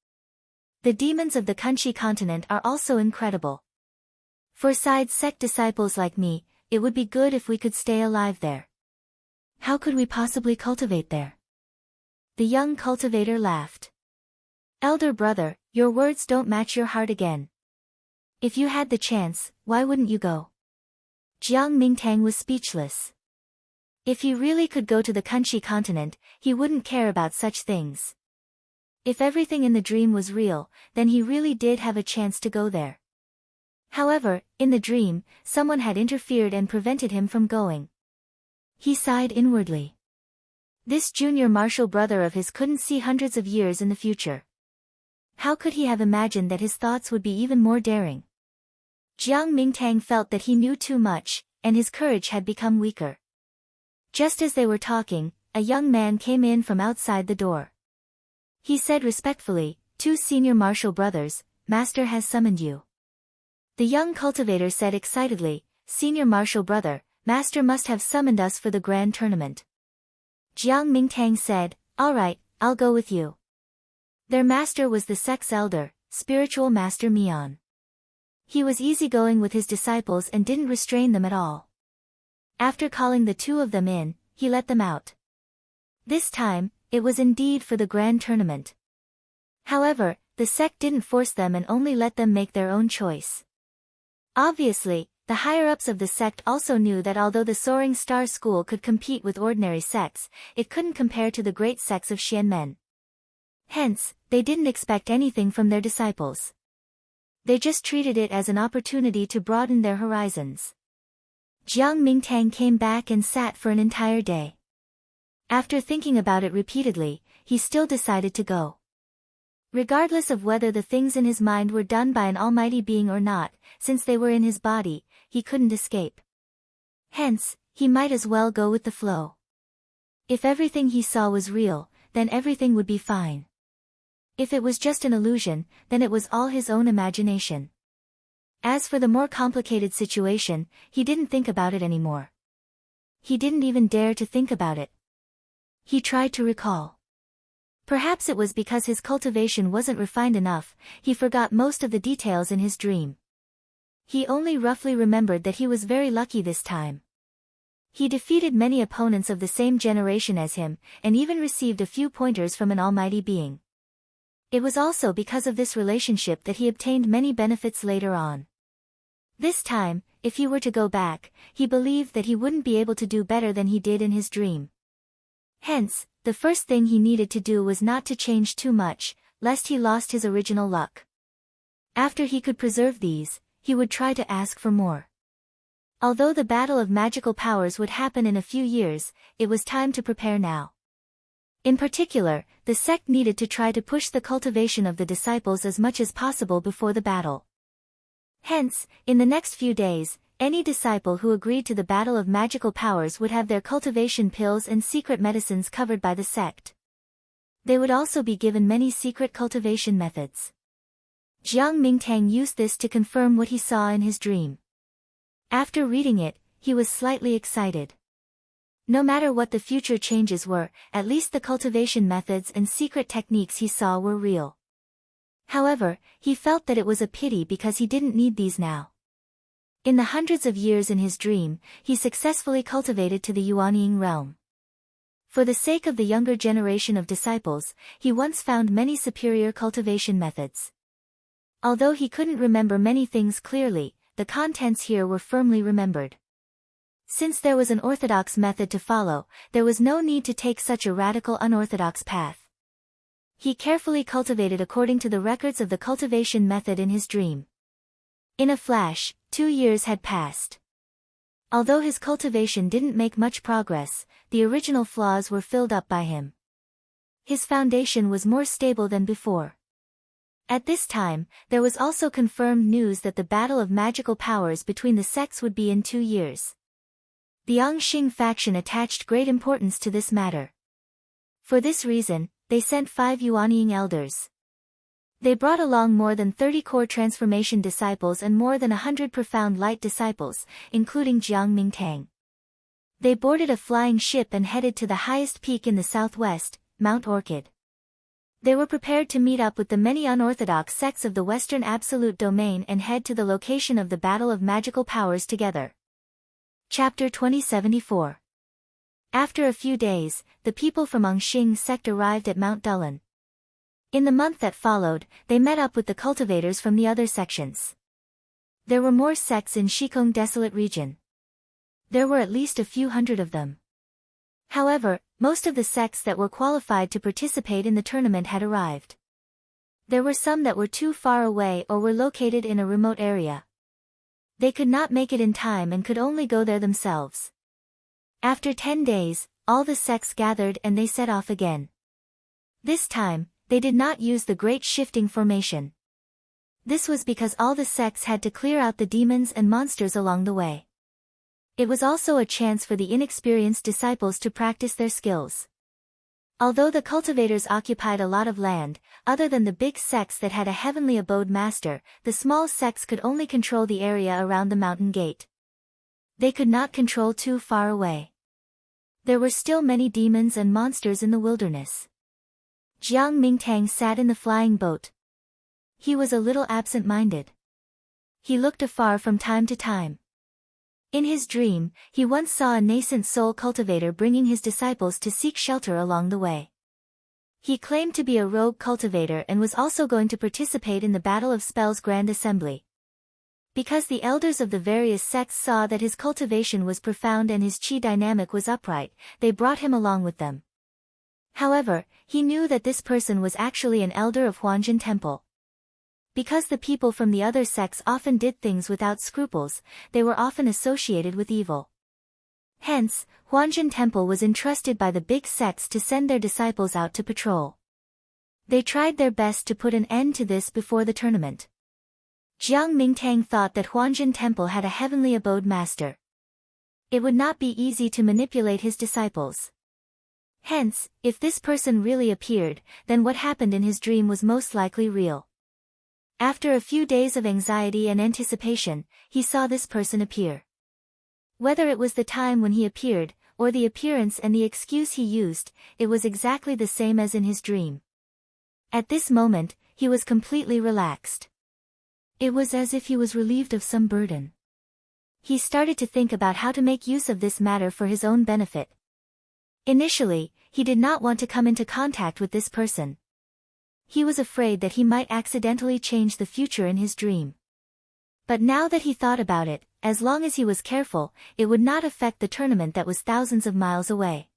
"The demons of the Kunchi continent are also incredible. For side sect disciples like me, it would be good if we could stay alive there. How could we possibly cultivate there?" The young cultivator laughed. "Elder Brother, your words don't match your heart again. If you had the chance, why wouldn't you go?" Jiang Mingtang was speechless. If he really could go to the Kunchi continent, he wouldn't care about such things. If everything in the dream was real, then he really did have a chance to go there. However, in the dream, someone had interfered and prevented him from going. He sighed inwardly. This Junior Marshal Brother of his couldn't see hundreds of years in the future. How could he have imagined that his thoughts would be even more daring? Jiang Mingtang felt that he knew too much, and his courage had become weaker. Just as they were talking, a young man came in from outside the door. He said respectfully, "To Senior Marshal Brothers, Master has summoned you." The young cultivator said excitedly, "Senior Marshal Brother, Master must have summoned us for the grand tournament." Jiang Mingtang said, "All right, I'll go with you." Their master was the sect's elder, spiritual master Mian. He was easygoing with his disciples and didn't restrain them at all. After calling the 2 of them in, he let them out. This time, it was indeed for the grand tournament. However, the sect didn't force them and only let them make their own choice. Obviously, the higher-ups of the sect also knew that although the Soaring Star School could compete with ordinary sects, it couldn't compare to the great sects of Xianmen. Hence, they didn't expect anything from their disciples. They just treated it as an opportunity to broaden their horizons. Jiang Mingtang came back and sat for an entire day. After thinking about it repeatedly, he still decided to go. Regardless of whether the things in his mind were done by an almighty being or not, since they were in his body, he couldn't escape. Hence, he might as well go with the flow. If everything he saw was real, then everything would be fine. If it was just an illusion, then it was all his own imagination. As for the more complicated situation, he didn't think about it anymore. He didn't even dare to think about it. He tried to recall. Perhaps it was because his cultivation wasn't refined enough, he forgot most of the details in his dream. He only roughly remembered that he was very lucky this time. He defeated many opponents of the same generation as him, and even received a few pointers from an almighty being. It was also because of this relationship that he obtained many benefits later on. This time, if he were to go back, he believed that he wouldn't be able to do better than he did in his dream. Hence, the first thing he needed to do was not to change too much, lest he lost his original luck. After he could preserve these, he would try to ask for more. Although the battle of magical powers would happen in a few years, it was time to prepare now. In particular, the sect needed to try to push the cultivation of the disciples as much as possible before the battle. Hence, in the next few days, any disciple who agreed to the battle of magical powers would have their cultivation pills and secret medicines covered by the sect. They would also be given many secret cultivation methods. Jiang Mingtang used this to confirm what he saw in his dream. After reading it, he was slightly excited. No matter what the future changes were, at least the cultivation methods and secret techniques he saw were real. However, he felt that it was a pity because he didn't need these now. In the hundreds of years in his dream, he successfully cultivated to the Yuanying realm. For the sake of the younger generation of disciples, he once found many superior cultivation methods. Although he couldn't remember many things clearly, the contents here were firmly remembered. Since there was an orthodox method to follow, there was no need to take such a radical unorthodox path. He carefully cultivated according to the records of the cultivation method in his dream. In a flash, 2 years had passed. Although his cultivation didn't make much progress, the original flaws were filled up by him. His foundation was more stable than before. At this time, there was also confirmed news that the battle of magical powers between the sects would be in 2 years. The Angxing faction attached great importance to this matter. For this reason, they sent 5 Yuanying elders. They brought along more than 30 core transformation disciples and more than 100 profound light disciples, including Jiang Mingtang. They boarded a flying ship and headed to the highest peak in the southwest, Mount Orchid. They were prepared to meet up with the many unorthodox sects of the Western Absolute Domain and head to the location of the Battle of Magical Powers together. Chapter 2074. After a few days, the people from Angxing sect arrived at Mount Dulan. In the month that followed, they met up with the cultivators from the other sections. There were more sects in Shikong Desolate region. There were at least a few hundred of them. However, most of the sects that were qualified to participate in the tournament had arrived. There were some that were too far away or were located in a remote area. They could not make it in time and could only go there themselves. After 10 days, all the sects gathered and they set off again. This time, they did not use the Great Shifting Formation. This was because all the sects had to clear out the demons and monsters along the way. It was also a chance for the inexperienced disciples to practice their skills. Although the cultivators occupied a lot of land, other than the big sects that had a heavenly abode master, the small sects could only control the area around the mountain gate. They could not control too far away. There were still many demons and monsters in the wilderness. Jiang Mingtang sat in the flying boat. He was a little absent-minded. He looked afar from time to time. In his dream, he once saw a nascent soul cultivator bringing his disciples to seek shelter along the way. He claimed to be a rogue cultivator and was also going to participate in the Battle of Spells Grand Assembly. Because the elders of the various sects saw that his cultivation was profound and his chi dynamic was upright, they brought him along with them. However, he knew that this person was actually an elder of Huanjin Temple. Because the people from the other sects often did things without scruples, they were often associated with evil. Hence, Huanjin Temple was entrusted by the big sects to send their disciples out to patrol. They tried their best to put an end to this before the tournament. Jiang Mingtang thought that Huanjin Temple had a heavenly abode master. It would not be easy to manipulate his disciples. Hence, if this person really appeared, then what happened in his dream was most likely real. After a few days of anxiety and anticipation, he saw this person appear. Whether it was the time when he appeared, or the appearance and the excuse he used, it was exactly the same as in his dream. At this moment, he was completely relaxed. It was as if he was relieved of some burden. He started to think about how to make use of this matter for his own benefit. Initially, he did not want to come into contact with this person. He was afraid that he might accidentally change the future in his dream. But now that he thought about it, as long as he was careful, it would not affect the tournament that was thousands of miles away.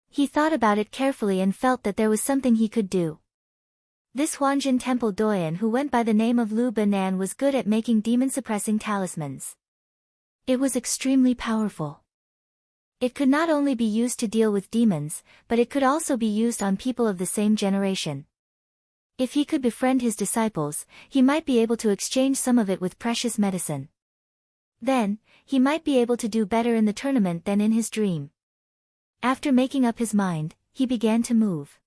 He thought about it carefully and felt that there was something he could do. This Huanjin Temple doyen who went by the name of Lu Banan was good at making demon-suppressing talismans. It was extremely powerful. It could not only be used to deal with demons, but it could also be used on people of the same generation. If he could befriend his disciples, he might be able to exchange some of it with precious medicine. Then, he might be able to do better in the tournament than in his dream. After making up his mind, he began to move.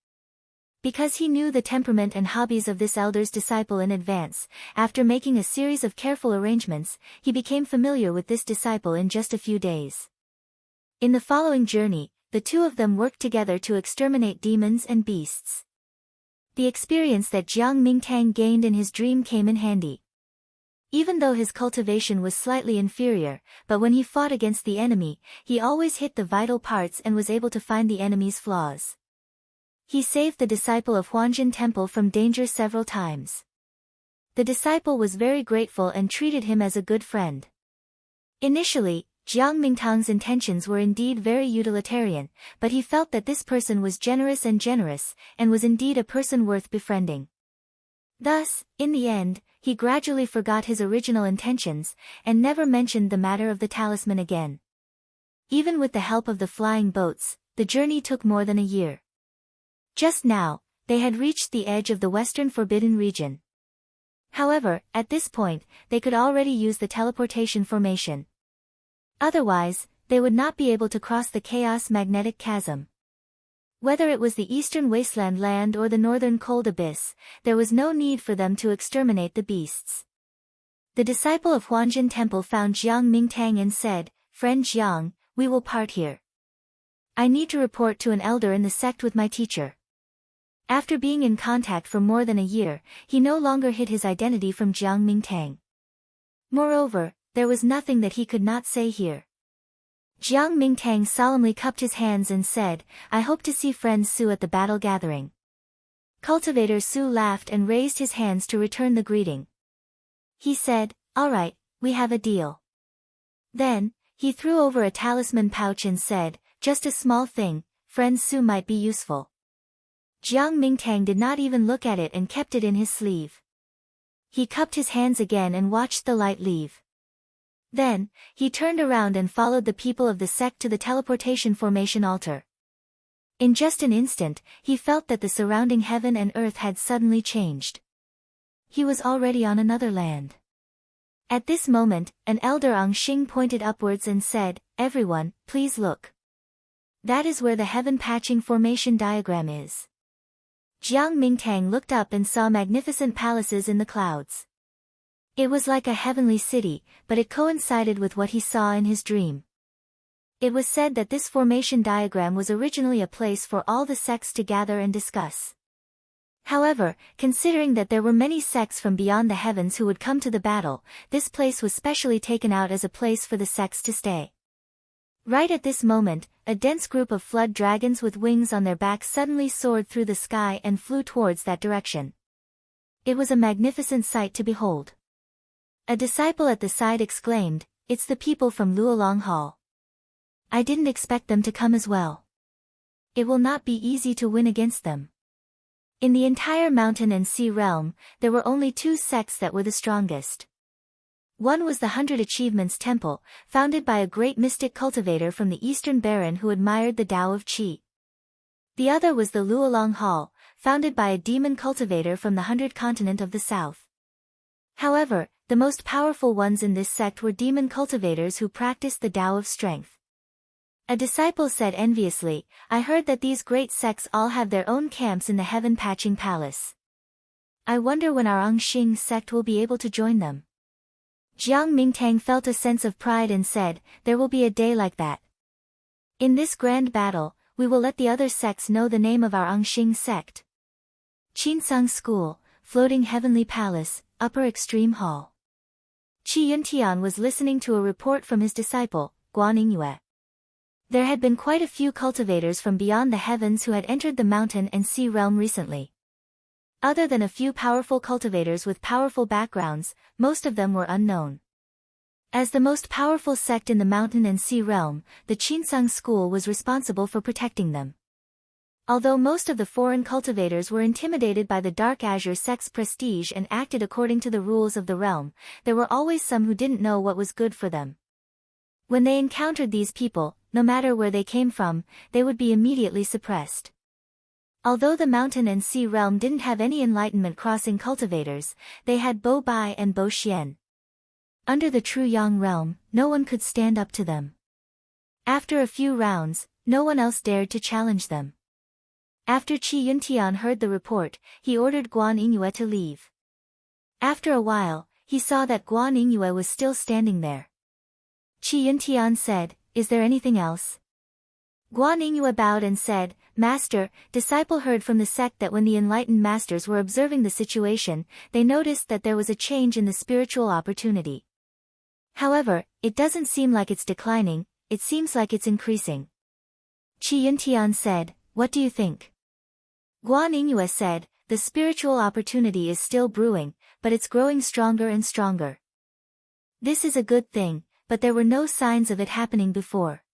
Because he knew the temperament and hobbies of this elder's disciple in advance, after making a series of careful arrangements, he became familiar with this disciple in just a few days. In the following journey, the two of them worked together to exterminate demons and beasts. The experience that Jiang Mingtang gained in his dream came in handy. Even though his cultivation was slightly inferior, but when he fought against the enemy, he always hit the vital parts and was able to find the enemy's flaws. He saved the disciple of Huanjin Temple from danger several times. The disciple was very grateful and treated him as a good friend. Initially, Jiang Mingtang's intentions were indeed very utilitarian, but he felt that this person was generous and was indeed a person worth befriending. Thus, in the end, he gradually forgot his original intentions, and never mentioned the matter of the talisman again. Even with the help of the flying boats, the journey took more than a year. Just now, they had reached the edge of the Western Forbidden Region. However, at this point, they could already use the teleportation formation. Otherwise, they would not be able to cross the chaos magnetic chasm. Whether it was the eastern wasteland land or the northern cold abyss, there was no need for them to exterminate the beasts. The disciple of Huanjin Temple found Jiang Mingtang and said, "Friend Jiang, we will part here. I need to report to an elder in the sect with my teacher." After being in contact for more than a year, he no longer hid his identity from Jiang Mingtang. Moreover, there was nothing that he could not say here. Jiang Mingtang solemnly cupped his hands and said, "I hope to see friend Su at the battle gathering." Cultivator Su laughed and raised his hands to return the greeting. He said, "All right, we have a deal." Then, he threw over a talisman pouch and said, "Just a small thing, friend Su might be useful." Jiang Mingtang did not even look at it and kept it in his sleeve. He cupped his hands again and watched the light leave. Then, he turned around and followed the people of the sect to the teleportation formation altar. In just an instant, he felt that the surrounding heaven and earth had suddenly changed. He was already on another land. At this moment, an elder Angxing pointed upwards and said, "Everyone, please look. That is where the heaven patching formation diagram is." Jiang Mingtang looked up and saw magnificent palaces in the clouds. It was like a heavenly city, but it coincided with what he saw in his dream. It was said that this formation diagram was originally a place for all the sects to gather and discuss. However, considering that there were many sects from beyond the heavens who would come to the battle, this place was specially taken out as a place for the sects to stay. Right at this moment, a dense group of flood dragons with wings on their backs suddenly soared through the sky and flew towards that direction. It was a magnificent sight to behold. A disciple at the side exclaimed, "It's the people from Luolong Hall. I didn't expect them to come as well. It will not be easy to win against them." In the entire mountain and sea realm, there were only two sects that were the strongest. One was the 100 Achievements Temple, founded by a great mystic cultivator from the Eastern Baron who admired the Tao of Qi. The other was the Luolong Hall, founded by a demon cultivator from the 100 Continent of the South. However, the most powerful ones in this sect were demon cultivators who practiced the Tao of Strength. A disciple said enviously, "I heard that these great sects all have their own camps in the Heaven Patching Palace. I wonder when our Angxing sect will be able to join them." Jiang Mingtang felt a sense of pride and said, "There will be a day like that. In this grand battle, we will let the other sects know the name of our Angxing sect." Qinsang School, Floating Heavenly Palace, Upper Extreme Hall. Qi Yuntian was listening to a report from his disciple, Guan Yingyue. There had been quite a few cultivators from beyond the heavens who had entered the mountain and sea realm recently. Other than a few powerful cultivators with powerful backgrounds, most of them were unknown. As the most powerful sect in the mountain and sea realm, the Qinsang School was responsible for protecting them. Although most of the foreign cultivators were intimidated by the Dark Azure sect's prestige and acted according to the rules of the realm, there were always some who didn't know what was good for them. When they encountered these people, no matter where they came from, they would be immediately suppressed. Although the mountain and sea realm didn't have any enlightenment crossing cultivators, they had Bo Bai and Bo Xian. Under the True Yang realm, no one could stand up to them. After a few rounds, no one else dared to challenge them. After Qi Yuntian heard the report, he ordered Guan Yingyue to leave. After a while, he saw that Guan Yingyue was still standing there. Qi Yuntian said, "Is there anything else?" Guan Yingyue bowed and said, "Master, disciple heard from the sect that when the enlightened masters were observing the situation, they noticed that there was a change in the spiritual opportunity. However, it doesn't seem like it's declining, it seems like it's increasing." Qi Yuntian said, "What do you think?" Guan Yingyue said, "The spiritual opportunity is still brewing, but it's growing stronger and stronger. This is a good thing, but there were no signs of it happening before.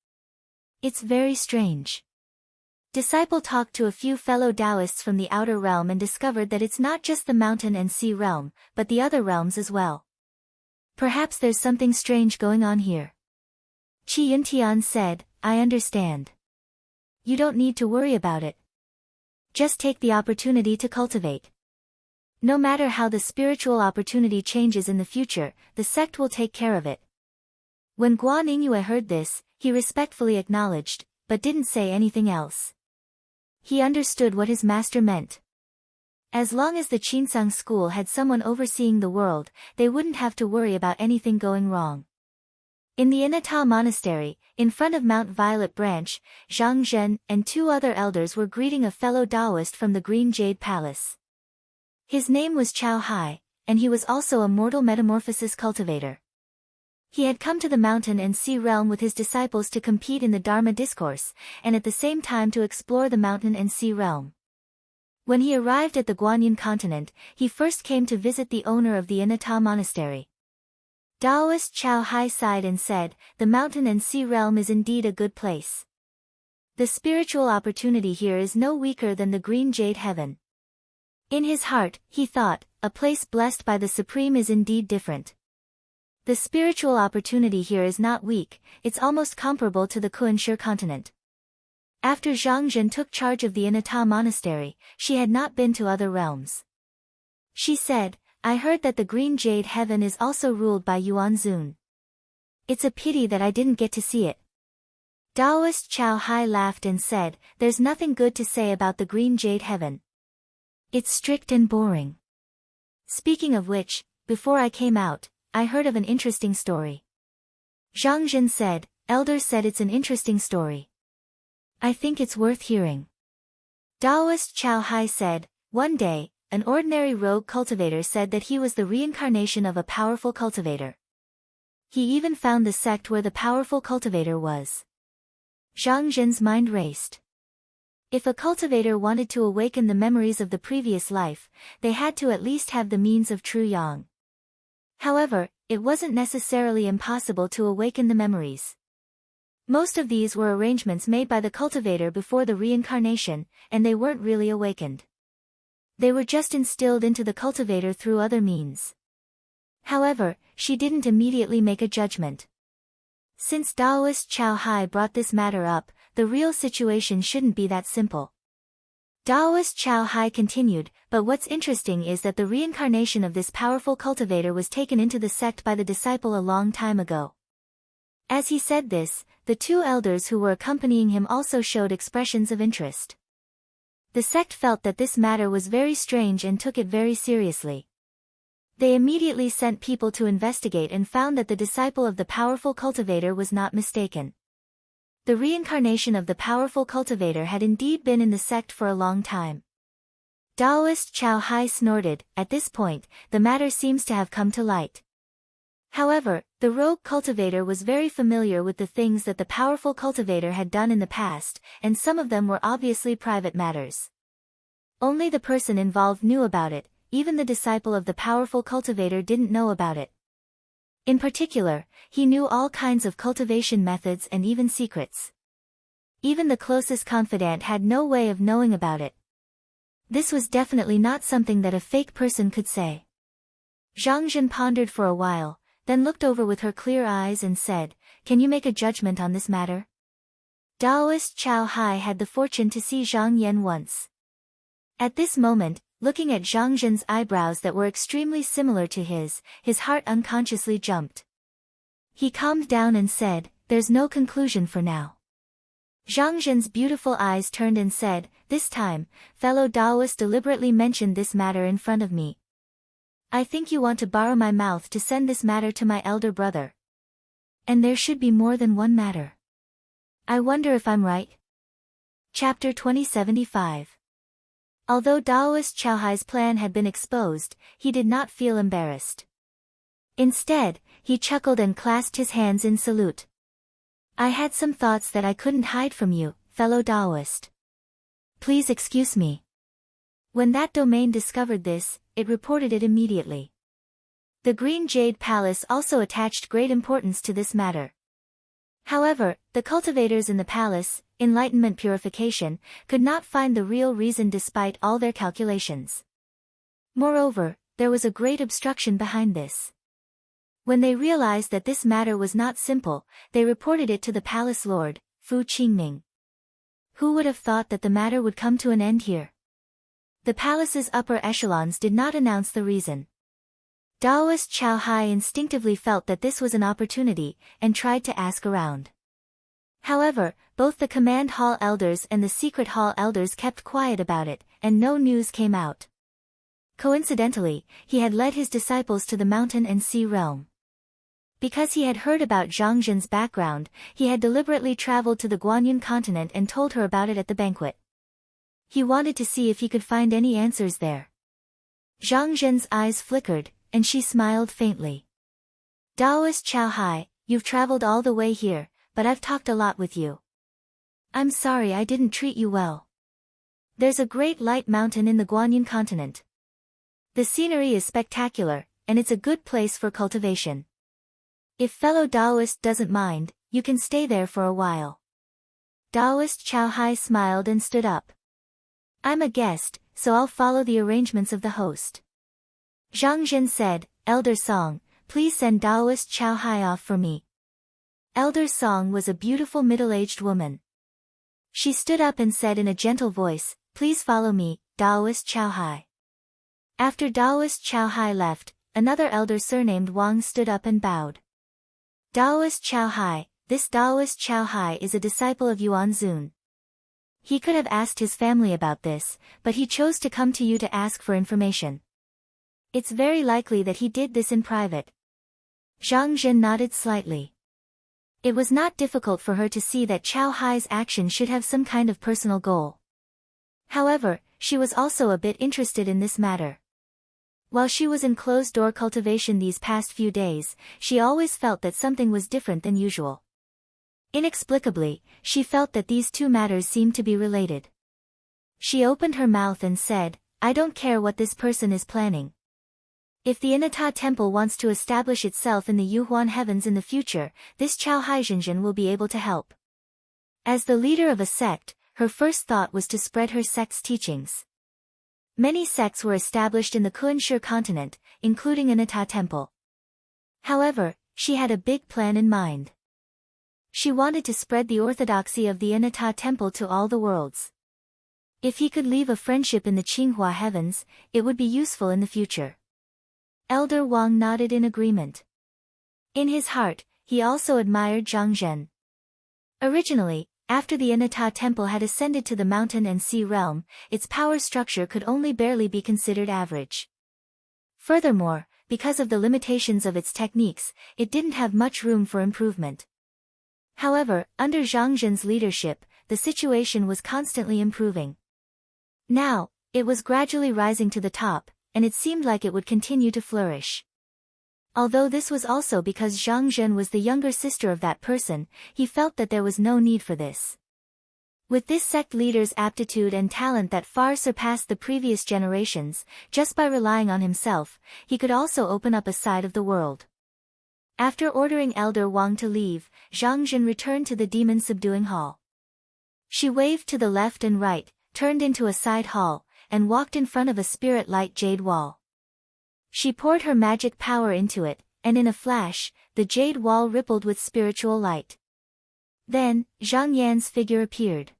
It's very strange." Disciple talked to a few fellow Taoists from the outer realm and discovered that it's not just the mountain and sea realm, but the other realms as well. "Perhaps there's something strange going on here." Qi Yuntian said, "I understand. You don't need to worry about it. Just take the opportunity to cultivate. No matter how the spiritual opportunity changes in the future, the sect will take care of it." When Guan Yingyue heard this, he respectfully acknowledged, but didn't say anything else. He understood what his master meant. As long as the Qinsang School had someone overseeing the world, they wouldn't have to worry about anything going wrong. In the Inata Monastery, in front of Mount Violet Branch, Zhang Zhen and two other elders were greeting a fellow Taoist from the Green Jade Palace. His name was Chao Hai, and he was also a mortal metamorphosis cultivator. He had come to the mountain and sea realm with his disciples to compete in the Dharma discourse, and at the same time to explore the mountain and sea realm. When he arrived at the Guanyin continent, he first came to visit the owner of the Inata Monastery. Taoist Chao Hai sighed and said, "The mountain and sea realm is indeed a good place. The spiritual opportunity here is no weaker than the green jade heaven." In his heart, he thought, a place blessed by the Supreme is indeed different. The spiritual opportunity here is not weak, it's almost comparable to the Kunshe continent. After Zhang Zhen took charge of the Inata Monastery, she had not been to other realms. She said, "I heard that the Green Jade Heaven is also ruled by Yuan Zun. It's a pity that I didn't get to see it." Taoist Chao Hai laughed and said, "There's nothing good to say about the Green Jade Heaven. It's strict and boring. Speaking of which, before I came out, I heard of an interesting story." Zhang Zhen said, "Elders said it's an interesting story. I think it's worth hearing." Taoist Chao Hai said, "One day, an ordinary rogue cultivator said that he was the reincarnation of a powerful cultivator. He even found the sect where the powerful cultivator was." Zhang Zhen's mind raced. If a cultivator wanted to awaken the memories of the previous life, they had to at least have the means of true yang. However, it wasn't necessarily impossible to awaken the memories. Most of these were arrangements made by the cultivator before the reincarnation, and they weren't really awakened. They were just instilled into the cultivator through other means. However, she didn't immediately make a judgment. Since Taoist Chow Hai brought this matter up, the real situation shouldn't be that simple. Taoist Chow Hai continued, but what's interesting is that the reincarnation of this powerful cultivator was taken into the sect by the disciple a long time ago. As he said this, the two elders who were accompanying him also showed expressions of interest. The sect felt that this matter was very strange and took it very seriously. They immediately sent people to investigate and found that the disciple of the powerful cultivator was not mistaken. The reincarnation of the powerful cultivator had indeed been in the sect for a long time. Taoist Chow Hai snorted. At this point, the matter seems to have come to light. However, the rogue cultivator was very familiar with the things that the powerful cultivator had done in the past, and some of them were obviously private matters. Only the person involved knew about it, even the disciple of the powerful cultivator didn't know about it. In particular, he knew all kinds of cultivation methods and even secrets. Even the closest confidant had no way of knowing about it. This was definitely not something that a fake person could say. Zhang Jin pondered for a while, then looked over with her clear eyes and said, "Can you make a judgment on this matter?" Taoist Chow Hai had the fortune to see Zhang Yan once. At this moment, looking at Zhang Jin's eyebrows that were extremely similar to his heart unconsciously jumped. He calmed down and said, "There's no conclusion for now." Zhang Jin's beautiful eyes turned and said, "This time, fellow Taoist deliberately mentioned this matter in front of me. I think you want to borrow my mouth to send this matter to my elder brother. And there should be more than one matter. I wonder if I'm right?" Chapter 2075. Although Taoist Chow Hai's plan had been exposed, he did not feel embarrassed. Instead, he chuckled and clasped his hands in salute. "I had some thoughts that I couldn't hide from you, fellow Taoist. Please excuse me." When that domain discovered this, it reported it immediately. The Green Jade Palace also attached great importance to this matter. However, the cultivators in the palace, Enlightenment Purification, could not find the real reason despite all their calculations. Moreover, there was a great obstruction behind this. When they realized that this matter was not simple, they reported it to the palace lord, Fu Qingming. Who would have thought that the matter would come to an end here? The palace's upper echelons did not announce the reason. Taoist Chow Hai instinctively felt that this was an opportunity, and tried to ask around. However, both the Command Hall elders and the Secret Hall elders kept quiet about it, and no news came out. Coincidentally, he had led his disciples to the mountain and sea realm. Because he had heard about Zhang Jin's background, he had deliberately traveled to the Guanyin continent and told her about it at the banquet. He wanted to see if he could find any answers there. Zhang Jin's eyes flickered, and she smiled faintly. "Taoist Chow Hai, you've traveled all the way here, but I've talked a lot with you. I'm sorry I didn't treat you well. There's a great light mountain in the Guanyin continent. The scenery is spectacular, and it's a good place for cultivation. If fellow Taoist doesn't mind, you can stay there for a while." Taoist Chow Hai smiled and stood up. "I'm a guest, so I'll follow the arrangements of the host." Zhang Jin said, "Elder Song, please send Taoist Chow Hai off for me." Elder Song was a beautiful middle-aged woman. She stood up and said in a gentle voice, "Please follow me, Taoist Chow Hai." After Taoist Chow Hai left, another elder surnamed Wang stood up and bowed. "Taoist Chow Hai, this Taoist Chow Hai is a disciple of Yuan Zun." He could have asked his family about this, but he chose to come to you to ask for information. It's very likely that he did this in private. Zhang Jin nodded slightly. It was not difficult for her to see that Chow Hai's action should have some kind of personal goal. However, she was also a bit interested in this matter. While she was in closed-door cultivation these past few days, she always felt that something was different than usual. Inexplicably, she felt that these two matters seemed to be related. She opened her mouth and said, "I don't care what this person is planning. If the Inata temple wants to establish itself in the Yuhuan heavens in the future, this Chao Haizhenjin will be able to help. As the leader of a sect, her first thought was to spread her sect's teachings. Many sects were established in the Kunshe continent, including Inata temple. However, she had a big plan in mind. She wanted to spread the orthodoxy of the Inata temple to all the worlds. If he could leave a friendship in the Qinghua heavens, it would be useful in the future. Elder Wang nodded in agreement. In his heart, he also admired Zhang Zhen. Originally, after the Inata temple had ascended to the mountain and sea realm, its power structure could only barely be considered average. Furthermore, because of the limitations of its techniques, it didn't have much room for improvement. However, under Zhang Zhen's leadership, the situation was constantly improving. Now, it was gradually rising to the top, and it seemed like it would continue to flourish. Although this was also because Zhang Zhen was the younger sister of that person, he felt that there was no need for this. With this sect leader's aptitude and talent that far surpassed the previous generations, just by relying on himself, he could also open up a side of the world. After ordering Elder Wang to leave, Zhang Zhen returned to the demon-subduing hall. She waved to the left and right, turned into a side hall, and walked in front of a spirit-light jade wall. She poured her magic power into it, and in a flash, the jade wall rippled with spiritual light. Then, Zhang Yan's figure appeared.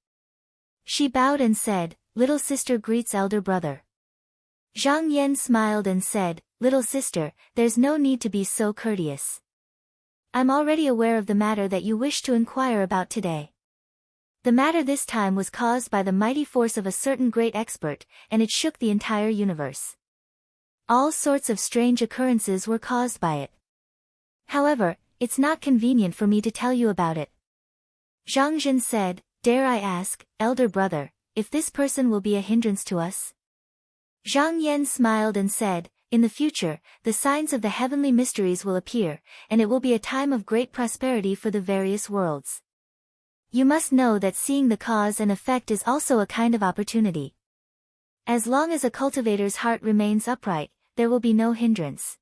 She bowed and said, "Little sister greets elder brother." Zhang Yan smiled and said, "Little sister, there's no need to be so courteous. I'm already aware of the matter that you wish to inquire about today. The matter this time was caused by the mighty force of a certain great expert, and it shook the entire universe. All sorts of strange occurrences were caused by it. However, it's not convenient for me to tell you about it." Zhang Zhen said, "Dare I ask, elder brother, if this person will be a hindrance to us?" Zhang Yan smiled and said, "In the future, the signs of the heavenly mysteries will appear, and it will be a time of great prosperity for the various worlds. You must know that seeing the cause and effect is also a kind of opportunity. As long as a cultivator's heart remains upright, there will be no hindrance.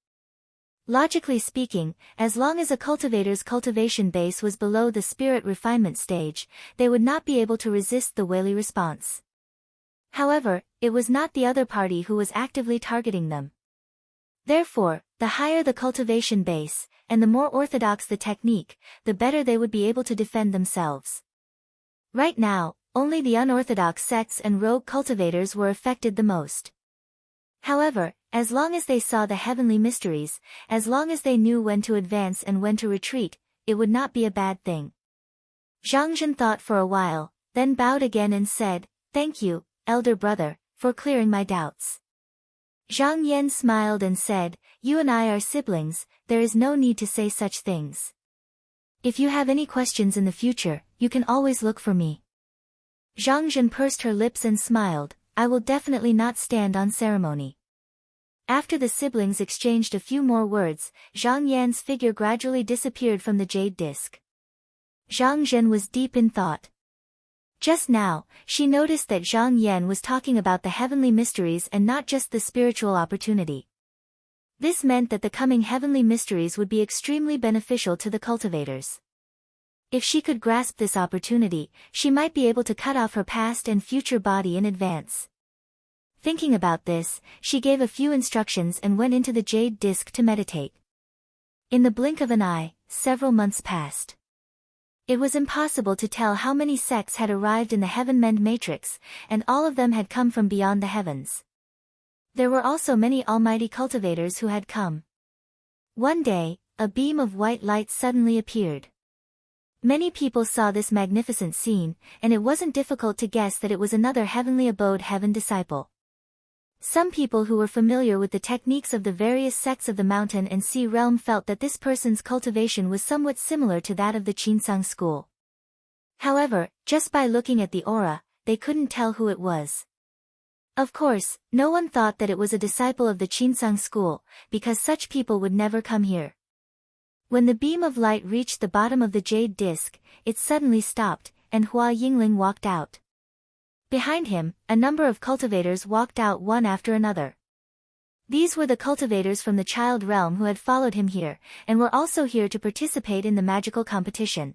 Logically speaking, as long as a cultivator's cultivation base was below the spirit refinement stage, they would not be able to resist the Weili response. However, it was not the other party who was actively targeting them. Therefore, the higher the cultivation base, and the more orthodox the technique, the better they would be able to defend themselves. Right now, only the unorthodox sects and rogue cultivators were affected the most. However, as long as they saw the heavenly mysteries, as long as they knew when to advance and when to retreat, it would not be a bad thing. Zhang Zhen thought for a while, then bowed again and said, "Thank you, elder brother, for clearing my doubts." Zhang Yan smiled and said, "You and I are siblings, there is no need to say such things. If you have any questions in the future, you can always look for me." Zhang Zhen pursed her lips and smiled, "I will definitely not stand on ceremony." After the siblings exchanged a few more words, Zhang Yan's figure gradually disappeared from the jade disc. Zhang Zhen was deep in thought. Just now, she noticed that Zhang Yan was talking about the heavenly mysteries and not just the spiritual opportunity. This meant that the coming heavenly mysteries would be extremely beneficial to the cultivators. If she could grasp this opportunity, she might be able to cut off her past and future body in advance. Thinking about this, she gave a few instructions and went into the jade disc to meditate. In the blink of an eye, several months passed. It was impossible to tell how many sects had arrived in the Heaven-Mend matrix, and all of them had come from beyond the heavens. There were also many almighty cultivators who had come. One day, a beam of white light suddenly appeared. Many people saw this magnificent scene, and it wasn't difficult to guess that it was another heavenly abode heaven disciple. Some people who were familiar with the techniques of the various sects of the mountain and sea realm felt that this person's cultivation was somewhat similar to that of the Qinsang school. However, just by looking at the aura, they couldn't tell who it was. Of course, no one thought that it was a disciple of the Qinsang school, because such people would never come here. When the beam of light reached the bottom of the jade disc, it suddenly stopped, and Hua Yingling walked out. Behind him, a number of cultivators walked out one after another. These were the cultivators from the child realm who had followed him here, and were also here to participate in the magical competition.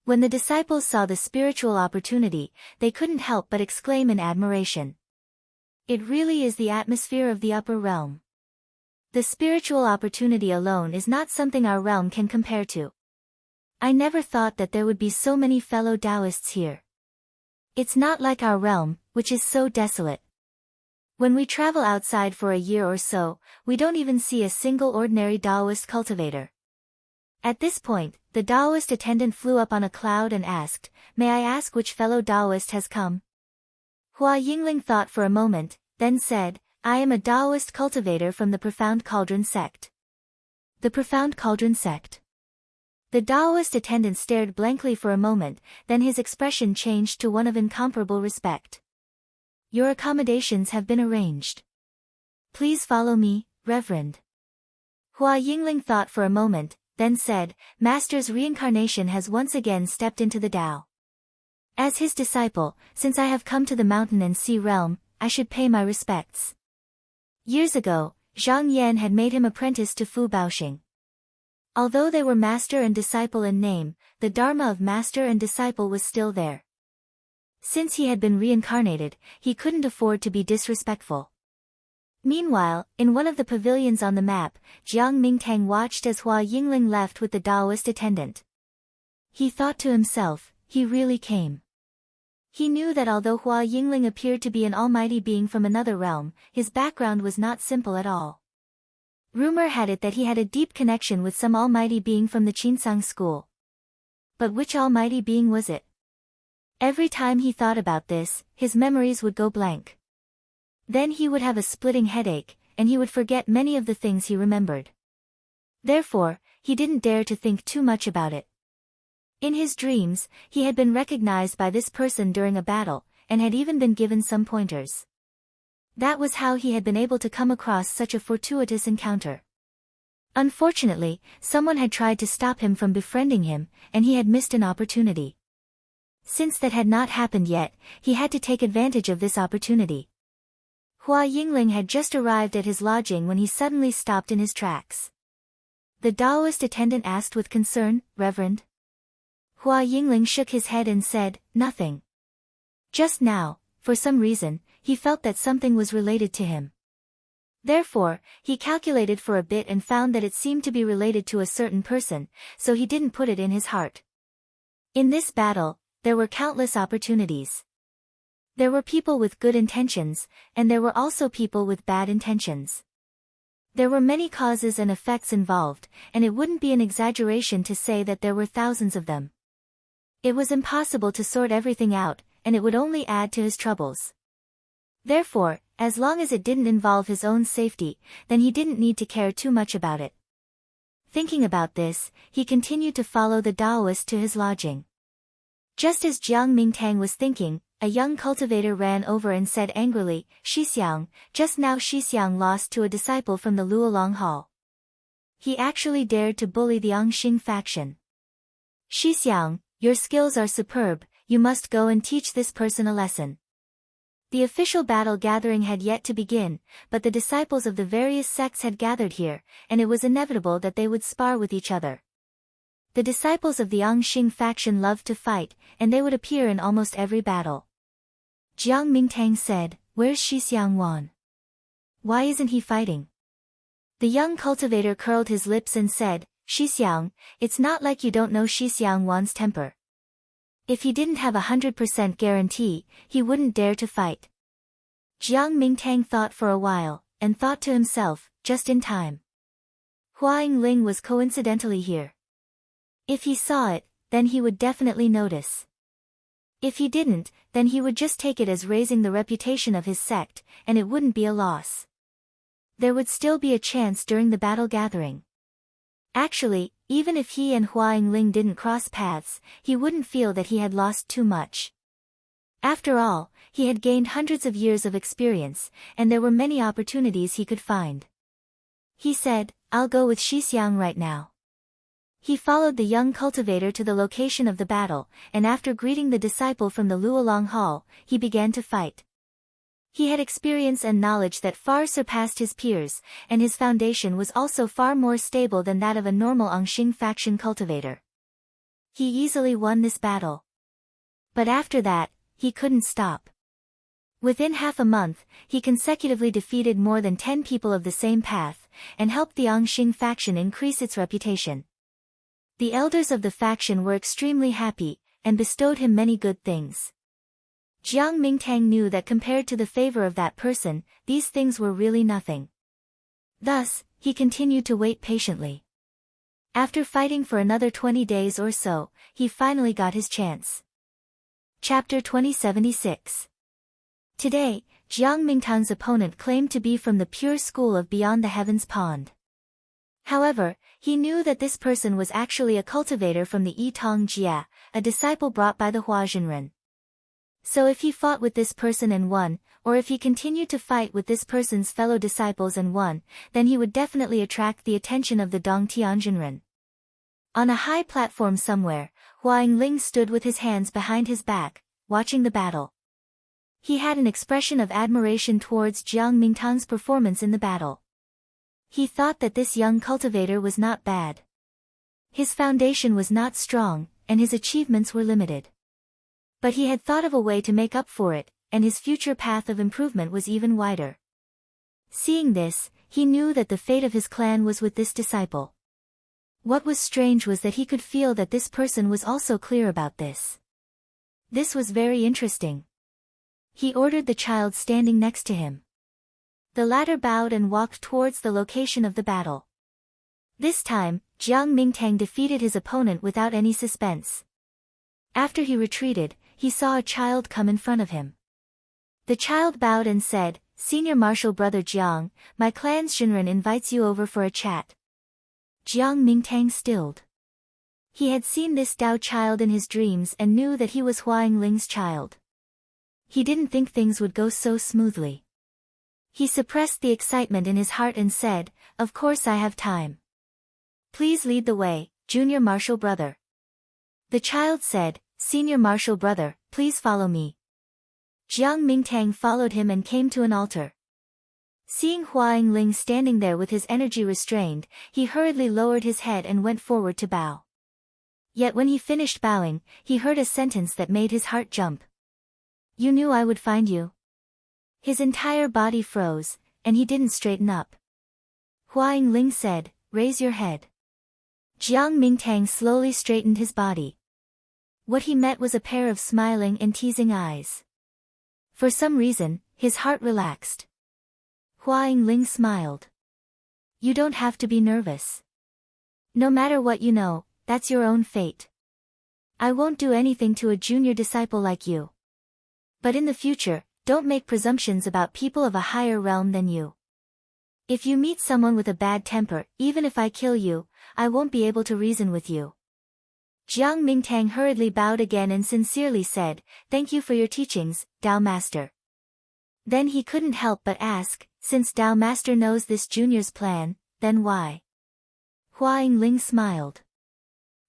When the disciples saw the spiritual opportunity, they couldn't help but exclaim in admiration. It really is the atmosphere of the upper realm. The spiritual opportunity alone is not something our realm can compare to. I never thought that there would be so many fellow Taoists here. It's not like our realm, which is so desolate. When we travel outside for a year or so, we don't even see a single ordinary Taoist cultivator. At this point, the Taoist attendant flew up on a cloud and asked, "May I ask which fellow Taoist has come?" Hua Yingling thought for a moment, then said, "I am a Taoist cultivator from the Profound Cauldron sect." The Profound Cauldron sect? The Taoist attendant stared blankly for a moment, then his expression changed to one of incomparable respect. "Your accommodations have been arranged. Please follow me, Reverend." Hua Yingling thought for a moment, then said, "Master's reincarnation has once again stepped into the Tao. As his disciple, since I have come to the mountain and sea realm, I should pay my respects." Years ago, Zhang Yan had made him apprentice to Fu Baoxing. Although they were master and disciple in name, the dharma of master and disciple was still there. Since he had been reincarnated, he couldn't afford to be disrespectful. Meanwhile, in one of the pavilions on the map, Jiang Mingtang watched as Hua Yingling left with the Taoist attendant. He thought to himself, he really came. He knew that although Hua Yingling appeared to be an almighty being from another realm, his background was not simple at all. Rumor had it that he had a deep connection with some almighty being from the Qinsang school. But which almighty being was it? Every time he thought about this, his memories would go blank. Then he would have a splitting headache, and he would forget many of the things he remembered. Therefore, he didn't dare to think too much about it. In his dreams, he had been recognized by this person during a battle, and had even been given some pointers. That was how he had been able to come across such a fortuitous encounter. Unfortunately, someone had tried to stop him from befriending him, and he had missed an opportunity. Since that had not happened yet, he had to take advantage of this opportunity. Hua Yingling had just arrived at his lodging when he suddenly stopped in his tracks. The Taoist attendant asked with concern, "Reverend?" Hua Yingling shook his head and said, "Nothing." Just now, for some reason, he felt that something was related to him. Therefore, he calculated for a bit and found that it seemed to be related to a certain person, so he didn't put it in his heart. In this battle, there were countless opportunities. There were people with good intentions, and there were also people with bad intentions. There were many causes and effects involved, and it wouldn't be an exaggeration to say that there were thousands of them. It was impossible to sort everything out, and it would only add to his troubles. Therefore, as long as it didn't involve his own safety, then he didn't need to care too much about it. Thinking about this, he continued to follow the Taoist to his lodging. Just as Jiang Mingtang was thinking, a young cultivator ran over and said angrily, "Shixiang, just now Shixiang lost to a disciple from the Luolong Hall. He actually dared to bully the Angxing faction. Shixiang, your skills are superb, you must go and teach this person a lesson." The official battle gathering had yet to begin, but the disciples of the various sects had gathered here, and it was inevitable that they would spar with each other. The disciples of the Angxing faction loved to fight, and they would appear in almost every battle. Jiang Mingtang said, "Where's Shixiang Wan? Why isn't he fighting?" The young cultivator curled his lips and said, "Shixiang, it's not like you don't know Shixiang Wan's temper. If he didn't have 100% guarantee, he wouldn't dare to fight." Jiang Mingtang thought for a while, and thought to himself, just in time. Hua Yingling was coincidentally here. If he saw it, then he would definitely notice. If he didn't, then he would just take it as raising the reputation of his sect, and it wouldn't be a loss. There would still be a chance during the battle gathering. Actually, even if he and Hua Yingling didn't cross paths, he wouldn't feel that he had lost too much. After all, he had gained hundreds of years of experience, and there were many opportunities he could find. He said, "I'll go with Shixiang right now." He followed the young cultivator to the location of the battle, and after greeting the disciple from the Luolong Hall, he began to fight. He had experience and knowledge that far surpassed his peers, and his foundation was also far more stable than that of a normal Angxing faction cultivator. He easily won this battle. But after that, he couldn't stop. Within half a month, he consecutively defeated more than 10 people of the same path, and helped the Angxing faction increase its reputation. The elders of the faction were extremely happy, and bestowed him many good things. Jiang Mingtang knew that compared to the favor of that person, these things were really nothing. Thus, he continued to wait patiently. After fighting for another 20 days or so, he finally got his chance. Chapter 2076. Today, Jiang Mingtang's opponent claimed to be from the pure school of Beyond the Heavens Pond. However, he knew that this person was actually a cultivator from the Yitong Jia, a disciple brought by the Huajinren. So if he fought with this person and won, or if he continued to fight with this person's fellow disciples and won, then he would definitely attract the attention of the Dong Tianjinren. On a high platform somewhere, Hua Yingling stood with his hands behind his back, watching the battle. He had an expression of admiration towards Jiang Mingtang's performance in the battle. He thought that this young cultivator was not bad. His foundation was not strong, and his achievements were limited. But he had thought of a way to make up for it, and his future path of improvement was even wider. Seeing this, he knew that the fate of his clan was with this disciple. What was strange was that he could feel that this person was also clear about this. This was very interesting. He ordered the child standing next to him. The latter bowed and walked towards the location of the battle. This time, Jiang Mingtang defeated his opponent without any suspense. After he retreated, he saw a child come in front of him. The child bowed and said, "Senior Marshal Brother Jiang, my clan's Jinren invites you over for a chat." Jiang Mingtang stilled. He had seen this Dao child in his dreams and knew that he was Hua Yingling's child. He didn't think things would go so smoothly. He suppressed the excitement in his heart and said, "Of course I have time. Please lead the way, Junior Marshal Brother." The child said, "Senior Marshal Brother, please follow me." Jiang Mingtang followed him and came to an altar. Seeing Hua Yingling standing there with his energy restrained, he hurriedly lowered his head and went forward to bow. Yet when he finished bowing, he heard a sentence that made his heart jump. "You knew I would find you." His entire body froze, and he didn't straighten up. Hua Yingling said, "Raise your head." Jiang Mingtang slowly straightened his body. What he met was a pair of smiling and teasing eyes. For some reason, his heart relaxed. Hua Yingling smiled. "You don't have to be nervous. No matter what you know, that's your own fate. I won't do anything to a junior disciple like you. But in the future, don't make presumptions about people of a higher realm than you. If you meet someone with a bad temper, even if I kill you, I won't be able to reason with you." Jiang Mingtang hurriedly bowed again and sincerely said, "Thank you for your teachings, Dao Master." Then he couldn't help but ask, "Since Dao Master knows this junior's plan, then why?" Hua Yingling smiled.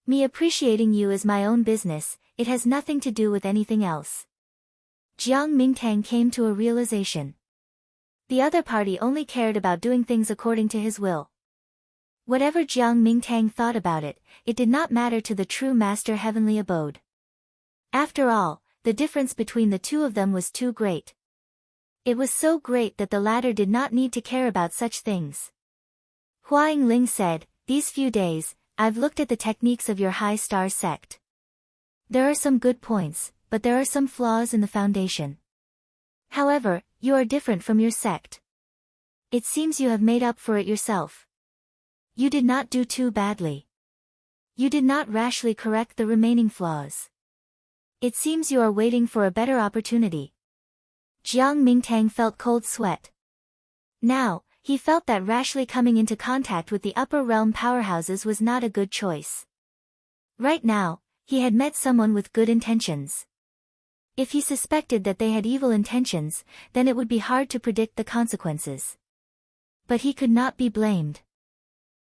"Me appreciating you is my own business, it has nothing to do with anything else." Jiang Mingtang came to a realization. The other party only cared about doing things according to his will. Whatever Jiang Mingtang thought about it, it did not matter to the true master heavenly abode. After all, the difference between the two of them was too great. It was so great that the latter did not need to care about such things. Hua Yingling said, "These few days, I've looked at the techniques of your high star sect. There are some good points, but there are some flaws in the foundation. However, you are different from your sect. It seems you have made up for it yourself. You did not do too badly. You did not rashly correct the remaining flaws. It seems you are waiting for a better opportunity." Jiang Mingtang felt cold sweat. Now, he felt that rashly coming into contact with the upper realm powerhouses was not a good choice. Right now, he had met someone with good intentions. If he suspected that they had evil intentions, then it would be hard to predict the consequences. But he could not be blamed.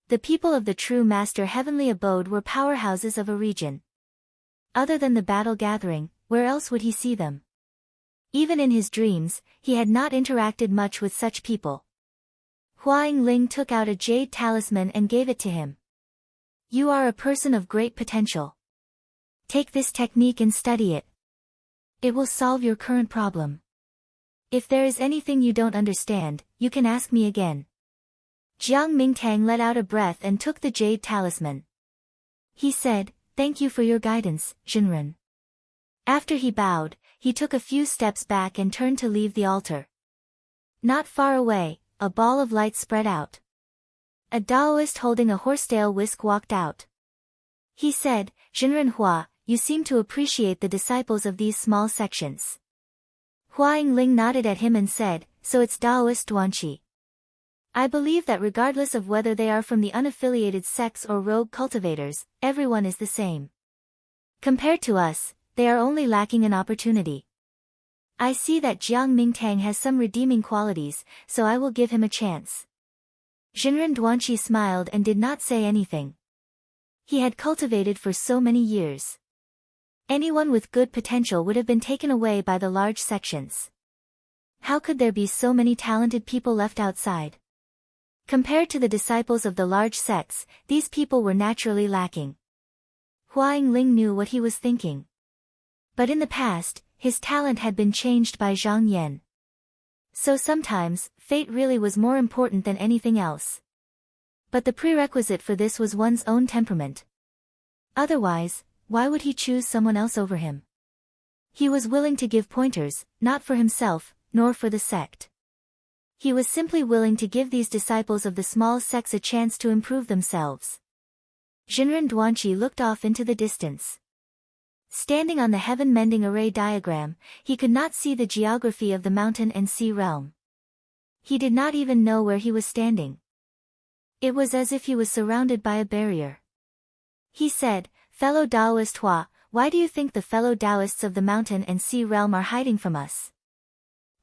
The people of the true master heavenly abode were powerhouses of a region. Other than the battle gathering, where else would he see them? Even in his dreams, he had not interacted much with such people. Hua Yingling took out a jade talisman and gave it to him. You are a person of great potential. Take this technique and study it. It will solve your current problem. If there is anything you don't understand, you can ask me again. Jiang Mingtang let out a breath and took the jade talisman. He said, Thank you for your guidance, Jinren. After he bowed, he took a few steps back and turned to leave the altar. Not far away, a ball of light spread out. A Taoist holding a horsetail whisk walked out. He said, Jinren Hua, you seem to appreciate the disciples of these small sections. Hua Yingling nodded at him and said, So it's Taoist Duanqi. I believe that regardless of whether they are from the unaffiliated sects or rogue cultivators, everyone is the same. Compared to us, they are only lacking an opportunity. I see that Jiang Mingtang has some redeeming qualities, so I will give him a chance. Jinren Duanqi smiled and did not say anything. He had cultivated for so many years. Anyone with good potential would have been taken away by the large sections. How could there be so many talented people left outside? Compared to the disciples of the large sects, these people were naturally lacking. Hua Yingling knew what he was thinking. But in the past, his talent had been changed by Zhang Yan. So sometimes, fate really was more important than anything else. But the prerequisite for this was one's own temperament. Otherwise, why would he choose someone else over him? He was willing to give pointers, not for himself, nor for the sect. He was simply willing to give these disciples of the small sects a chance to improve themselves. Jinren Duanqi looked off into the distance. Standing on the heaven-mending array diagram, he could not see the geography of the mountain and sea realm. He did not even know where he was standing. It was as if he was surrounded by a barrier. He said, Fellow Taoist Hua, why do you think the fellow Taoists of the mountain and sea realm are hiding from us?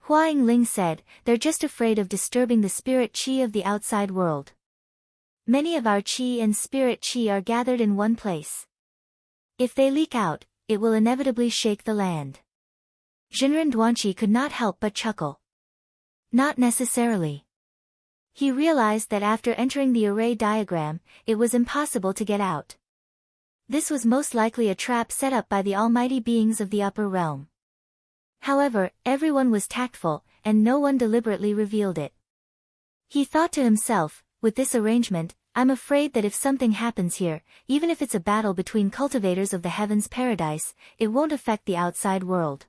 Hua Yingling said, They're just afraid of disturbing the spirit qi of the outside world. Many of our qi and spirit qi are gathered in one place. If they leak out, it will inevitably shake the land. Jinren Duanqi could not help but chuckle. Not necessarily. He realized that after entering the array diagram, it was impossible to get out. This was most likely a trap set up by the almighty beings of the upper realm. However, everyone was tactful, and no one deliberately revealed it. He thought to himself, with this arrangement, I'm afraid that if something happens here, even if it's a battle between cultivators of the heavens paradise, it won't affect the outside world.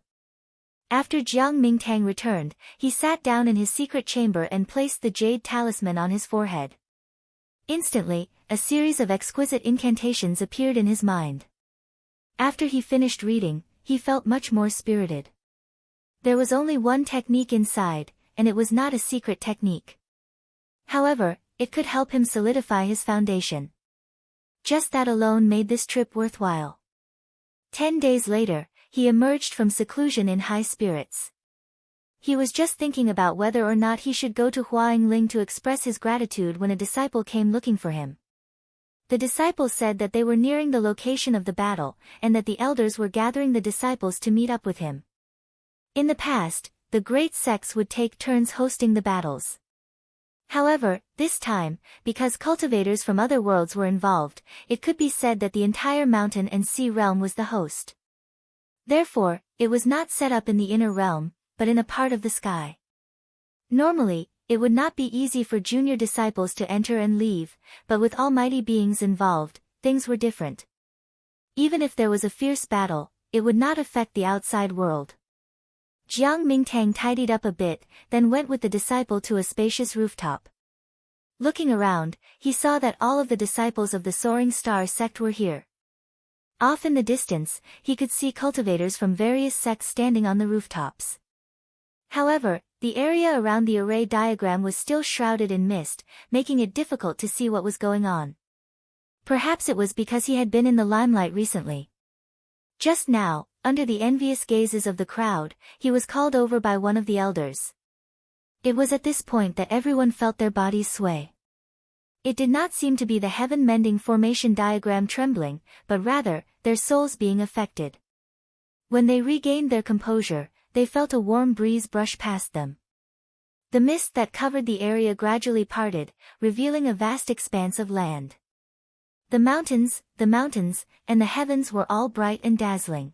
After Jiang Mingtang returned, he sat down in his secret chamber and placed the jade talisman on his forehead. Instantly, a series of exquisite incantations appeared in his mind. After he finished reading, he felt much more spirited. There was only one technique inside, and it was not a secret technique. However, it could help him solidify his foundation. Just that alone made this trip worthwhile. 10 days later, he emerged from seclusion in high spirits. He was just thinking about whether or not he should go to Hua Yingling to express his gratitude when a disciple came looking for him. The disciples said that they were nearing the location of the battle, and that the elders were gathering the disciples to meet up with him. In the past, the great sects would take turns hosting the battles. However, this time, because cultivators from other worlds were involved, it could be said that the entire mountain and sea realm was the host. Therefore, it was not set up in the inner realm, but in a part of the sky. Normally, it would not be easy for junior disciples to enter and leave, but with almighty beings involved, things were different. Even if there was a fierce battle, it would not affect the outside world. Jiang Mingtang tidied up a bit, then went with the disciple to a spacious rooftop. Looking around, he saw that all of the disciples of the Soaring Star sect were here. Off in the distance, he could see cultivators from various sects standing on the rooftops. However, the area around the array diagram was still shrouded in mist, making it difficult to see what was going on. Perhaps it was because he had been in the limelight recently. Just now, under the envious gazes of the crowd, he was called over by one of the elders. It was at this point that everyone felt their bodies sway. It did not seem to be the heaven-mending formation diagram trembling, but rather, their souls being affected. When they regained their composure, they felt a warm breeze brush past them. The mist that covered the area gradually parted, revealing a vast expanse of land. The mountains, and the heavens were all bright and dazzling.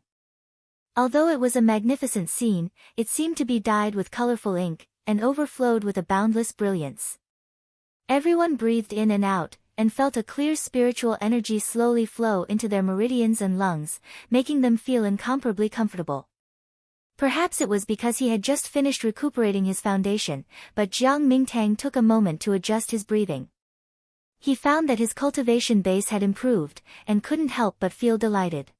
Although it was a magnificent scene, it seemed to be dyed with colorful ink, and overflowed with a boundless brilliance. Everyone breathed in and out, and felt a clear spiritual energy slowly flow into their meridians and lungs, making them feel incomparably comfortable. Perhaps it was because he had just finished recuperating his foundation, but Jiang Mingtang took a moment to adjust his breathing. He found that his cultivation base had improved, and couldn't help but feel delighted.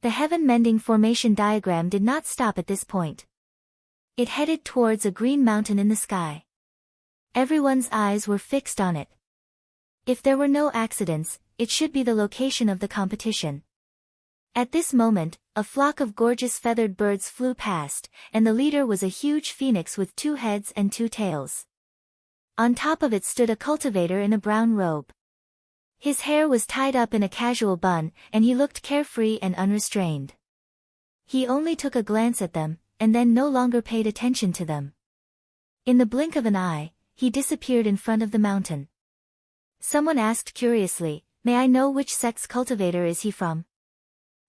The heaven-mending formation diagram did not stop at this point. It headed towards a green mountain in the sky. Everyone's eyes were fixed on it. If there were no accidents, it should be the location of the competition. At this moment, a flock of gorgeous feathered birds flew past, and the leader was a huge phoenix with 2 heads and 2 tails. On top of it stood a cultivator in a brown robe. His hair was tied up in a casual bun, and he looked carefree and unrestrained. He only took a glance at them, and then no longer paid attention to them. In the blink of an eye, he disappeared in front of the mountain. Someone asked curiously, "May I know which sect's cultivator is he from?"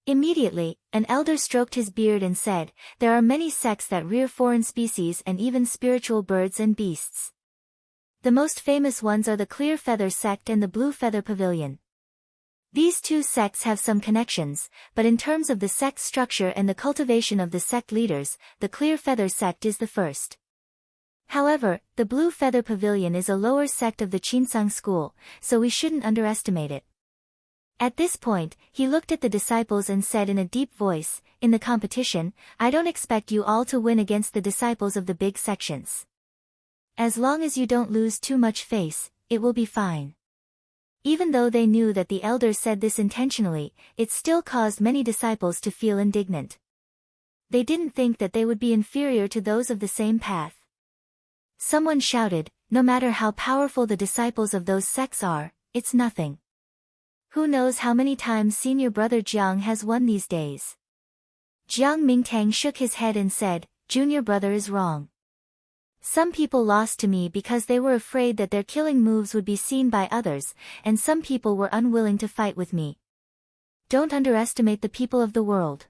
Immediately, an elder stroked his beard and said, "There are many sects that rear foreign species and even spiritual birds and beasts. The most famous ones are the Clear Feather sect and the Blue Feather Pavilion. These 2 sects have some connections, but in terms of the sect structure and the cultivation of the sect leaders, the Clear Feather sect is the first. However, the Blue Feather Pavilion is a lower sect of the Qinsang school, so we shouldn't underestimate it." At this point, he looked at the disciples and said in a deep voice, "In the competition, I don't expect you all to win against the disciples of the big sections. As long as you don't lose too much face, it will be fine." Even though they knew that the elder said this intentionally, it still caused many disciples to feel indignant. They didn't think that they would be inferior to those of the same path. Someone shouted, "No matter how powerful the disciples of those sects are, it's nothing. Who knows how many times senior brother Jiang has won these days?" Jiang Mingtang shook his head and said, "Junior brother is wrong. Some people lost to me because they were afraid that their killing moves would be seen by others, and some people were unwilling to fight with me. Don't underestimate the people of the world.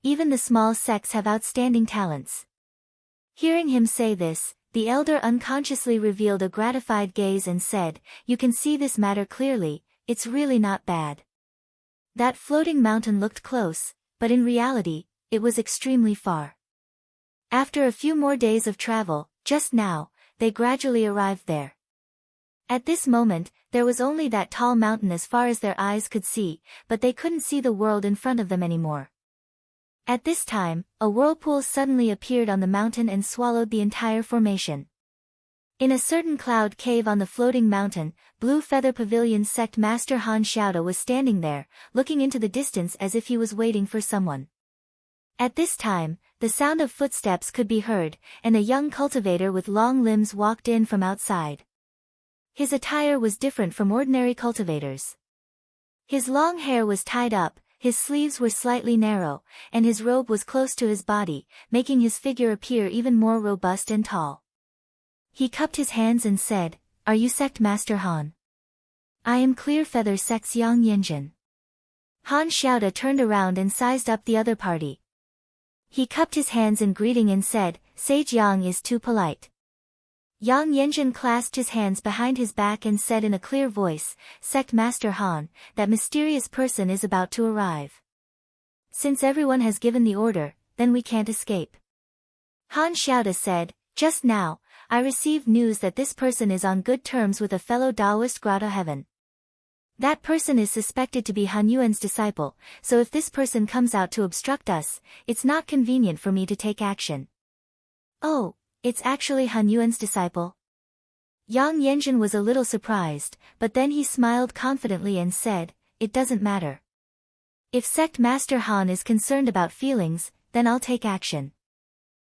Even the small sects have outstanding talents." Hearing him say this, the elder unconsciously revealed a gratified gaze and said, "You can see this matter clearly, it's really not bad." That floating mountain looked close, but in reality, it was extremely far. After a few more days of travel, just now, they gradually arrived there. At this moment, there was only that tall mountain as far as their eyes could see, but they couldn't see the world in front of them anymore. At this time, a whirlpool suddenly appeared on the mountain and swallowed the entire formation. In a certain cloud cave on the floating mountain, Blue Feather Pavilion sect master Han Xiaoda was standing there, looking into the distance as if he was waiting for someone. At this time, the sound of footsteps could be heard, and a young cultivator with long limbs walked in from outside. His attire was different from ordinary cultivators. His long hair was tied up, his sleeves were slightly narrow, and his robe was close to his body, making his figure appear even more robust and tall. He cupped his hands and said, "Are you sect master Han?" "I am Clear Feather sect's Yang Yanjin." Han Xiaoda turned around and sized up the other party. He cupped his hands in greeting and said, "Sage Yang is too polite." Yang Yanjin clasped his hands behind his back and said in a clear voice, "Sect Master Han, that mysterious person is about to arrive. Since everyone has given the order, then we can't escape." Han Xiaoda said, "Just now, I received news that this person is on good terms with a fellow Taoist Grotto Heaven. That person is suspected to be Han Yuan's disciple, so if this person comes out to obstruct us, it's not convenient for me to take action." "Oh, it's actually Han Yuan's disciple?" Yang Yanjin was a little surprised, but then he smiled confidently and said, "It doesn't matter. If Sect Master Han is concerned about feelings, then I'll take action."